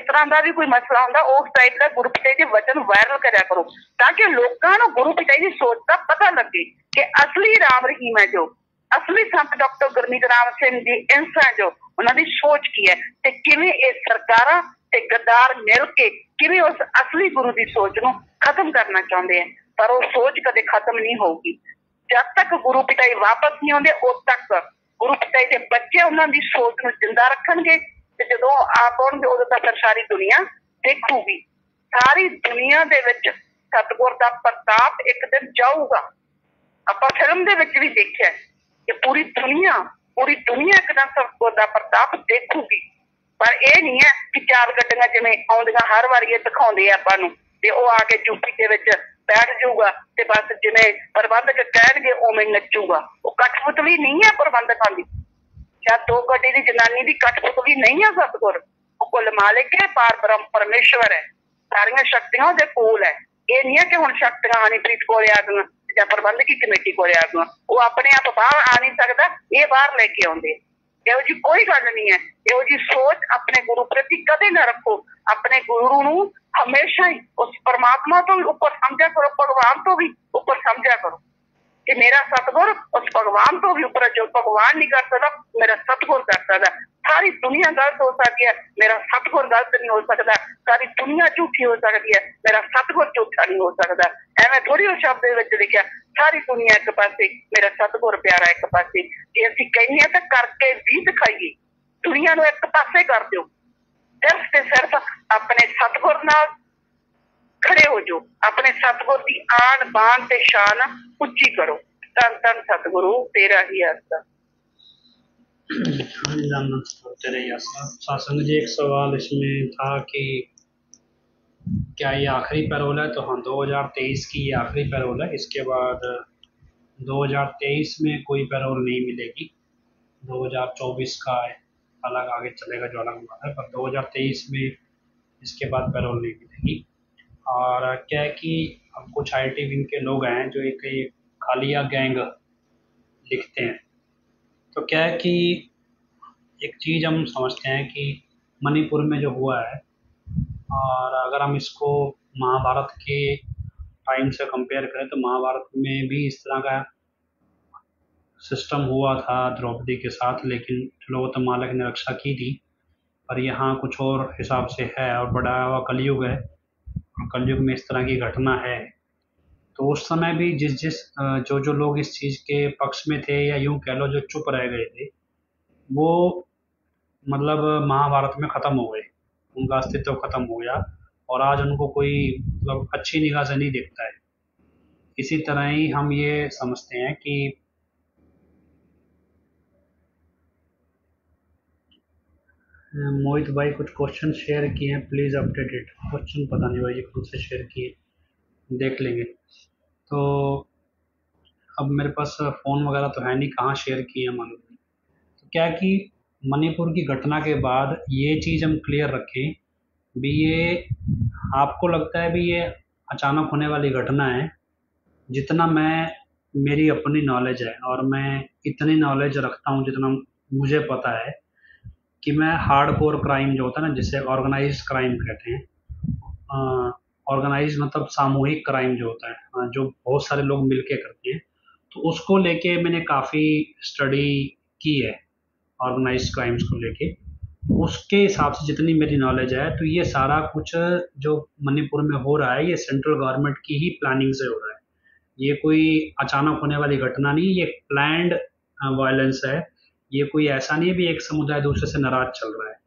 ਤਰ੍ਹਾਂ ਦਾ ਵੀ ਕੋਈ ਮਸਲਾ ਹੁੰਦਾ ਉਸ ਟਾਈਪ ਦਾ ਗੁਰੂ ਪਿਤਾ ਜੀ ਦੇ ਵਚਨ ਵਾਇਰਲ ਕਰਿਆ ਕਰੋ, ਤਾਂ ਕਿ ਲੋਕਾਂ ਨੂੰ ਗੁਰੂ ਪਿਤਾ ਜੀ ਦੀ ਸੋਚ ਦਾ ਪਤਾ ਲੱਗੇ ਕਿ ਅਸਲੀ ਰਾਮ ਰਹੀਮ ਹੈ, ਜੋ ਅਸਲੀ ਸੰਤ ਡਾਕਟਰ ਗੁਰਮੀਤ ਰਾਮ ਸਿੰਘ ਜੀ ਇੰਸ ਹੈ, ਜੋ ਉਹਨਾਂ ਦੀ ਸੋਚ ਕੀ ਹੈ ਤੇ ਕਿਵੇਂ ਇਹ ਸਰਕਾਰਾਂ ਤੇ ਗੱਦਾਰ ਮਿਲ ਕੇ ਕਿਵੇਂ ਉਸ ਅਸਲੀ ਗੁਰੂ ਦੀ ਸੋਚ ਨੂੰ ਖਤਮ ਕਰਨਾ ਚਾਹੁੰਦੇ ਆ। ਪਰ ਉਹ ਸੋਚ ਕਦੇ ਖਤਮ ਨਹੀਂ ਹੋਊਗੀ ਜਦ ਤੱਕ ਗੁਰੂ ਪਿਤਾ ਜੀ ਵਾਪਸ ਨਹੀਂ ਆਉਂਦੇ। ਉਦ ਤੱਕ ਗੁਰੂ ਪਿਤਾ ਜੀ ਦੇ ਬੱਚੇ ਉਹਨਾਂ ਦੀ ਸੋਚ ਨੂੰ ਜਿੰਦਾ ਰੱਖਣਗੇ ਤੇ ਜਦੋਂ ਆਪ ਆਉਣਗੇ ਉਦੋਂ ਤਾਂ ਫਿਰ ਸਾਰੀ ਦੁਨੀਆ ਦੇਖੂਗੀ। ਸਾਰੀ ਦੁਨੀਆ ਦੇ ਵਿੱਚ ਸਤਿਗੁਰ ਦਾ ਪ੍ਰਤਾਪ ਇੱਕ ਦਿਨ ਜਾਊਗਾ। ਆਪਾਂ ਫਿਲਮ ਦੇ ਵਿੱਚ ਵੀ ਦੇਖਿਆ ਕਿ ਪੂਰੀ ਦੁਨੀਆ ਇੱਕ ਦਿਨ ਸਤਿਗੁਰ ਦਾ ਪ੍ਰਤਾਪ ਦੇਖੂਗੀ। ਪਰ ਇਹ ਨਹੀਂ ਹੈ ਕਿ 4 ਗੱਡੀਆਂ ਜਿਵੇਂ ਆਉਂਦੀਆਂ ਹਰ ਵਾਰੀ ਇਹ ਦਿਖਾਉਂਦੇ ਆ ਆਪਾਂ ਨੂੰ, ਤੇ ਉਹ ਆ ਕੇ ਯੂਪੀ ਦੇ ਵਿੱਚ ਬੈਠ ਜਾਊਗਾ ਤੇ ਬਸ ਜਿਵੇਂ ਪ੍ਰਬੰਧਕ ਕਹਿਣਗੇ ਉਵੇਂ ਨੱਚੂਗਾ। ਉਹ ਕਠਪੁਤਲੀ ਨਹੀਂ ਹੈ ਪ੍ਰਬੰਧਕਾਂ ਦੀ, ਜਾਂ 2 ਗੱਡੀ ਦੀ ਜਨਾਨੀ ਦੀ ਕਠਪੁਤਲੀ ਨਹੀਂ ਹੈ ਸਤਿਗੁਰ। ਉਹ ਕੁੱਲ ਮਾਲਿਕ ਹੈ, ਪਾਰ ਬ੍ਰਹਮ ਪਰਮੇਸ਼ਵਰ ਹੈ, ਸਾਰੀਆਂ ਸ਼ਕਤੀਆਂ ਉਹਦੇ ਕੋਲ ਹੈ। ਇਹ ਨਹੀਂ ਹੈ ਕਿ ਹੁਣ ਸ਼ਕਤੀਆਂ ਹਨੀਪ੍ਰੀਤ ਕੋਲ ਆ ਗਈਆਂ ਜਾਂ ਪ੍ਰਬੰਧਕੀ ਕਮੇਟੀ ਕੋਲ ਆ ਗਈਆਂ। ਉਹ ਆਪਣੇ ਆਪ ਬਾਹਰ ਆ ਨਹੀਂ ਸਕਦਾ, ਇਹ ਬਾਹਰ ਲੈ ਕੇ ਆਉਂਦੇ। ਇਹੋ ਜਿਹੀ ਕੋਈ ਗੱਲ ਨਹੀਂ ਹੈ। ਇਹੋ ਜਿਹੀ ਸੋਚ ਆਪਣੇ ਗੁਰੂ ਪ੍ਰਤੀ ਕਦੇ ਨਾ ਰੱਖੋ। ਆਪਣੇ ਗੁਰੂ ਨੂੰ ਹਮੇਸ਼ਾ ਹੀ ਉਸ ਪਰਮਾਤਮਾ ਤੋਂ ਵੀ ਉੱਪਰ ਸਮਝਿਆ ਕਰੋ, ਭਗਵਾਨ ਤੋਂ ਵੀ ਉੱਪਰ ਸਮਝਿਆ ਕਰੋ ਕਿ ਮੇਰਾ ਸਤਿਗੁਰ ਉਸ ਭਗਵਾਨ ਤੋਂ ਵੀ ਉੱਪਰ, ਜੋ ਭਗਵਾਨ ਨਹੀਂ ਕਰ ਸਕਦਾ ਮੇਰਾ ਸਤਿਗੁਰ ਕਰ ਸਕਦਾ। ਸਾਰੀ ਦੁਨੀਆ ਗਲਤ ਹੋ ਸਕਦੀ ਹੈ, ਮੇਰਾ ਸਤਿਗੁਰ ਗਲਤ ਨਹੀਂ ਹੋ ਸਕਦਾ। ਸਾਰੀ ਦੁਨੀਆ ਝੂਠੀ ਹੋ ਸਕਦੀ ਹੈ, ਮੇਰਾ ਸਤਿਗੁਰ ਝੂਠਾ ਨਹੀਂ ਹੋ ਸਕਦਾ। ਐਵੇਂ ਥੋੜੀ ਉਹ ਸ਼ਬਦ ਦੇ ਵਿੱਚ ਲਿਖਿਆ ਸਾਰੀ ਦੁਨੀਆ ਇੱਕ ਪਾਸੇ, ਮੇਰਾ ਸਤਿਗੁਰ ਪਿਆਰਾ ਇੱਕ ਪਾਸੇ। ਜੇ ਅਸੀਂ ਕਹਿੰਦੇ ਹਾਂ ਤਾਂ ਕਰਕੇ ਵੀ ਦਿਖਾਈਏ, ਦੁਨੀਆ ਨੂੰ ਇੱਕ ਪਾਸੇ ਕਰ ਦਿਓ। ਸਿਰਫ ਤੇ ਸਿਰਫ ਆਪਣੇ ਸਤਿਗੁਰ ਨਾਲ ਖੜੇ ਹੋ ਜਾਓ, ਆਪਣੇ ਸਤਿਗੁਰ ਦੀ ਆਨ ਬਾਨ ਤੇ ਸ਼ਾਨ ਉੱਚੀ करो। धन धन सतगुरु तेरा ही आस्था। तेरे सत्संग जी, एक सवाल इसमें था कि क्या ये आखिरी पैरोल है? तो हाँ, 2023 की ये आखिरी पैरोल है। इसके बाद 2023 में कोई पैरोल नहीं मिलेगी। 2024 का अलग आगे चलेगा जो अलग बात है, पर 2023 में इसके बाद पैरोल नहीं मिलेगी। और क्या है कि अब कुछ IT विंग के लोग हैं जो एक कालिया गैंग लिखते हैं। तो क्या है कि एक चीज़ हम समझते हैं कि मणिपुर में जो हुआ है, और अगर हम इसको महाभारत के टाइम से कंपेयर करें तो महाभारत में भी इस तरह का सिस्टम हुआ था द्रौपदी के साथ, लेकिन त्रिलोकतम मालक ने रक्षा की थी। पर यहाँ कुछ और हिसाब से है, और बड़ा हुआ कलयुग है, और कलयुग में इस तरह की घटना है। तो उस समय भी जो लोग इस चीज़ के पक्ष में थे, या यूँ कह लो जो चुप रह गए थे, वो मतलब महाभारत में ख़त्म हो गए, उनका अस्तित्व ख़त्म हो गया, और आज उनको कोई मतलब अच्छी निगाह से नहीं देखता है। इसी तरह ही हम ये समझते हैं कि मोहित भाई कुछ क्वेश्चन शेयर किए हैं, प्लीज़ अपडेटेड। क्वेश्चन पता नहीं भाई खुद से शेयर किए। देख लेंगे। तो अब मेरे पास फ़ोन वगैरह तो है नहीं, कहाँ शेयर किए हैं मालूम नहीं। तो क्या है कि मणिपुर की घटना के बाद ये चीज़ हम क्लियर रखें भी, ये आपको लगता है भी ये अचानक होने वाली घटना है। जितना मैं, मेरी अपनी नॉलेज है और मैं इतनी नॉलेज रखता हूँ जितना मुझे पता है कि मैं हार्डकोर क्राइम जो होता है ना, जिसे ऑर्गेनाइज क्राइम कहते हैं, ऑर्गेनाइज मतलब सामूहिक क्राइम जो होता है, जो बहुत सारे लोग मिलके करते हैं, तो उसको लेके मैंने काफ़ी स्टडी की है, ऑर्गेनाइज क्राइम्स को लेके। उसके हिसाब से जितनी मेरी नॉलेज है, तो ये सारा कुछ जो मणिपुर में हो रहा है, ये सेंट्रल गवर्नमेंट की ही प्लानिंग से हो रहा है। ये कोई अचानक होने वाली घटना नहीं, ये प्लान्ड वायलेंस है। ये कोई ऐसा नहीं है भी एक समुदाय दूसरे से नाराज चल रहा है,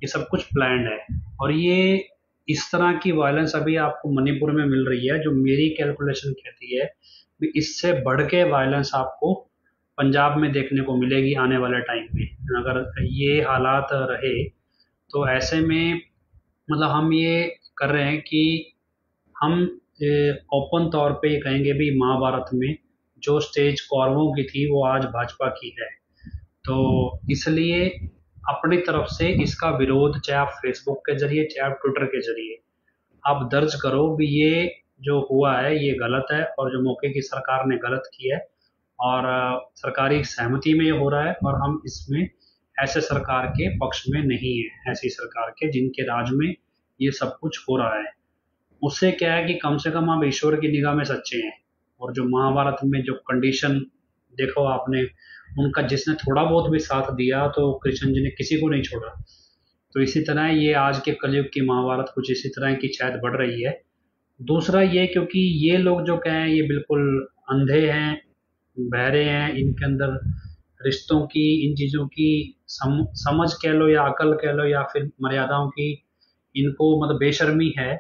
ये सब कुछ प्लान्ड है। और ये इस तरह की वायलेंस अभी आपको मणिपुर में मिल रही है, जो मेरी कैलकुलेशन कहती है भी इससे बढ़ के वायलेंस आपको पंजाब में देखने को मिलेगी आने वाले टाइम में। अगर ये हालात रहे तो ऐसे में मतलब हम ये कर रहे हैं कि हम ओपन तौर पे ये कहेंगे भी महाभारत में जो स्टेज कौरवों की थी वो आज भाजपा की है। तो इसलिए अपनी तरफ से इसका विरोध, चाहे आप फेसबुक के जरिए चाहे आप ट्विटर के जरिए आप दर्ज करो भी ये जो हुआ है ये गलत है, और जो मौके की सरकार ने गलत किया है, और सरकारी सहमति में ये हो रहा है, और हम इसमें ऐसे सरकार के पक्ष में नहीं है, ऐसी सरकार के जिनके राज में ये सब कुछ हो रहा है। उससे क्या है कि कम से कम आप ईश्वर की निगाह में सच्चे हैं। और जो महाभारत में जो कंडीशन देखो आपने, उनका जिसने थोड़ा बहुत भी साथ दिया तो कृष्ण जी ने किसी को नहीं छोड़ा। तो इसी तरह ये आज के कलयुग की महाभारत कुछ इसी तरह की शायद बढ़ रही है। दूसरा ये, क्योंकि ये लोग जो कहें ये बिल्कुल अंधे हैं, बहरे हैं, इनके अंदर रिश्तों की, इन चीज़ों की समझ कह लो या अकल कह लो या फिर मर्यादाओं की इनको मतलब बेशर्मी है।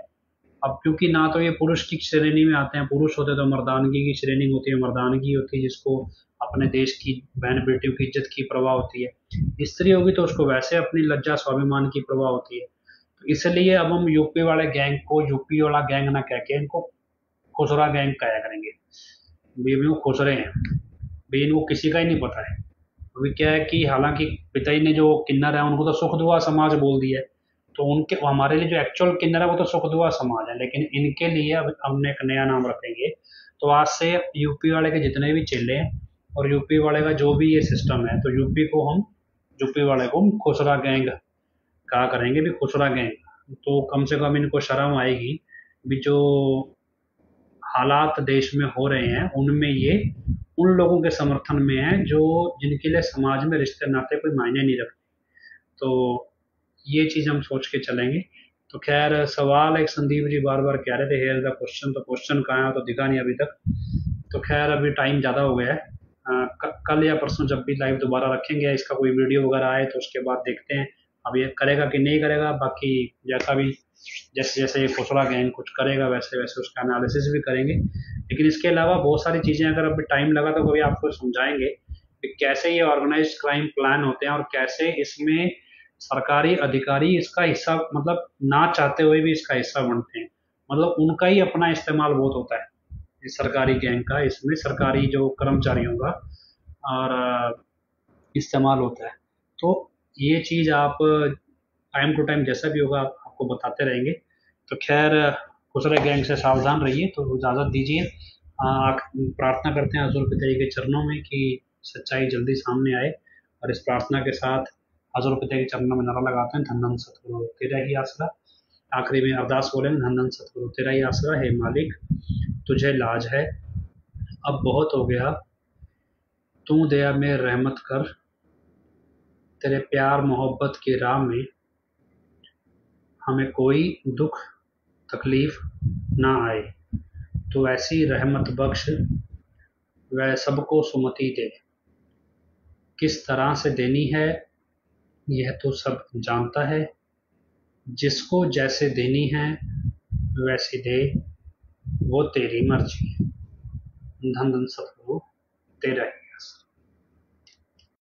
अब क्योंकि ना तो ये पुरुष की श्रेणी में आते हैं, पुरुष होते तो मर्दानगी की श्रेणी होती है, मर्दानगी होती है जिसको अपने देश की बहन बेटियों की इज्जत की परवाह होती है। स्त्री होगी तो उसको वैसे अपनी लज्जा स्वाभिमान की परवाह होती है। तो इसलिए अब हम यूपी वाले गैंग को यूपी वाला गैंग ना कह के इनको खुसरा गैंग कहा करेंगे। भी वो खुसरे हैं, भी इनको किसी का ही नहीं पता है। अभी क्या है कि हालांकि पिताई ने जो किन्नर है उनको तो सुख दुआ समाज बोल दिया है, तो उनके हमारे लिए जो एक्चुअल किन्नर है वो तो सुख दुआ समाज है, लेकिन इनके लिए अब हमने एक नया नाम रखेंगे। तो आज से यूपी वाले के जितने भी चेले हैं और यूपी वाले का जो भी ये सिस्टम है, तो यूपी वाले को हम खुसरा गैंग कहा करेंगे, भी खुसरा गैंग। तो कम से कम इनको शर्म आएगी भी जो हालात देश में हो रहे हैं उनमें ये उन लोगों के समर्थन में है जो जिनके लिए समाज में रिश्ते नाते कोई मायने नहीं रखते। तो ये चीज़ हम सोच के चलेंगे। तो खैर सवाल एक संदीप जी बार बार कह रहे थे हेयर द क्वेश्चन, तो क्वेश्चन कहाँ है तो दिखा नहीं अभी तक। तो खैर अभी टाइम ज़्यादा हो गया है, कल या परसों जब भी लाइव दोबारा रखेंगे, इसका कोई वीडियो वगैरह आए तो उसके बाद देखते हैं अब ये करेगा कि नहीं करेगा। बाकी जैसा भी जैसे जैसे ये खुसरा गैंग कुछ करेगा वैसे वैसे उसका एनालिसिस भी करेंगे। लेकिन इसके अलावा बहुत सारी चीज़ें अगर अभी टाइम लगा तो कभी आपको समझाएंगे कि कैसे ये ऑर्गेनाइज क्राइम प्लान होते हैं और कैसे इसमें सरकारी अधिकारी इसका हिस्सा मतलब ना चाहते हुए भी इसका हिस्सा बनते हैं। मतलब उनका ही अपना इस्तेमाल बहुत होता है इस सरकारी गैंग का, इसमें सरकारी जो कर्मचारियों का और इस्तेमाल होता है। तो ये चीज़ आप टाइम टू टाइम जैसा भी होगा आपको बताते रहेंगे। तो खैर खुसरे गैंग से सावधान रहिए। तो इजाज़त दीजिए, प्रार्थना करते हैं हजूर पिता के चरणों में कि सच्चाई जल्दी सामने आए, और इस प्रार्थना के साथ हजूर पिता के चरणों में नारा लगाते हैं धन धन सतगुरु तेरा ही आसरा। आखिरी में अरदास बोलेंगे धन धन सतगुरु तेरा ही आसरा, हे मालिक तुझे लाज है अब बहुत हो गया, तू दया में रहमत कर, तेरे प्यार मोहब्बत की राह में हमें कोई दुख तकलीफ ना आए। तो ऐसी रहमत बख्श वह सबको सुमति दे, किस तरह से देनी है यह तो सब जानता है, जिसको जैसे देनी है वैसे दे, वो तेरी मर्जी। धन धन सतगुरु तेरा ही।